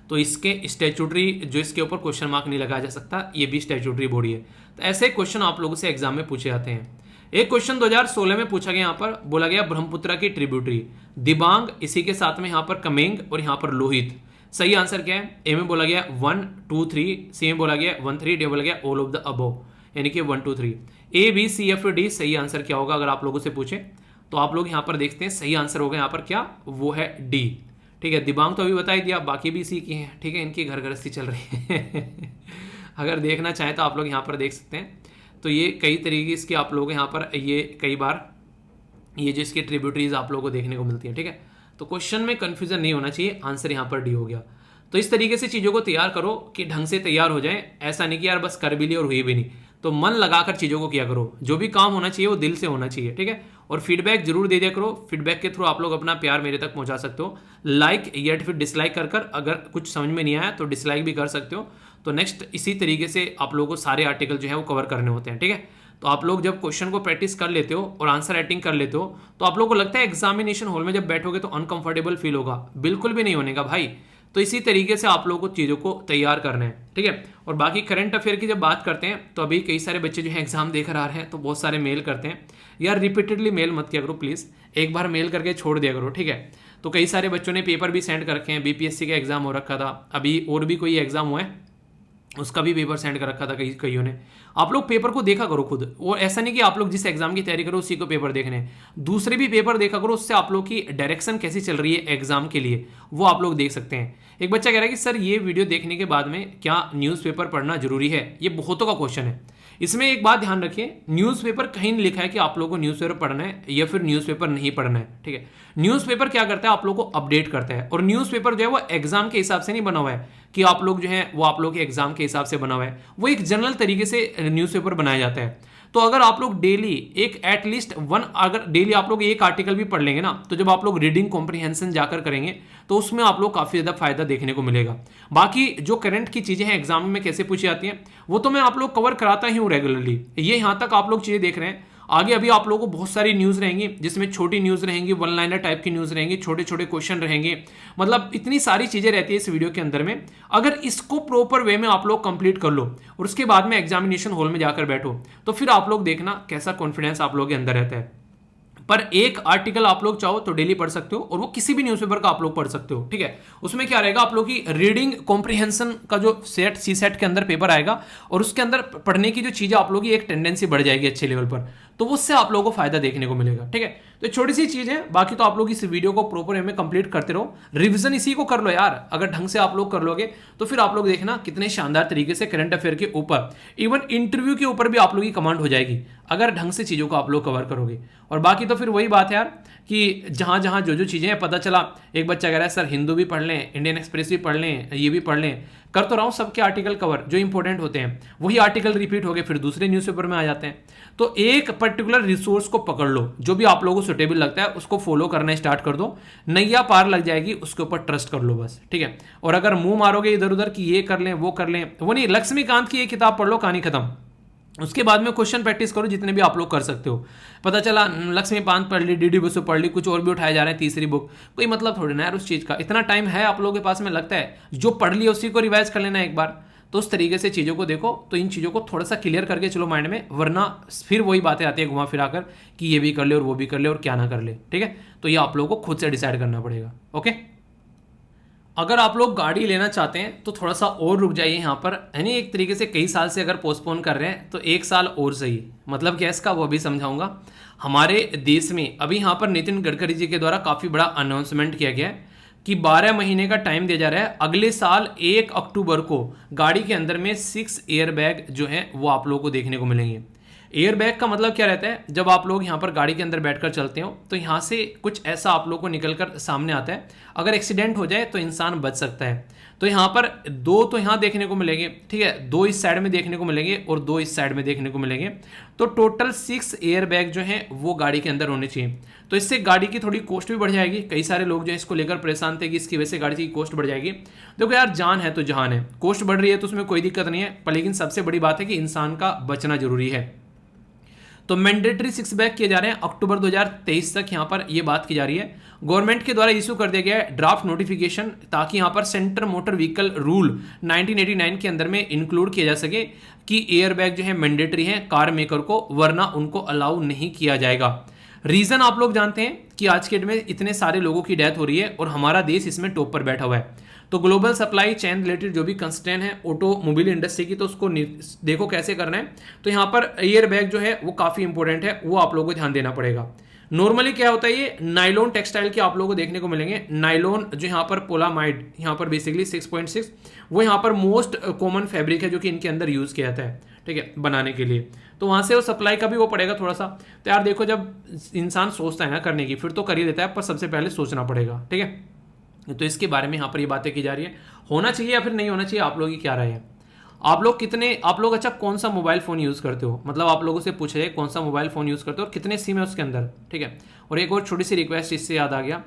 तो इसके स्टैट्यूटरी जो इसके ऊपर क्वेश्चन मार्क नहीं लगाया जा सकता, ये भी स्टैट्यूटरी बॉडी है। तो ऐसे क्वेश्चन आप लोगों से एग्जाम में पूछे जाते हैं। एक क्वेश्चन 2016 में पूछा गया, यहाँ पर बोला गया ब्रह्मपुत्रा की ट्रिब्यूटरी दिबांग, इसी के साथ में यहाँ पर कमेंग और यहाँ पर लोहित। सही आंसर क्या है, ए में बोला गया 1 2 3, सी में बोला गया 1 3, डी बोला गया ऑल ऑफ द अबव, यानी कि 1 2 3। A B C F D सही आंसर क्या होगा अगर आप लोगों से पूछे तो आप लोग यहाँ पर देखते हैं सही आंसर होगा यहाँ पर क्या, वो है डी। ठीक है, दिबांग तो अभी बता ही दिया, बाकी भी इसी की हैं। ठीक है, इनकी घर गृहस्थी चल रही है अगर देखना चाहें तो आप लोग यहाँ पर देख सकते हैं। तो ये कई तरीके इसके आप लोग यहाँ पर ये कई बार ये जो इसकी ट्रिब्यूटरीज आप लोगों को देखने को मिलती है। ठीक है, तो क्वेश्चन में कंफ्यूजन नहीं होना चाहिए, आंसर यहाँ पर डी हो गया। तो इस तरीके से चीज़ों को तैयार करो कि ढंग से तैयार हो जाए, ऐसा नहीं कि यार बस कर भी ली और हुई भी नहीं। तो मन लगाकर चीज़ों को किया करो, जो भी काम होना चाहिए वो दिल से होना चाहिए। ठीक है, और फीडबैक जरूर दे दिया करो, फीडबैक के थ्रू आप लोग अपना प्यार मेरे तक पहुंचा सकते हो, लाइक या फिर डिसलाइक कर अगर कुछ समझ में नहीं आया तो डिसलाइक भी कर सकते हो। तो नेक्स्ट इसी तरीके से आप लोगों को सारे आर्टिकल जो है वो कवर करने होते हैं। ठीक है, तो आप लोग जब क्वेश्चन को प्रैक्टिस कर लेते हो और आंसर राइटिंग कर लेते हो तो आप लोगों को लगता है एग्जामिनेशन हॉल में जब बैठोगे तो अनकंफर्टेबल फील होगा, बिल्कुल भी नहीं होने का भाई। तो इसी तरीके से आप लोगों को चीज़ों को तैयार करना है। ठीक है, और बाकी करंट अफेयर की जब बात करते हैं तो अभी कई सारे बच्चे जो है एग्जाम देकर आ रहे हैं तो बहुत सारे मेल करते हैं। यार रिपीटेडली मेल मत किया करो प्लीज़, एक बार मेल करके छोड़ दिया करो। ठीक है, तो कई सारे बच्चों ने पेपर भी सेंड कर रखे हैं, बीपीएससी का एग्जाम हो रखा था, अभी और भी कोई एग्जाम हुआ है उसका भी पेपर सेंड कर रखा था कईयों ने। आप लोग पेपर को देखा करो खुद, और ऐसा नहीं कि आप लोग जिस एग्जाम की तैयारी करो उसी को पेपर देखने, दूसरे भी पेपर देखा करो, उससे आप लोग की डायरेक्शन कैसी चल रही है एग्जाम के लिए वो आप लोग देख सकते हैं। एक बच्चा कह रहा है कि सर ये वीडियो देखने के बाद में क्या न्यूज़पेपर पढ़ना जरूरी है, ये बहुतों का क्वेश्चन है। इसमें एक बात ध्यान रखिए, न्यूज़पेपर कहीं नहीं लिखा है कि आप लोगों को न्यूज़पेपर पढ़ना है या फिर न्यूज़पेपर नहीं पढ़ना है, ठीक है। न्यूज़पेपर क्या करता है, आप लोगों को अपडेट करता है, और न्यूज़पेपर जो है वो एग्जाम के हिसाब से नहीं बना हुआ है कि आप लोग जो है वो आप लोग के एग्जाम के हिसाब से बना हुआ है, वो एक जनरल तरीके से न्यूज़पेपर बनाया जाता है। तो अगर आप लोग डेली एक एटलीस्ट वन, अगर डेली आप लोग एक आर्टिकल भी पढ़ लेंगे ना, तो जब आप लोग रीडिंग कॉम्प्रिहेंशन जाकर करेंगे तो उसमें आप लोग काफ़ी ज़्यादा फायदा देखने को मिलेगा। बाकी जो करंट की चीज़ें हैं एग्जाम में कैसे पूछी जाती हैं वो तो मैं आप लोग कवर कराता ही हूँ रेगुलरली। ये यहाँ तक आप लोग चीज़ें देख रहे हैं, आगे अभी आप लोगों को बहुत सारी न्यूज़ रहेंगी जिसमें छोटी न्यूज़ रहेंगी, वन लाइनर टाइप की न्यूज़ रहेंगी, छोटे छोटे क्वेश्चन रहेंगे, मतलब इतनी सारी चीज़ें रहती है इस वीडियो के अंदर में। अगर इसको प्रॉपर वे में आप लोग कंप्लीट कर लो और उसके बाद में एग्जामिनेशन हॉल में जाकर बैठो तो फिर आप लोग देखना कैसा कॉन्फिडेंस आप लोगों के अंदर रहता है। पर एक आर्टिकल आप लोग चाहो तो डेली पढ़ सकते हो, और वो किसी भी न्यूज़पेपर का आप लोग पढ़ सकते हो, ठीक है। उसमें क्या रहेगा, आप लोग की रीडिंग कॉम्प्रिहेंशन का जो सेट सी सेट के अंदर पेपर आएगा और उसके अंदर पढ़ने की जो चीज़ें आप लोग की एक टेंडेंसी बढ़ जाएगी अच्छे लेवल पर, तो उससे आप लोगों को फायदा देखने को मिलेगा, ठीक है। तो छोटी सी चीज़ है, बाकी तो आप लोग इस वीडियो को प्रॉपर वे में कंप्लीट करते रहो, रिवीजन इसी को कर लो यार। अगर ढंग से आप लोग कर लोगे तो फिर आप लोग देखना कितने शानदार तरीके से करंट अफेयर के ऊपर, इवन इंटरव्यू के ऊपर भी आप लोग की कमांड हो जाएगी अगर ढंग से चीज़ों को आप लोग कवर करोगे। और बाकी तो फिर वही बात है यार कि जहाँ जहाँ जो जो चीज़ें हैं, पता चला एक बच्चा कह रहा है सर हिंदू भी पढ़ लें, इंडियन एक्सप्रेस भी पढ़ लें, ये भी पढ़ लें, कर तो रहा हूँ सबके आर्टिकल कवर जो इंपॉर्टेंट होते हैं, वही आर्टिकल रिपीट हो गए फिर दूसरे न्यूज़पेपर में आ जाते हैं। तो एक पर्टिकुलर रिसोर्स को पकड़ लो, जो भी आप लोगों को सुटेबल लगता है उसको फॉलो करना स्टार्ट कर दो, नैया पार लग जाएगी, उसके ऊपर ट्रस्ट कर लो बस, ठीक है। और अगर मुंह मारोगे इधर उधर कि ये कर लें वो कर लें, वो नहीं, लक्ष्मीकांत की एक किताब पढ़ लो, कहानी खत्म। उसके बाद में क्वेश्चन प्रैक्टिस करो जितने भी आप लोग कर सकते हो। पता चला लक्ष्मीकांत पढ़ ली, डीडी बसु पढ़ ली, कुछ और भी उठाए जा रहे हैं तीसरी बुक, कोई मतलब थोड़ी ना यार उस चीज़ का। इतना टाइम है आप लोगों के पास में, लगता है जो पढ़ लिया उसी को रिवाइज कर लेना एक बार। तो उस तरीके से चीज़ों को देखो, तो इन चीज़ों को थोड़ा सा क्लियर करके चलो माइंड में, वरना फिर वही बातें आती है घुमा फिरा कर कि ये भी कर ले और वो भी कर ले और क्या ना कर ले, ठीक है। तो ये आप लोगों को खुद से डिसाइड करना पड़ेगा, ओके। अगर आप लोग गाड़ी लेना चाहते हैं तो थोड़ा सा और रुक जाइए यहाँ पर, यानी एक तरीके से कई साल से अगर पोस्टपोन कर रहे हैं तो एक साल और सही, मतलब क्या इसका वो भी समझाऊंगा। हमारे देश में अभी यहाँ पर नितिन गडकरी जी के द्वारा काफ़ी बड़ा अनाउंसमेंट किया गया है कि 12 महीने का टाइम दिया जा रहा है, अगले साल 1 अक्टूबर को गाड़ी के अंदर में 6 एयर बैग जो हैं वो आप लोगों को देखने को मिलेंगे। एयर बैग का मतलब क्या रहता है, जब आप लोग यहाँ पर गाड़ी के अंदर बैठकर चलते हो तो यहाँ से कुछ ऐसा आप लोग को निकल कर सामने आता है, अगर एक्सीडेंट हो जाए तो इंसान बच सकता है। तो यहाँ पर 2 तो यहाँ देखने को मिलेंगे, ठीक है, 2 इस साइड में देखने को मिलेंगे और 2 इस साइड में देखने को मिलेंगे। तो टोटल 6 एयर बैग जो हैं वो गाड़ी के अंदर होने चाहिए। तो इससे गाड़ी की थोड़ी कॉस्ट भी बढ़ जाएगी, कई सारे लोग जो है इसको लेकर परेशान थे कि इसकी वजह से गाड़ी की कॉस्ट बढ़ जाएगी। देखो यार, जान है तो जहान है, कॉस्ट बढ़ रही है तो उसमें कोई दिक्कत नहीं है, पर लेकिन सबसे बड़ी बात है कि इंसान का बचना जरूरी है। तो मैंडेटरी 6 बैग किए जा रहे हैं अक्टूबर 2023 तक, यहाँ पर ये बात की जा रही है। गवर्नमेंट के द्वारा इशू कर दिया गया है ड्राफ्ट नोटिफिकेशन, ताकि यहाँ पर सेंटर मोटर व्हीकल रूल 1989 के अंदर में इंक्लूड किया जा सके कि एयर बैग जो है मैंडेटरी है कार मेकर को, वरना उनको अलाउ नहीं किया जाएगा। रीजन आप लोग जानते हैं कि आज के डेट में इतने सारे लोगों की डेथ हो रही है और हमारा देश इसमें टॉप पर बैठा हुआ है। तो ग्लोबल सप्लाई चेन रिलेटेड जो भी कंस्ट्रेंट है ऑटोमोबाइल इंडस्ट्री की, तो उसको देखो कैसे करना है। तो यहाँ पर एयर बैग जो है वो काफ़ी इंपॉर्टेंट है, वो आप लोगों को ध्यान देना पड़ेगा। नॉर्मली क्या होता है, ये नाइलॉन टेक्सटाइल के आप लोगों को देखने को मिलेंगे। नाइलॉन जो यहाँ पर पोलामाइड, यहाँ पर बेसिकली 6.6 वो यहाँ पर मोस्ट कॉमन फैब्रिक है जो कि इनके अंदर यूज़ किया जाता है, ठीक है, बनाने के लिए। तो वहाँ से वो सप्लाई का भी वो पड़ेगा थोड़ा सा। तो यार देखो, जब इंसान सोचता है ना करने की, फिर तो कर ही देता है, पर सबसे पहले सोचना पड़ेगा, ठीक है। तो इसके बारे में यहाँ पर ये बातें की जा रही है, होना चाहिए या फिर नहीं होना चाहिए, आप लोगों की क्या राय है। आप लोग अच्छा कौन सा मोबाइल फ़ोन यूज़ करते हो, मतलब आप लोगों से पूछे कौन सा मोबाइल फ़ोन यूज़ करते हो और कितने सिम है उसके अंदर, ठीक है। और एक और छोटी सी रिक्वेस्ट इससे याद आ गया,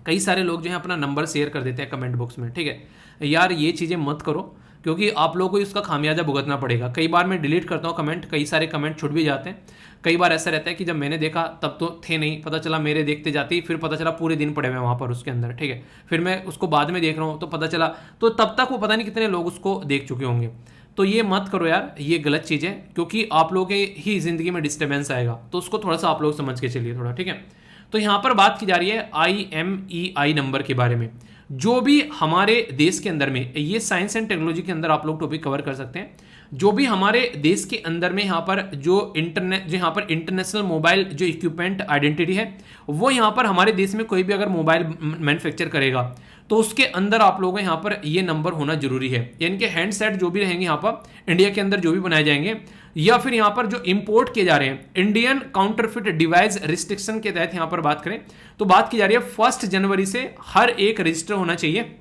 कई सारे लोग जो है अपना नंबर शेयर कर देते हैं कमेंट बॉक्स में, ठीक है। यार ये चीज़ें मत करो, क्योंकि आप लोगों को इसका खामियाजा भुगतना पड़ेगा। कई बार मैं डिलीट करता हूँ कमेंट, कई सारे कमेंट छूट भी जाते हैं। कई बार ऐसा रहता है कि जब मैंने देखा तब तो थे नहीं, पता चला मेरे देखते जाते ही फिर पता चला पूरे दिन पड़े हुए वहाँ पर उसके अंदर, ठीक है। फिर मैं उसको बाद में देख रहा हूँ तो पता चला, तो तब तक वो पता नहीं कितने लोग उसको देख चुके होंगे। तो ये मत करो यार, ये गलत चीज़ है, क्योंकि आप लोगों के ही ज़िंदगी में डिस्टर्बेंस आएगा। तो उसको थोड़ा सा आप लोग समझ के चलिए थोड़ा, ठीक है। तो यहाँ पर बात की जा रही है IMEI नंबर के बारे में। जो भी हमारे देश के अंदर में, ये साइंस एंड टेक्नोलॉजी के अंदर आप लोग टॉपिक कवर कर सकते हैं, जो भी हमारे देश के अंदर में यहाँ पर जो यहाँ पर इंटरनेशनल मोबाइल जो इक्विपमेंट आइडेंटिटी है, वो यहाँ पर हमारे देश में कोई भी अगर मोबाइल मैन्युफैक्चर करेगा तो उसके अंदर आप लोगों को यहाँ पर ये नंबर होना जरूरी है। यानी कि हैंडसेट जो भी रहेंगे यहाँ पर इंडिया के अंदर जो भी बनाए जाएंगे या फिर यहाँ पर जो इंपोर्ट किए जा रहे हैं, इंडियन काउंटरफिट डिवाइस रिस्ट्रिक्शन के तहत यहाँ पर बात करें तो बात की जा रही है 1 जनवरी से हर एक रजिस्टर होना चाहिए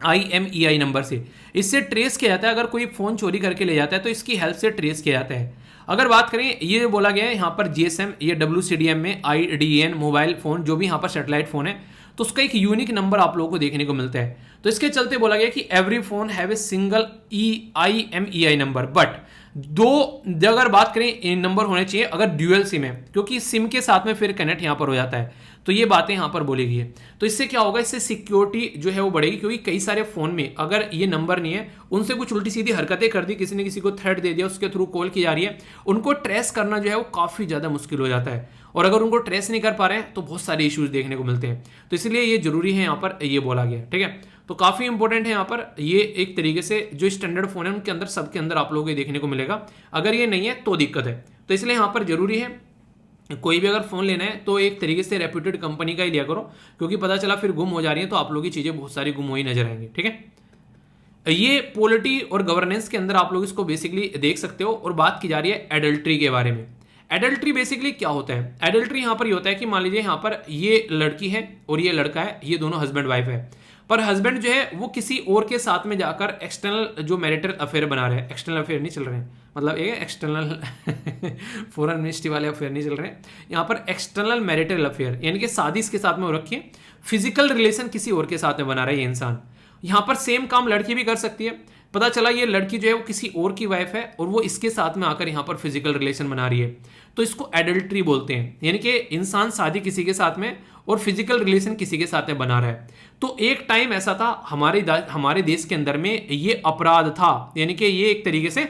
IMEI नंबर से। इससे ट्रेस किया जाता है, अगर कोई फोन चोरी करके ले जाता है तो इसकी हेल्प से ट्रेस किया जाता है। अगर बात करें, ये बोला गया है यहाँ पर GSM, ये WCDM में IDN मोबाइल फोन जो भी यहाँ पर सैटेलाइट फोन है तो उसका एक यूनिक नंबर आप लोगों को देखने को मिलता है। तो इसके चलते बोला गया कि every phone have a single IMEI number, but अगर बात करें नंबर होने चाहिए अगर ड्यूअल सिम है, क्योंकि सिम के साथ में फिर कनेक्ट यहाँ पर हो जाता है। तो ये बातें यहाँ पर बोली गई है। तो इससे क्या होगा, इससे सिक्योरिटी जो है वो बढ़ेगी, क्योंकि कई सारे फोन में अगर ये नंबर नहीं है, उनसे कुछ उल्टी सीधी हरकतें कर दी, किसी ने किसी को थ्रेट दे दिया, उसके थ्रू कॉल की जा रही है, उनको ट्रेस करना जो है वो काफी ज्यादा मुश्किल हो जाता है। और अगर उनको ट्रेस नहीं कर पा रहे हैं तो बहुत सारे इश्यूज देखने को मिलते हैं। तो इसलिए ये जरूरी है यहाँ पर ये बोला गया, ठीक है। तो काफी इंपॉर्टेंट है यहाँ पर, ये एक तरीके से जो स्टैंडर्ड फोन है उनके अंदर सबके अंदर आप लोगों को देखने को मिलेगा। अगर ये नहीं है तो दिक्कत है। तो इसलिए यहाँ पर जरूरी है कोई भी अगर फोन लेना है तो एक तरीके से रेप्यूटेड कंपनी का ही लिया करो, क्योंकि पता चला फिर गुम हो जा रही है तो आप लोगों की चीजें बहुत सारी गुम हुई नजर आएंगी, ठीक है। ये पॉलिटी और गवर्नेंस के अंदर आप लोग इसको बेसिकली देख सकते हो। और बात की जा रही है एडल्ट्री के बारे में। एडल्ट्री बेसिकली क्या होता है? एडल्ट्री यहाँ पर ये होता है कि मान लीजिए यहाँ पर ये लड़की है और ये लड़का है, ये दोनों हस्बैंड वाइफ है, पर हस्बैंड जो है वो किसी और के साथ में जाकर एक्सटर्नल जो मैरिटल अफेयर बना रहे हैं, एक्सटर्नल अफेयर नहीं चल रहे हैं, मतलब ये एक्सटर्नल फॉरेन मिनिस्ट्री वाले अफेयर नहीं चल रहे हैं, यहाँ पर एक्सटर्नल मैरिटल अफेयर यानी कि शादी इसके साथ में हो रखी है, फिजिकल रिलेशन किसी और के साथ में बना रहा है ये इंसान। यहाँ पर सेम काम लड़की भी कर सकती है। पता चला ये लड़की जो है वो किसी और की वाइफ है और वो इसके साथ में आकर यहाँ पर फिजिकल रिलेशन बना रही है, तो इसको एडल्ट्री बोलते हैं। यानी कि इंसान शादी किसी के साथ में और फिजिकल रिलेशन किसी के साथ में बना रहा है। तो एक टाइम ऐसा था हमारे देश के अंदर में ये अपराध था, यानी कि ये एक तरीके से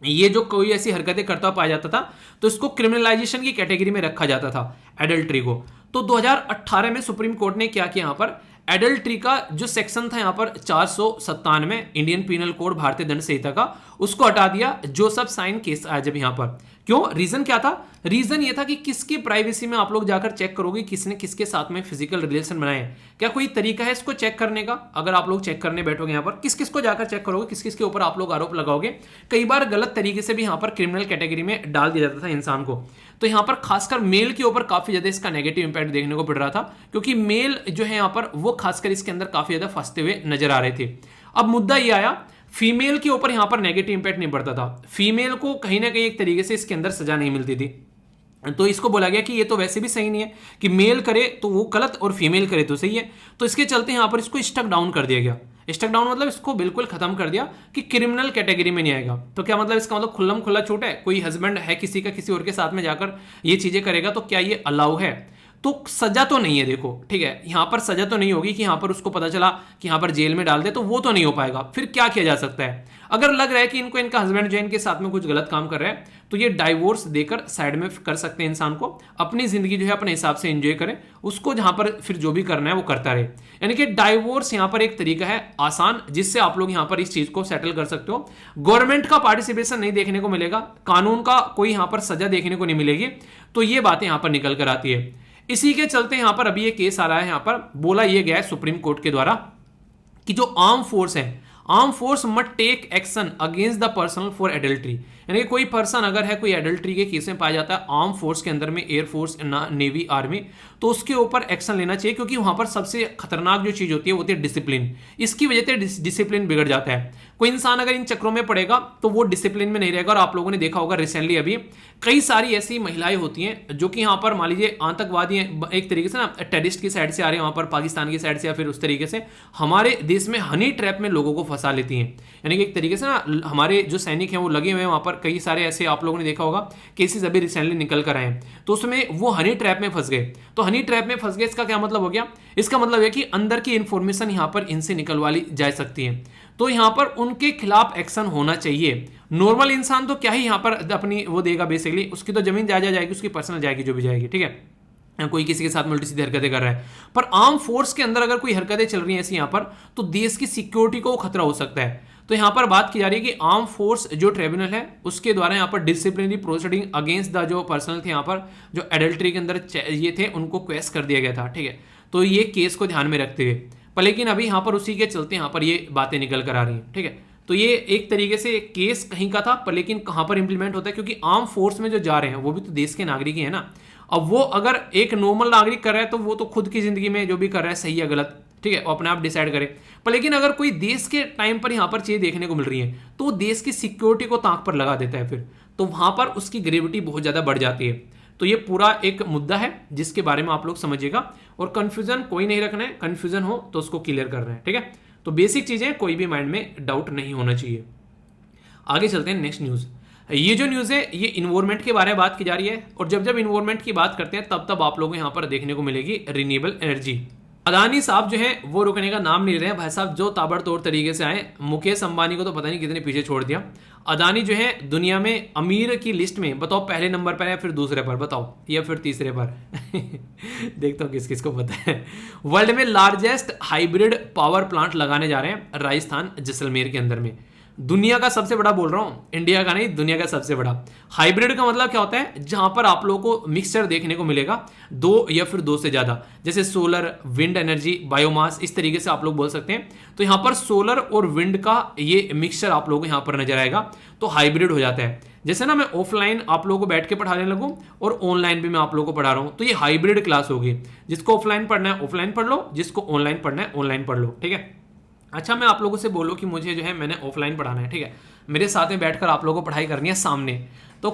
ये जो कोई ऐसी हरकतें करता पाया जाता था तो इसको क्रिमिनलाइजेशन की कैटेगरी में रखा जाता था एडल्ट्री को। तो 2018 में सुप्रीम कोर्ट ने क्या किया, यहाँ पर एडल्ट्री का जो सेक्शन था यहाँ पर 497 इंडियन पीनल कोड भारतीय दंड संहिता का, उसको हटा दिया। जोसेफ साइन केस आया जब यहाँ पर, क्यों, रीजन क्या था? रीजन ये था कि किसकी प्राइवेसी में आप लोग जाकर चेक करोगे किसने किसके साथ में फिजिकल रिलेशन बनाए? क्या कोई तरीका है इसको चेक करने का? अगर आप लोग चेक करने बैठोगे यहाँ पर किस किस को जाकर चेक करोगे, किस किस के ऊपर आप लोग आरोप लगाओगे? कई बार गलत तरीके से भी यहाँ पर क्रिमिनल कैटेगरी में डाल दिया जाता था इंसान को। तो यहाँ पर खासकर मेल के ऊपर काफी ज्यादा इसका नेगेटिव इंपैक्ट देखने को पड़ रहा था, क्योंकि मेल जो है यहाँ पर वो खासकर इसके अंदर काफी ज्यादा फंसते हुए नजर आ रहे थे। अब मुद्दा ये आया, फीमेल के ऊपर यहां पर नेगेटिव इंपैक्ट नहीं पड़ता था, फीमेल को कहीं ना कहीं एक तरीके से इसके अंदर सजा नहीं मिलती थी। तो इसको बोला गया कि ये तो वैसे भी सही नहीं है कि मेल करे तो वो गलत और फीमेल करे तो सही है। तो इसके चलते यहां पर इसको स्टक डाउन कर दिया गया। स्टक डाउन मतलब इसको बिल्कुल खत्म कर दिया कि क्रिमिनल कैटेगरी में नहीं आएगा। तो क्या मतलब, इसका मतलब खुल्लम खुल्ला छूट है, कोई हस्बैंड है किसी का किसी और के साथ में जाकर ये चीजें करेगा तो क्या ये अलाउ है? तो सजा तो नहीं है, देखो ठीक है, यहां पर सजा तो नहीं होगी कि यहां पर उसको पता चला कि यहां पर जेल में डाल दे, तो वो तो नहीं हो पाएगा। फिर क्या किया जा सकता है? अगर लग रहा है कि इनको इनका हस्बैंड जो है इनके साथ में कुछ गलत काम कर रहा है तो ये डाइवोर्स देकर साइड में कर सकते हैं, इंसान को अपनी जिंदगी जो है अपने हिसाब से एंजॉय करे, उसको जहां पर फिर जो भी करना है वो करता रहे। यानी कि डाइवोर्स यहां पर एक तरीका है आसान, जिससे आप लोग यहां पर इस चीज को सेटल कर सकते हो। गवर्नमेंट का पार्टिसिपेशन नहीं देखने को मिलेगा, कानून का कोई यहां पर सजा देखने को नहीं मिलेगी। तो ये बातें यहां पर निकल कर आती है। इसी के चलते यहां पर अभी ये केस आ रहा है, यहां पर बोला यह गया है सुप्रीम कोर्ट के द्वारा कि जो आर्म फोर्स है, arm force must take action against the person for adultery. यानी कि कोई पर्सन अगर है कोई एडल्ट्री के केस में पाया जाता है आर्म फोर्स के अंदर में, एयरफोर्स, नेवी, आर्मी, तो उसके ऊपर एक्शन लेना चाहिए, क्योंकि वहां पर सबसे खतरनाक जो चीज होती है वो होती है डिसिप्लिन। इसकी वजह से डिसिप्लिन बिगड़ जाता है। कोई इंसान अगर इन चक्रों में पड़ेगा तो वो डिसिप्लिन में नहीं रहेगा। और आप लोगों ने देखा होगा रिसेंटली अभी कई सारी ऐसी महिलाएं होती हैं जो कि यहाँ पर मान लीजिए आतंकवादी एक तरीके से ना टेररिस्ट की साइड से आ रहे हैं, वहां पर पाकिस्तान की साइड से या फिर उस तरीके से हमारे देश में हनी ट्रैप में लोगों को फंसा लेती हैं। यानी कि एक तरीके से ना हमारे जो सैनिक हैं वो लगे हुए हैं वहां पर, कई सारे ऐसे आप लोगों ने देखा होगा केसेस अभी रिसेंटली निकल कर आए हैं, तो उसमें वो हनी ट्रैप में फंस गए। तो हनी ट्रैप में फंस गए, इसका क्या मतलब हो गया? इसका मतलब है कि अंदर की इंफॉर्मेशन यहां पर इनसे निकलवा ली जा सकती है, तो यहां पर उनके खिलाफ एक्शन होना चाहिए। नॉर्मल इंसान तो क्या ही यहां पर अपनी वो देगा, बेसिकली उसकी तो जमीन जायजा जाएगी, उसकी पर्सनल जाएगी जो भी जाएगी, ठीक है, कोई किसी के साथ में उल्टी सीधी हरकतें कर रहा है। पर आर्म फोर्स के अंदर अगर कोई हरकतें चल रही हैं ऐसी यहां पर, तो देश की सिक्योरिटी को खतरा हो सकता है। तो यहां पर बात की जा रही है कि आर्म फोर्स जो ट्रिब्यूनल है उसके द्वारा यहां पर डिसिप्लिनरी प्रोसीडिंग अगेंस्ट द जो पर्सनल थे यहां पर जो एडल्ट्री के अंदर ये थे उनको क्वेश्चन कर दिया गया था, ठीक है। तो ये केस को ध्यान में रखते हुए पर लेकिन अभी यहाँ पर उसी के चलते यहाँ पर ये बातें निकल कर आ रही हैं, ठीक है। तो ये एक तरीके से केस कहीं का था, पर लेकिन कहाँ पर इंप्लीमेंट होता है, क्योंकि आर्म फोर्स में जो जा रहे हैं वो भी तो देश के नागरिक ही है ना। अब वो अगर एक नॉर्मल नागरिक कर रहा है तो वो तो खुद की जिंदगी में जो भी कर रहा है सही या गलत, ठीक है, वो अपने आप डिसाइड करे। पर लेकिन अगर कोई देश के टाइम पर यहाँ पर चीज़ देखने को मिल रही है तो वो देश की सिक्योरिटी को ताक पर लगा देता है, फिर तो वहाँ पर उसकी ग्रेविटी बहुत ज़्यादा बढ़ जाती है। तो ये पूरा एक मुद्दा है जिसके बारे में आप लोग समझिएगा, और कन्फ्यूजन कोई नहीं रखना है, कन्फ्यूजन हो तो उसको क्लियर करना है, ठीक है। तो बेसिक चीज़ें कोई भी माइंड में डाउट नहीं होना चाहिए। आगे चलते हैं नेक्स्ट न्यूज़। ये जो न्यूज़ है ये इन्वायरमेंट के बारे में बात की जा रही है, और जब जब इन्वायरमेंट की बात करते हैं तब तब आप लोगों को यहाँ पर देखने को मिलेगी रिन्यूएबल एनर्जी। अदानी साहब जो है वो रुकने का नाम नहीं ले रहे हैं भाई साहब, जो ताबड़तोड़ तरीके से आए। मुकेश अंबानी को तो पता नहीं कितने पीछे छोड़ दिया। अदानी जो है दुनिया में अमीर की लिस्ट में बताओ पहले नंबर पर है, फिर दूसरे पर बताओ, या फिर तीसरे पर देखता हूँ किस किस को पता है। वर्ल्ड में लार्जेस्ट हाइब्रिड पावर प्लांट लगाने जा रहे हैं राजस्थान जैसलमेर के अंदर में। दुनिया का सबसे बड़ा बोल रहा हूँ, इंडिया का नहीं, दुनिया का सबसे बड़ा। हाइब्रिड का मतलब क्या होता है, जहां पर आप लोगों को मिक्सचर देखने को मिलेगा, दो या फिर दो से ज्यादा, जैसे सोलर, विंड एनर्जी, बायोमास, इस तरीके से आप लोग बोल सकते हैं। तो यहां पर सोलर और विंड का ये मिक्सचर आप लोगों को यहां पर नजर आएगा, तो हाइब्रिड हो जाता है। जैसे ना मैं ऑफलाइन आप लोगों को बैठ के पढ़ाने लगूं और ऑनलाइन भी मैं आप लोगों को पढ़ा रहा हूं, तो ये हाइब्रिड क्लास होगी। जिसको ऑफलाइन पढ़ना है ऑफलाइन पढ़ लो, जिसको ऑनलाइन पढ़ना है ऑनलाइन पढ़ लो, ठीक है। अच्छा, मैं आप लोगों से बोलूँ कि मुझे जो है मैंने ऑफलाइन पढ़ाना है, ठीक है, मेरे साथ में बैठकर आप लोगों को पढ़ाई करनी है सामने, तो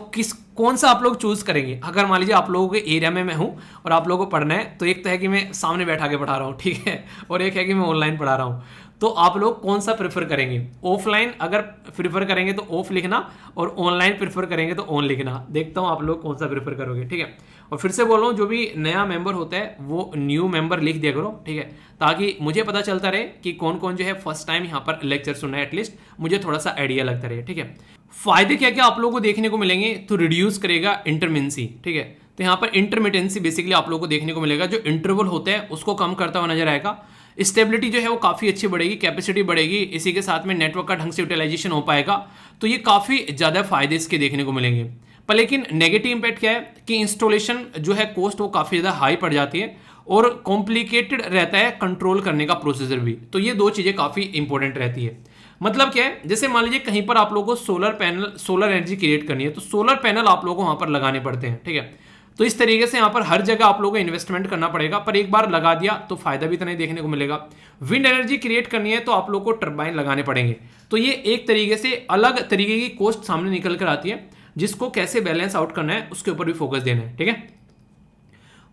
कौन सा आप लोग चूज करेंगे? अगर मान लीजिए आप लोगों के एरिया में मैं हूँ और आप लोगों को पढ़ना है, तो एक तो है कि मैं सामने बैठा के पढ़ा रहा हूँ, ठीक है, और एक है कि मैं ऑनलाइन पढ़ा रहा हूँ। तो आप लोग कौन सा प्रेफर करेंगे? ऑफलाइन अगर प्रेफर करेंगे तो ऑफ लिखना, और ऑनलाइन प्रेफर करेंगे तो ऑन लिखना। देखता हूँ आप लोग कौन सा प्रेफर करोगे, ठीक है। और फिर से बोल रहा हूँ, जो भी नया मेंबर होता है वो न्यू मेंबर लिख दिया करो, ठीक है, ताकि मुझे पता चलता रहे कि कौन कौन जो है फर्स्ट टाइम यहाँ पर लेक्चर सुनना है, एटलीस्ट मुझे थोड़ा सा आइडिया लगता रहे, ठीक है। फायदे क्या क्या आप लोगों को देखने को मिलेंगे, तो रिड्यूस करेगा इंटरमिटेंसी, ठीक है। तो यहाँ पर इंटरमिटेंसी बेसिकली आप लोगों को देखने को मिलेगा, जो इंटरवल होता है उसको कम करता हुआ नजर आएगा। स्टेबिलिटी जो है वो काफ़ी अच्छी बढ़ेगी, कैपेसिटी बढ़ेगी, इसी के साथ में नेटवर्क का ढंग से यूटिलाइजेशन हो पाएगा। तो ये काफ़ी ज़्यादा फायदे इसके देखने को मिलेंगे। पर लेकिन नेगेटिव इंपैक्ट क्या है कि इंस्टॉलेशन जो है कॉस्ट वो काफ़ी ज़्यादा हाई पड़ जाती है, और कॉम्प्लिकेटेड रहता है कंट्रोल करने का प्रोसीजर भी। तो ये दो चीज़ें काफ़ी इंपॉर्टेंट रहती है। मतलब क्या है, जैसे मान लीजिए कहीं पर आप लोगों को सोलर एनर्जी क्रिएट करनी है, तो सोलर पैनल आप लोगों को वहाँ पर लगाने पड़ते हैं, ठीक है। तो इस तरीके से यहाँ पर हर जगह आप लोगों को इन्वेस्टमेंट करना पड़ेगा, पर एक बार लगा दिया तो फायदा भी इतना ही देखने को मिलेगा। विंड एनर्जी क्रिएट करनी है तो आप लोगों को टर्बाइन लगाने पड़ेंगे। तो ये एक तरीके से अलग तरीके की कॉस्ट सामने निकल कर आती है, जिसको कैसे बैलेंस आउट करना है उसके ऊपर भी फोकस देना है, ठीक है।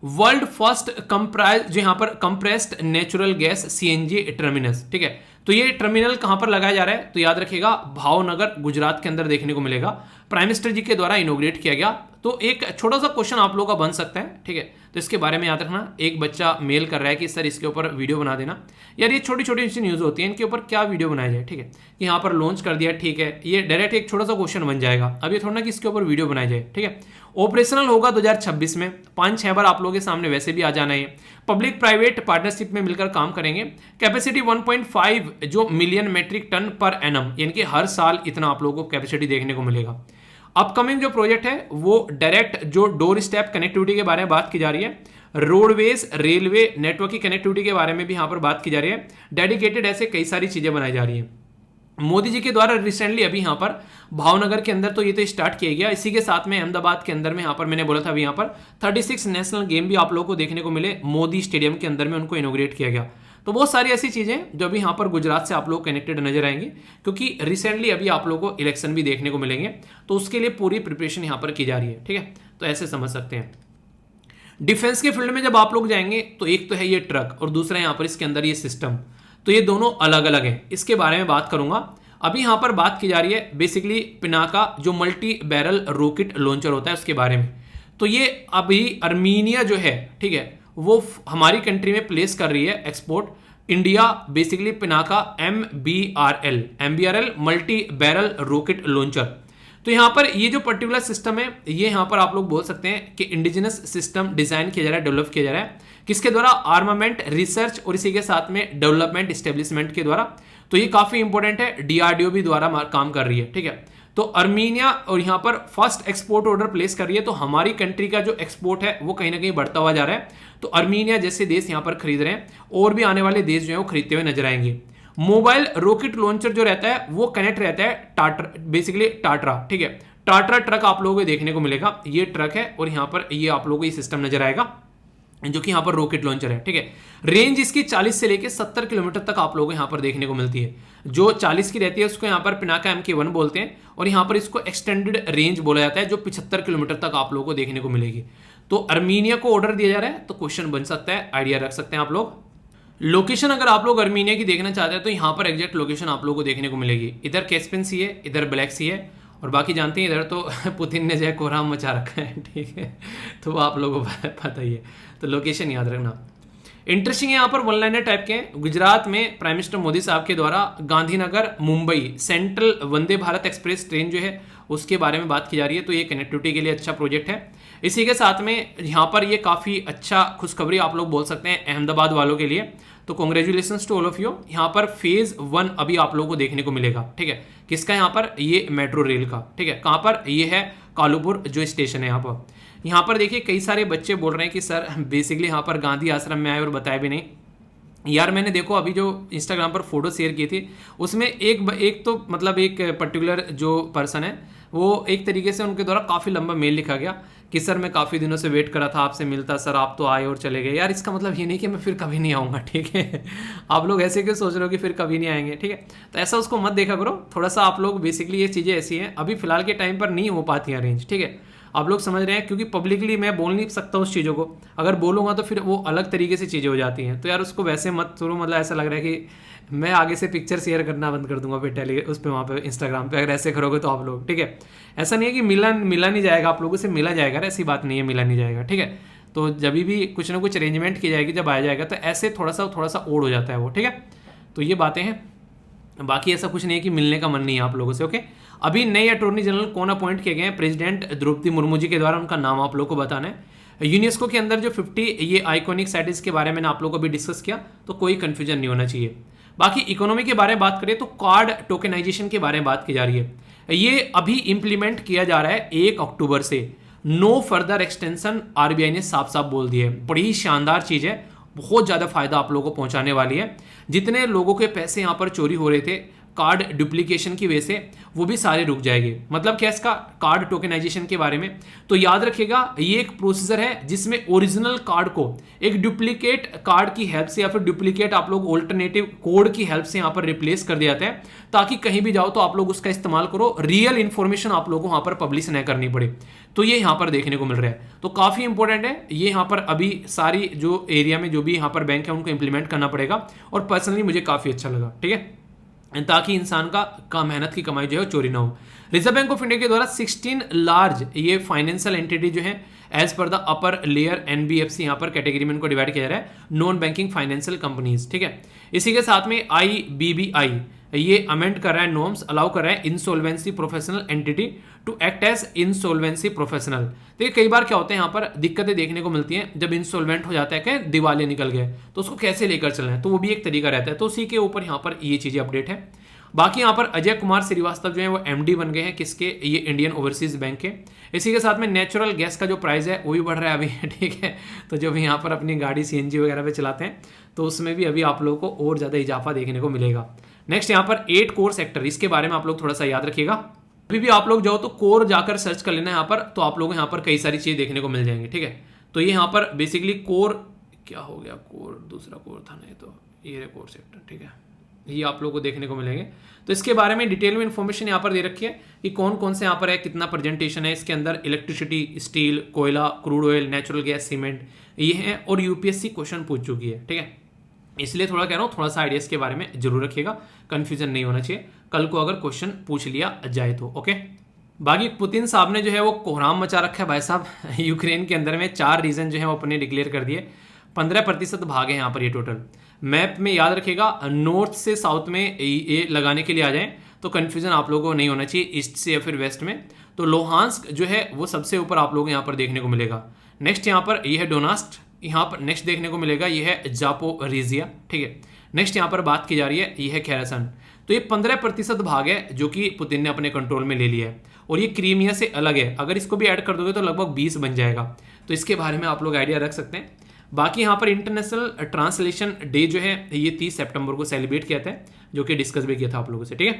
वर्ल्ड फर्स्ट कंप्राइज जो यहाँ पर compressed natural gas CNG terminus, ठीक है। तो ये टर्मिनल कहां पर लगाया जा रहा है, तो याद रखिएगा भावनगर गुजरात के अंदर देखने को मिलेगा। प्राइम मिनिस्टर जी के द्वारा इनोग्रेट किया गया। तो एक छोटा सा क्वेश्चन आप लोगों का बन सकता है, ठीक है, तो इसके बारे में याद रखना। एक बच्चा मेल कर रहा है कि सर इसके ऊपर वीडियो बना देना। यार ये छोटी छोटी सी न्यूज़ होती है, इनके ऊपर क्या वीडियो बनाया जाए, ठीक है, कि यहाँ पर लॉन्च कर दिया, ठीक है, ये डायरेक्ट एक छोटा सा क्वेश्चन बन जाएगा। अब ये थोड़ा ना कि इसके ऊपर वीडियो बनाया जाए, ठीक है। ऑपरेशनल होगा 2026 में, 5-6 बार आप लोगों के सामने वैसे भी आ जाना है। पब्लिक प्राइवेट पार्टनरशिप में मिलकर काम करेंगे। कैपेसिटी 1.5 जो million metric ton per annum, यानी कि हर साल इतना आप लोगों को कैपेसिटी देखने को मिलेगा। अपकमिंग जो प्रोजेक्ट है वो डायरेक्ट जो डोर स्टेप कनेक्टिविटी के बारे में बात की जा रही है। रोडवेज रेलवे नेटवर्क की कनेक्टिविटी के बारे में भी यहाँ पर बात की जा रही है। डेडिकेटेड ऐसे कई सारी चीजें बनाई जा रही हैं मोदी जी के द्वारा रिसेंटली अभी यहाँ पर भावनगर के अंदर। तो ये तो स्टार्ट किया गया, इसी के साथ में अहमदाबाद के अंदर में यहाँ पर मैंने बोला था अभी यहाँ पर 36 नेशनल गेम भी आप लोगों को देखने को मिले। मोदी स्टेडियम के अंदर में उनको इनोग्रेट किया गया। तो बहुत सारी ऐसी चीज़ें जो अभी यहाँ पर गुजरात से आप लोग कनेक्टेड नजर आएंगे, क्योंकि रिसेंटली अभी आप लोगों को इलेक्शन भी देखने को मिलेंगे। तो उसके लिए पूरी प्रिपरेशन यहाँ पर की जा रही है, ठीक है। तो ऐसे समझ सकते हैं। डिफेंस के फील्ड में जब आप लोग जाएंगे तो एक तो है ये ट्रक और दूसरा यहाँ पर इसके अंदर ये सिस्टम। तो ये दोनों अलग अलग हैं, इसके बारे में बात करूंगा। अभी यहाँ पर बात की जा रही है बेसिकली पिनाका जो मल्टी बैरल रॉकेट लॉन्चर होता है उसके बारे में। तो ये अभी अर्मीनिया जो है, ठीक है, वो हमारी कंट्री में प्लेस कर रही है export. India basically Pinaka MBRL multi barrel rocket launcher. तो यहाँ पर ये जो पर्टिकुलर सिस्टम है, ये यहाँ पर आप लोग बोल सकते हैं कि इंडिजिनस सिस्टम डिजाइन किया जा रहा है, डेवलप किया जा रहा है। किसके द्वारा? आर्मामेंट रिसर्च और इसी के साथ में डेवलपमेंट एस्टेब्लिशमेंट के द्वारा। तो ये काफी इंपॉर्टेंट है, DRDO भी द्वारा काम कर रही है, ठीक है। तो अर्मीनिया और यहाँ पर फर्स्ट एक्सपोर्ट ऑर्डर प्लेस कर रही है, तो हमारी कंट्री का जो एक्सपोर्ट है वो कहीं ना कहीं बढ़ता हुआ जा रहा है। तो अर्मीनिया जैसे देश यहाँ पर खरीद रहे हैं, और भी आने वाले देश जो है वो खरीदते हुए नजर आएंगे। मोबाइल रॉकेट लॉन्चर जो रहता है वो कनेक्ट रहता है टाटा, बेसिकली टाटा, ठीक है। टाटा ट्रक आप लोगों को देखने को मिलेगा, ये ट्रक है और यहाँ पर ये आप लोगों को ये सिस्टम नजर आएगा जो कि यहाँ पर रॉकेट लॉन्चर है, ठीक है। रेंज इसकी 40 से लेकर 70 किलोमीटर तक आप लोगों को यहाँ पर देखने को मिलती है। जो 40 की रहती है उसको यहाँ पर पिनाका MK1 बोलते हैं, और यहाँ पर इसको एक्सटेंडेड रेंज बोला जाता है, जो 75 किलोमीटर तक आप लोगों को देखने को मिलेगी। तो अर्मीनिया को ऑर्डर दिया जा रहा है, तो क्वेश्चन बन सकता है, आइडिया रख सकते हैं आप लोग। लोकेशन अगर आप लोग अर्मीनिया की देखना चाहते हैं तो यहाँ पर एग्जैक्ट लोकेशन आप लोगों को देखने को मिलेगी। इधर कैस्पियन सी है, इधर ब्लैक सी है, और बाकी जानते हैं इधर तो पुतिन ने जो है कोहराम मचा रखा है, ठीक है। तो वो आप लोगों को पता ही है, तो लोकेशन याद रखना। इंटरेस्टिंग है, यहाँ पर वन लाइनर टाइप के हैं। गुजरात में प्राइम मिनिस्टर मोदी साहब के द्वारा Gandhinagar Mumbai central Vande Bharat express train जो है उसके बारे में बात की जा रही है, तो ये कनेक्टिविटी के लिए अच्छा प्रोजेक्ट है। इसी के साथ में यहाँ पर ये काफ़ी अच्छा खुशखबरी आप लोग बोल सकते हैं अहमदाबाद वालों के लिए, तो congratulations to all of you. यहाँ पर फेज 1 अभी आप लोगों को देखने को मिलेगा, ठीक है। किसका? यहाँ पर ये मेट्रो रेल का, ठीक है। कहाँ पर? ये है कालूपुर जो स्टेशन है यहाँ पर देखिए कई सारे बच्चे बोल रहे हैं कि सर बेसिकली यहाँ पर गांधी आश्रम में आए और बताया भी नहीं। यार मैंने देखो अभी जो इंस्टाग्राम पर फोटो शेयर की थी उसमें एक तो मतलब एक पर्टिकुलर जो पर्सन है वो एक तरीके से उनके द्वारा काफ़ी लंबा मेल लिखा गया कि सर मैं काफ़ी दिनों से वेट करा था आपसे मिलता, सर आप तो आए और चले गए। यार इसका मतलब ये नहीं कि मैं फिर कभी नहीं आऊँगा, ठीक है। आप लोग ऐसे क्यों सोच रहे हो कि फिर कभी नहीं आएंगे, ठीक है। तो ऐसा उसको मत देखा करो, थोड़ा सा आप लोग बेसिकली ये चीज़ें ऐसी हैं अभी फिलहाल के टाइम पर नहीं हो पाती हैं अरेंज, ठीक है। आप लोग समझ रहे हैं, क्योंकि पब्लिकली मैं बोल नहीं सकता उस चीज़ों को, अगर बोलूँगा तो फिर वो अलग तरीके से चीज़ें हो जाती हैं। तो यार उसको वैसे मत करो, मतलब ऐसा लग रहा है कि मैं आगे से पिक्चर शेयर करना बंद कर दूंगा फिर उस पर वहाँ पे इंस्टाग्राम पे, अगर ऐसे करोगे तो आप लोग, ठीक है। ऐसा नहीं है कि मिला नहीं जाएगा, आप लोगों से मिला जाएगा, ऐसी बात नहीं है, मिला नहीं जाएगा, ठीक है। तो जब भी कुछ ना कुछ अरेंजमेंट की जाएगी, जब आया जाएगा तो ऐसे थोड़ा सा ओड हो जाता है वो, ठीक है। तो ये बातें हैं, बाकी ऐसा कुछ नहीं है कि मिलने का मन नहीं है आप लोगों से, ओके। अभी नए अटॉर्नी जनरल कौन अपॉइंट किए गए हैं? प्रेसिडेंट द्रौपदी मुर्मू जी के द्वारा, उनका नाम आप लोग को बताना है। यूनेस्को के अंदर जो 50 ये आइकॉनिक साइट्स के बारे में मैंने आप लोगों को भी डिस्कस किया, तो कोई कंफ्यूजन नहीं होना चाहिए। बाकी इकोनॉमी के बारे में बात करें तो कार्ड टोकनाइजेशन के बारे में बात की जा रही है। ये अभी इंप्लीमेंट किया जा रहा है 1 अक्टूबर से, नो फर्दर एक्सटेंशन, आरबीआई ने साफ साफ बोल दिया है। बड़ी ही शानदार चीज़ है, बहुत ज़्यादा फायदा आप लोगों को पहुंचाने वाली है। जितने लोगों के पैसे यहाँ पर चोरी हो रहे थे कार्ड डुप्लीकेशन की वजह से, वो भी सारे रुक जाएंगे। मतलब क्या इसका? कार्ड टोकनाइजेशन के बारे में तो याद रखिएगा, ये एक प्रोसीजर है जिसमें ओरिजिनल कार्ड को एक डुप्लीकेट कार्ड की हेल्प से या फिर डुप्लीकेट आप लोग ऑल्टरनेटिव कोड की हेल्प से यहाँ पर रिप्लेस कर दिया जाता है, ताकि कहीं भी जाओ तो आप लोग उसका इस्तेमाल करो, रियल इंफॉर्मेशन आप लोगों को वहाँ पर पब्लिश नहीं करनी पड़े। तो ये यहाँ पर देखने को मिल रहा है, तो काफ़ी इंपॉर्टेंट है ये। यहाँ पर अभी सारी जो एरिया में जो भी यहाँ पर बैंक है उनको इंप्लीमेंट करना पड़ेगा, और पर्सनली मुझे काफ़ी अच्छा लगा, ठीक है, ताकि इंसान का मेहनत की कमाई जो है चोरी ना हो। रिजर्व बैंक ऑफ इंडिया के द्वारा 16 लार्ज ये फाइनेंशियल एंटिटी जो है as per the upper layer NBFC यहाँ पर कैटेगरी में इनको डिवाइड किया जा रहा है, नॉन बैंकिंग फाइनेंशियल कंपनीज, ठीक है। इसी के साथ में आईबीबीआई ये अमेंड कर रहा है, नॉर्म्स अलाउ कर रहा है insolvency professional entity to act as insolvency professional. देखिए कई बार क्या होता है यहाँ पर दिक्कतें देखने को मिलती हैं, जब इंसॉल्वेंट हो जाता है, क्या दिवालिया निकल गए, तो उसको कैसे लेकर चलना है, तो वो भी एक तरीका रहता है। तो उसी के ऊपर यहाँ पर ये चीज़ें अपडेट है। बाकी यहाँ पर अजय कुमार श्रीवास्तव जो है वो एमडी बन गए हैं, किसके? ये इंडियन ओवरसीज बैंक के। इसी के साथ में नेचुरल गैस का जो प्राइस है वो भी बढ़ रहा है अभी, ठीक है। तो जो भी यहाँ पर अपनी गाड़ी सीएनजी वगैरह पे चलाते हैं तो उसमें भी अभी आप लोगों को और ज़्यादा इजाफा देखने को मिलेगा। नेक्स्ट यहाँ पर 8 कोर सेक्टर, इसके बारे में आप लोग थोड़ा सा याद रखिएगा। अभी भी आप लोग जाओ तो कोर जाकर सर्च कर लेना यहाँ पर, तो आप लोग यहाँ पर कई सारी चीज़ें देखने को मिल जाएंगी, ठीक है। तो ये यहाँ पर बेसिकली कोर क्या हो गया, कोर दूसरा कोर था नहीं, तो ये कोर सेक्टर, ठीक है, ये आप लोग को देखने को मिलेंगे। तो इसके बारे में डिटेल में इन्फॉर्मेशन यहाँ पर दे रखी है कि कौन कौन से यहाँ पर है, कितना प्रेजेंटेशन है इसके अंदर, इलेक्ट्रिसिटी, स्टील, कोयला, crude oil, natural gas, cement, ये है। और यूपीएससी क्वेश्चन पूछ चुकी है, ठीक है। इसलिए थोड़ा कह रहा हूँ, थोड़ा सा आइडियाज़ के बारे में जरूर रखिएगा, कंफ्यूजन नहीं होना चाहिए कल को अगर क्वेश्चन पूछ लिया जाए तो, ओके। बाकी पुतिन साहब ने जो है वो कोहराम मचा रखा है भाई साहब यूक्रेन के अंदर में। 4 रीजन जो है वो अपने डिक्लेयर कर दिए, 15% भाग है यहाँ पर ये टोटल। मैप में याद रखिएगा नॉर्थ से साउथ में ये लगाने के लिए आ जाएं तो कन्फ्यूजन आप लोगों को नहीं होना चाहिए, ईस्ट से या फिर वेस्ट में। तो लोहांस्क जो है वो सबसे ऊपर आप लोगों को यहाँ पर देखने को मिलेगा। नेक्स्ट यहाँ पर ये है डोनास्ट, यहाँ पर नेक्स्ट देखने को मिलेगा ये है जापोरिजिया, ठीक है। नेक्स्ट यहाँ पर बात की जा रही है, ये है खेरासन। तो ये 15% भाग है जो कि पुतिन ने अपने कंट्रोल में ले लिया है, और ये क्रीमिया से अलग है। अगर इसको भी ऐड कर दोगे तो लगभग 20 बन जाएगा। तो इसके बारे में आप लोग आइडिया रख सकते हैं। बाकी यहाँ पर इंटरनेशनल ट्रांसलेशन डे जो है ये 30 सितंबर को सेलिब्रेट किया था, जो कि डिस्कस भी किया था आप लोगों से, ठीक है।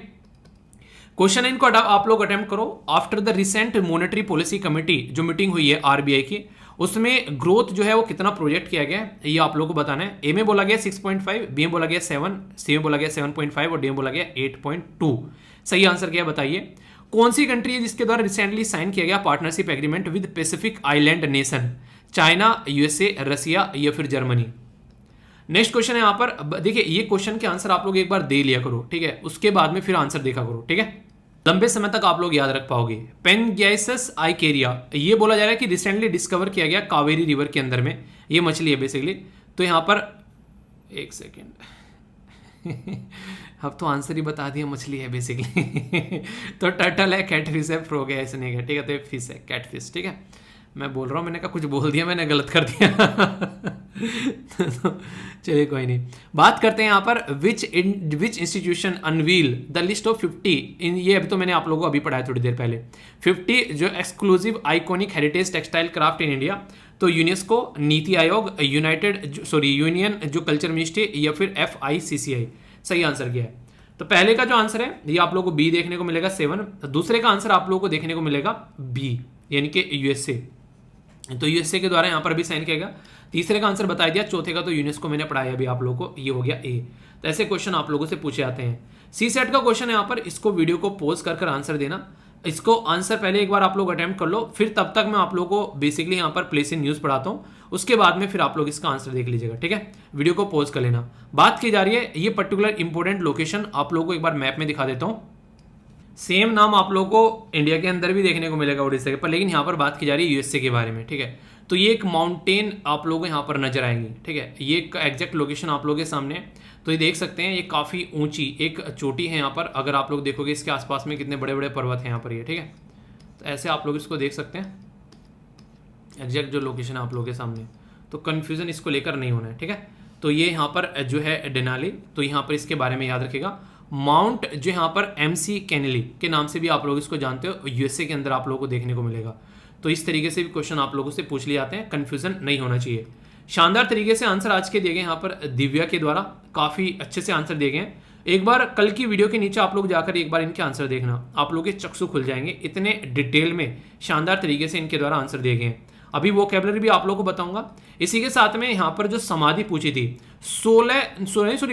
क्वेश्चन इनको आप लोग अटेम्प्ट करो। After the recent monetary policy committee जो मीटिंग हुई है आरबीआई की, उसमें ग्रोथ जो है वो कितना प्रोजेक्ट किया गया है ये आप लोगों को बताना है। ए में बोला गया 6.5, बी में बोला गया 7, सी में बोला गया 7.5 और डी में बोला गया 8.2। सही आंसर क्या है बताइए। कौन सी कंट्री है जिसके द्वारा रिसेंटली साइन किया गया partnership agreement with Pacific island nation? China, USA, Russia या फिर जर्मनी? नेक्स्ट क्वेश्चन है यहाँ पर, देखिए ये क्वेश्चन के आंसर आप लोग एक बार दे लिया करो, ठीक है, उसके बाद में फिर आंसर देखा करो, ठीक है, लंबे समय तक आप लोग याद रख पाओगे। पेनगैसस आइकेरिया, ये बोला जा रहा है कि रिसेंटली डिस्कवर किया गया कावेरी रिवर के अंदर में, ये मछली है बेसिकली। तो यहाँ पर एक सेकेंड अब तो आंसर ही बता दिया, मछली है बेसिकली तो टर्टल है, कैटफिश है, फ्रॉग है, ऐसे नहीं है, ठीक है, तो फिश है, कैटफिश, ठीक है। मैं बोल रहा हूँ, मैंने कहा कुछ बोल दिया, मैंने गलत कर दिया चलिए कोई नहीं। बात करते हैं यहाँ पर विच institution unveil the list of 50 इन, ये अभी तो मैंने आप लोगों को अभी पढ़ाया थोड़ी देर पहले, 50 जो exclusive iconic heritage textile craft in India. तो यूनेस्को, नीति आयोग, यूनियन जो कल्चर मिनिस्ट्री या फिर FICCI? सही आंसर क्या है? तो पहले का जो आंसर है ये आप लोगों को बी देखने को मिलेगा 7, दूसरे का आंसर आप लोगों को देखने को मिलेगा बी यानी कि यूएसए। तो यूएसए के द्वारा यहाँ पर भी साइन किया गया। तीसरे का आंसर बता दिया, चौथे का तो यूनेस्को मैंने पढ़ाया अभी आप लोगों को, ये हो गया ए। तो ऐसे क्वेश्चन आप लोगों से पूछे जाते हैं। सी सेट का क्वेश्चन है यहाँ पर, इसको वीडियो को पॉज कर आंसर देना। इसको आंसर पहले एक बार आप लोग अटेम्प्ट कर लो, फिर तब तक मैं आप लोगों को बेसिकली यहाँ पर प्लेस इन न्यूज़ पढ़ाता हूँ, उसके बाद में फिर आप लोग इसका आंसर देख लीजिएगा, ठीक है। वीडियो को पॉज कर लेना। बात की जा रही है ये पर्टिकुलर इंपॉर्टेंट लोकेशन, आप लोगों को एक बार मैप में दिखा देता हूँ। सेम नाम आप लोगों को इंडिया के अंदर भी देखने को मिलेगा उड़ीसा के पर, लेकिन यहाँ पर बात की जा रही है यूएसए के बारे में, ठीक है। तो ये एक माउंटेन आप लोगों को यहाँ पर नजर आएंगी, ठीक है। ये एक एग्जैक्ट लोकेशन आप लोगों के सामने है। तो ये देख सकते हैं, ये काफ़ी ऊंची एक चोटी है यहाँ पर। अगर आप लोग देखोगे इसके आसपास में कितने बड़े बड़े पर्वत हैं यहाँ पर, ये, ठीक है। तो ऐसे आप लोग इसको देख सकते हैं, एग्जैक्ट जो लोकेशन है आप लोगों के सामने। तो कन्फ्यूजन इसको लेकर नहीं होना है, ठीक है। तो ये यहाँ पर जो है डेनाली, तो यहाँ पर इसके बारे में याद रखिएगा। माउंट जो यहाँ पर MC कैनेली के नाम से भी आप लोग इसको जानते हो, यूएसए के अंदर आप लोगों को देखने को मिलेगा। तो इस तरीके से भी क्वेश्चन आप लोगों से पूछ लिए जाते हैं, कन्फ्यूजन नहीं होना चाहिए। शानदार तरीके से आंसर आज के दिए गए यहाँ पर दिव्या के द्वारा, काफ़ी अच्छे से आंसर दिए गए हैं। एक बार कल की वीडियो के नीचे आप लोग जाकर एक बार इनके आंसर देखना, आप लोगों के चक्षु खुल जाएंगे, इतने डिटेल में शानदार तरीके से इनके द्वारा आंसर दिए गए हैं। अभी वोकैबुलरी भी आप लोगों को बताऊंगा। इसी के साथ में यहाँ पर जो समाधि पूछी थी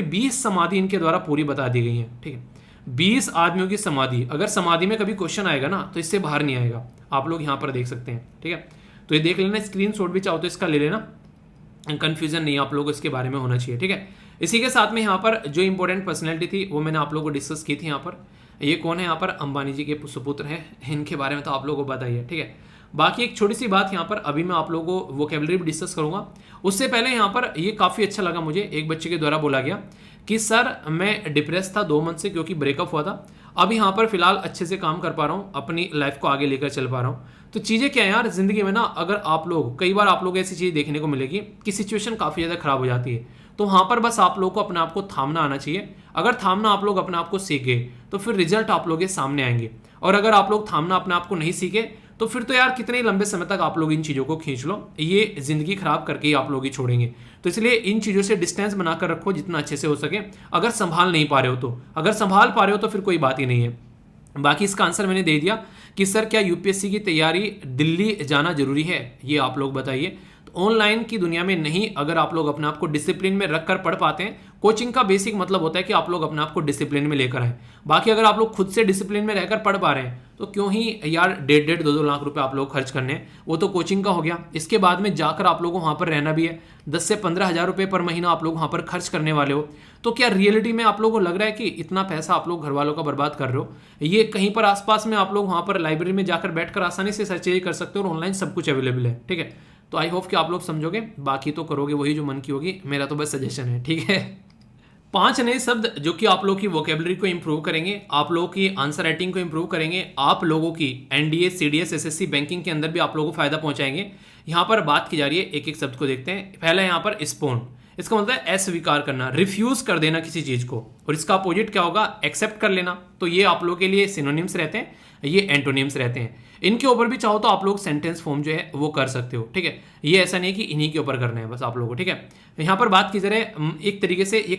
20 समाधि इनके द्वारा पूरी बता दी गई है, ठीक है। 20 आदमियों की समाधि, अगर समाधि में कभी क्वेश्चन आएगा ना तो इससे बाहर नहीं आएगा, आप लोग यहाँ पर देख सकते हैं, ठीक है। तो ये देख लेना, स्क्रीनशॉट भी चाहो तो इसका ले लेना, कंफ्यूजन नहीं आप लोगों को इसके बारे में होना चाहिए, ठीक है। इसी के साथ में यहाँ पर जो इंपॉर्टेंट पर्सनैलिटी थी वो मैंने आप लोगों को डिस्कस की थी। यहाँ पर ये कौन है, यहाँ पर अंबानी जी के सुपुत्र हैं, इनके बारे में तो आप लोगों को बताइए, ठीक है। बाकी एक छोटी सी बात यहाँ पर अभी मैं आप लोगों को वोकैबुलरी भी डिस्कस करूंगा, उससे पहले यहाँ पर ये काफ़ी अच्छा लगा मुझे, एक बच्चे के द्वारा बोला गया कि सर मैं डिप्रेस था 2 मंथ से क्योंकि ब्रेकअप हुआ था, अब यहाँ पर फिलहाल अच्छे से काम कर पा रहा हूँ, अपनी लाइफ को आगे लेकर चल पा रहा हूँ। तो चीज़ें क्या है यार ज़िंदगी में ना, अगर आप लोग कई बार आप लोग ऐसी चीज़ देखने को मिलेगी कि सिचुएशन काफ़ी ज़्यादा ख़राब हो जाती है, तो वहाँ पर बस आप लोग को अपने आप को थामना आना चाहिए। अगर थामना आप लोग अपने आप को सीखे तो फिर रिजल्ट आप लोग के सामने आएंगे, और अगर आप लोग थामना अपने आप को नहीं सीखे तो फिर तो यार कितने लंबे समय तक आप लोग इन चीज़ों को खींच लो, ये ज़िंदगी खराब करके ही आप लोग ही छोड़ेंगे। तो इसलिए इन चीज़ों से डिस्टेंस बनाकर रखो जितना अच्छे से हो सके, अगर संभाल नहीं पा रहे हो तो, अगर संभाल पा रहे हो तो फिर कोई बात ही नहीं है। बाकी इसका आंसर मैंने दे दिया कि सर क्या यूपीएससी की तैयारी दिल्ली जाना जरूरी है, ये आप लोग बताइए। तो ऑनलाइन की दुनिया में नहीं, अगर आप लोग अपने आप को डिसिप्लिन में रख कर पढ़ पाते हैं, कोचिंग का बेसिक मतलब होता है कि आप लोग अपने आप को डिसिप्लिन में लेकर आए। बाकी अगर आप लोग खुद से डिसिप्लिन में रहकर पढ़ पा रहे हैं तो क्यों ही यार 1.5 2 लाख रुपए आप लोग खर्च करने हैं, वो तो कोचिंग का हो गया। इसके बाद में जाकर आप लोगों को वहाँ पर रहना भी है, 10 से 15 हज़ार रुपये पर महीना आप लोग वहाँ पर खर्च करने वाले हो। तो क्या रियलिटी में आप लोगों को लग रहा है कि इतना पैसा आप लोग घर वालों का बर्बाद कर रहे हो? ये कहीं पर आसपास में आप लोग वहाँ पर लाइब्रेरी में जाकर बैठकर आसानी से सर्च कर सकते हो, और ऑनलाइन सब कुछ अवेलेबल है, ठीक है। तो आई होप कि आप लोग समझोगे, बाकी तो करोगे वही जो मन की होगी, मेरा तो बस सजेशन है, ठीक है। 5 नए शब्द जो कि आप लोगों की वोकैबुलरी को इंप्रूव करेंगे, आप लोगों की आंसर राइटिंग को इंप्रूव करेंगे, आप लोगों की एनडीए सीडीएस एसएससी बैंकिंग के अंदर भी आप लोगों को फायदा पहुंचाएंगे। यहाँ पर बात की जा रही है, एक एक शब्द को देखते हैं। पहला यहाँ पर स्पोन, इसका मतलब है अस्वीकार करना, रिफ्यूज कर देना किसी चीज को। और इसका अपोजिट क्या होगा? एक्सेप्ट कर लेना। तो ये आप लोगों के लिए सिनोनिम्स रहते हैं, ये एंटोनिम्स रहते हैं। इनके ऊपर भी चाहो तो आप लोग सेंटेंस फॉर्म जो है वो कर सकते हो, ठीक है। ये ऐसा नहीं है कि इन्हीं के ऊपर करना है बस आप लोगों को, ठीक है। यहाँ पर बात की जा रही है एक तरीके से ये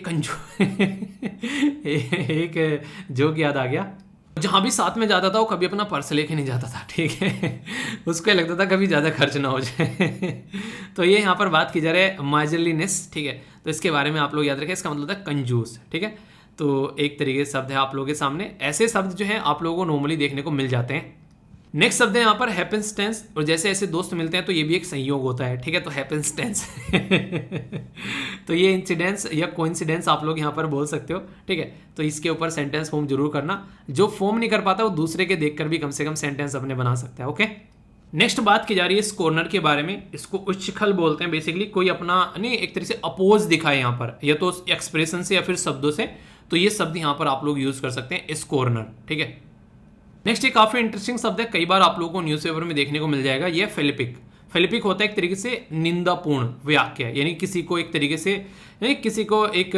एक जोक याद आ गया। जहाँ भी साथ में जाता था वो कभी अपना पर्स लेके नहीं जाता था, ठीक है। उसको ये लगता था कभी ज़्यादा खर्च ना हो जाए। तो ये यहाँ पर बात की जा रही है माइजरलीनेस, ठीक है। तो इसके बारे में आप लोग याद रखें, इसका मतलब है कंजूस, ठीक है। तो एक तरीके से शब्द है आप लोगों के सामने। ऐसे शब्द जो है आप लोगों को नॉर्मली देखने को मिल जाते हैं। नेक्स्ट शब्द है यहाँ पर हैपेंस्टेंस। और जैसे ऐसे दोस्त मिलते हैं तो ये भी एक संयोग होता है, ठीक है। तो हैपेंस्टेंस तो ये इंसिडेंस या कोइंसिडेंस आप लोग यहाँ पर बोल सकते हो, ठीक है। तो इसके ऊपर सेंटेंस फॉर्म जरूर करना। जो फॉर्म नहीं कर पाता वो दूसरे के देखकर भी कम से कम सेंटेंस अपने बना सकता है, ओके। नेक्स्ट बात की जा रही है स्कोर्नर के बारे में। इसको उच्छिखल बोलते हैं बेसिकली, कोई अपना नहीं एक तरह से अपोज दिखाए यहाँ पर, या तो एक्सप्रेशन से या फिर शब्दों से। तो ये शब्द यहाँ पर आप लोग यूज कर सकते हैं, स्कोर्नर, ठीक है। नेक्स्ट ये काफी इंटरेस्टिंग शब्द है, कई बार आप लोगों को न्यूज़पेपर में देखने को मिल जाएगा। ये फेलिपिक। फेलिपिक होता है एक तरीके से निंदापूर्ण वाक्य, यानी किसी को एक तरीके से, यानी किसी को एक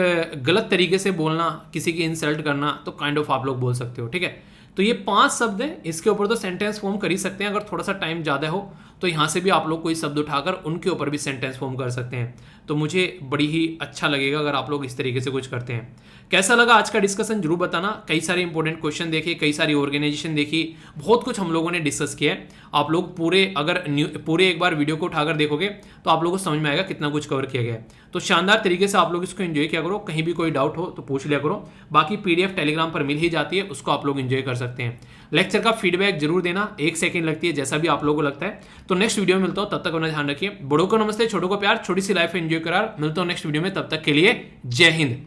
गलत तरीके से बोलना, किसी की इंसल्ट करना, तो काइंड ऑफ आप लोग बोल सकते हो, ठीक है। तो ये 5 शब्द है, इसके ऊपर तो सेंटेंस फॉर्म कर ही सकते हैं। अगर थोड़ा सा टाइम ज़्यादा हो तो यहाँ से भी आप लोग कोई शब्द उठाकर उनके ऊपर भी सेंटेंस फॉर्म कर सकते हैं। तो मुझे बड़ी ही अच्छा लगेगा अगर आप लोग इस तरीके से कुछ करते हैं। कैसा लगा आज का डिस्कशन जरूर बताना। कई सारे इंपॉर्टेंट क्वेश्चन देखे, कई सारी ऑर्गेनाइजेशन देखी, बहुत कुछ हम लोगों ने डिस्कस किया है। आप लोग पूरे एक बार वीडियो को उठाकर देखोगे तो आप लोगों को समझ में आएगा कितना कुछ कवर किया गया है। तो शानदार तरीके से आप लोग इसको एंजॉय किया करो। कहीं भी कोई डाउट हो तो पूछ लिया करो। बाकी PDF टेलीग्राम पर मिल ही जाती है, उसको आप लोग एंजॉय कर सकते हैं। लेक्चर का फीडबैक जरूर देना, 1 सेकंड लगती है, जैसा भी आप लोगों को लगता है। तो नेक्स्ट वीडियो में मिलता हूं, तब तक अपना ध्यान रखिए। बड़ों को नमस्ते, छोटों को प्यार, छोटी सी लाइफ एंजॉय करार। मिलता हूं नेक्स्ट वीडियो में, तब तक के लिए जय हिंद।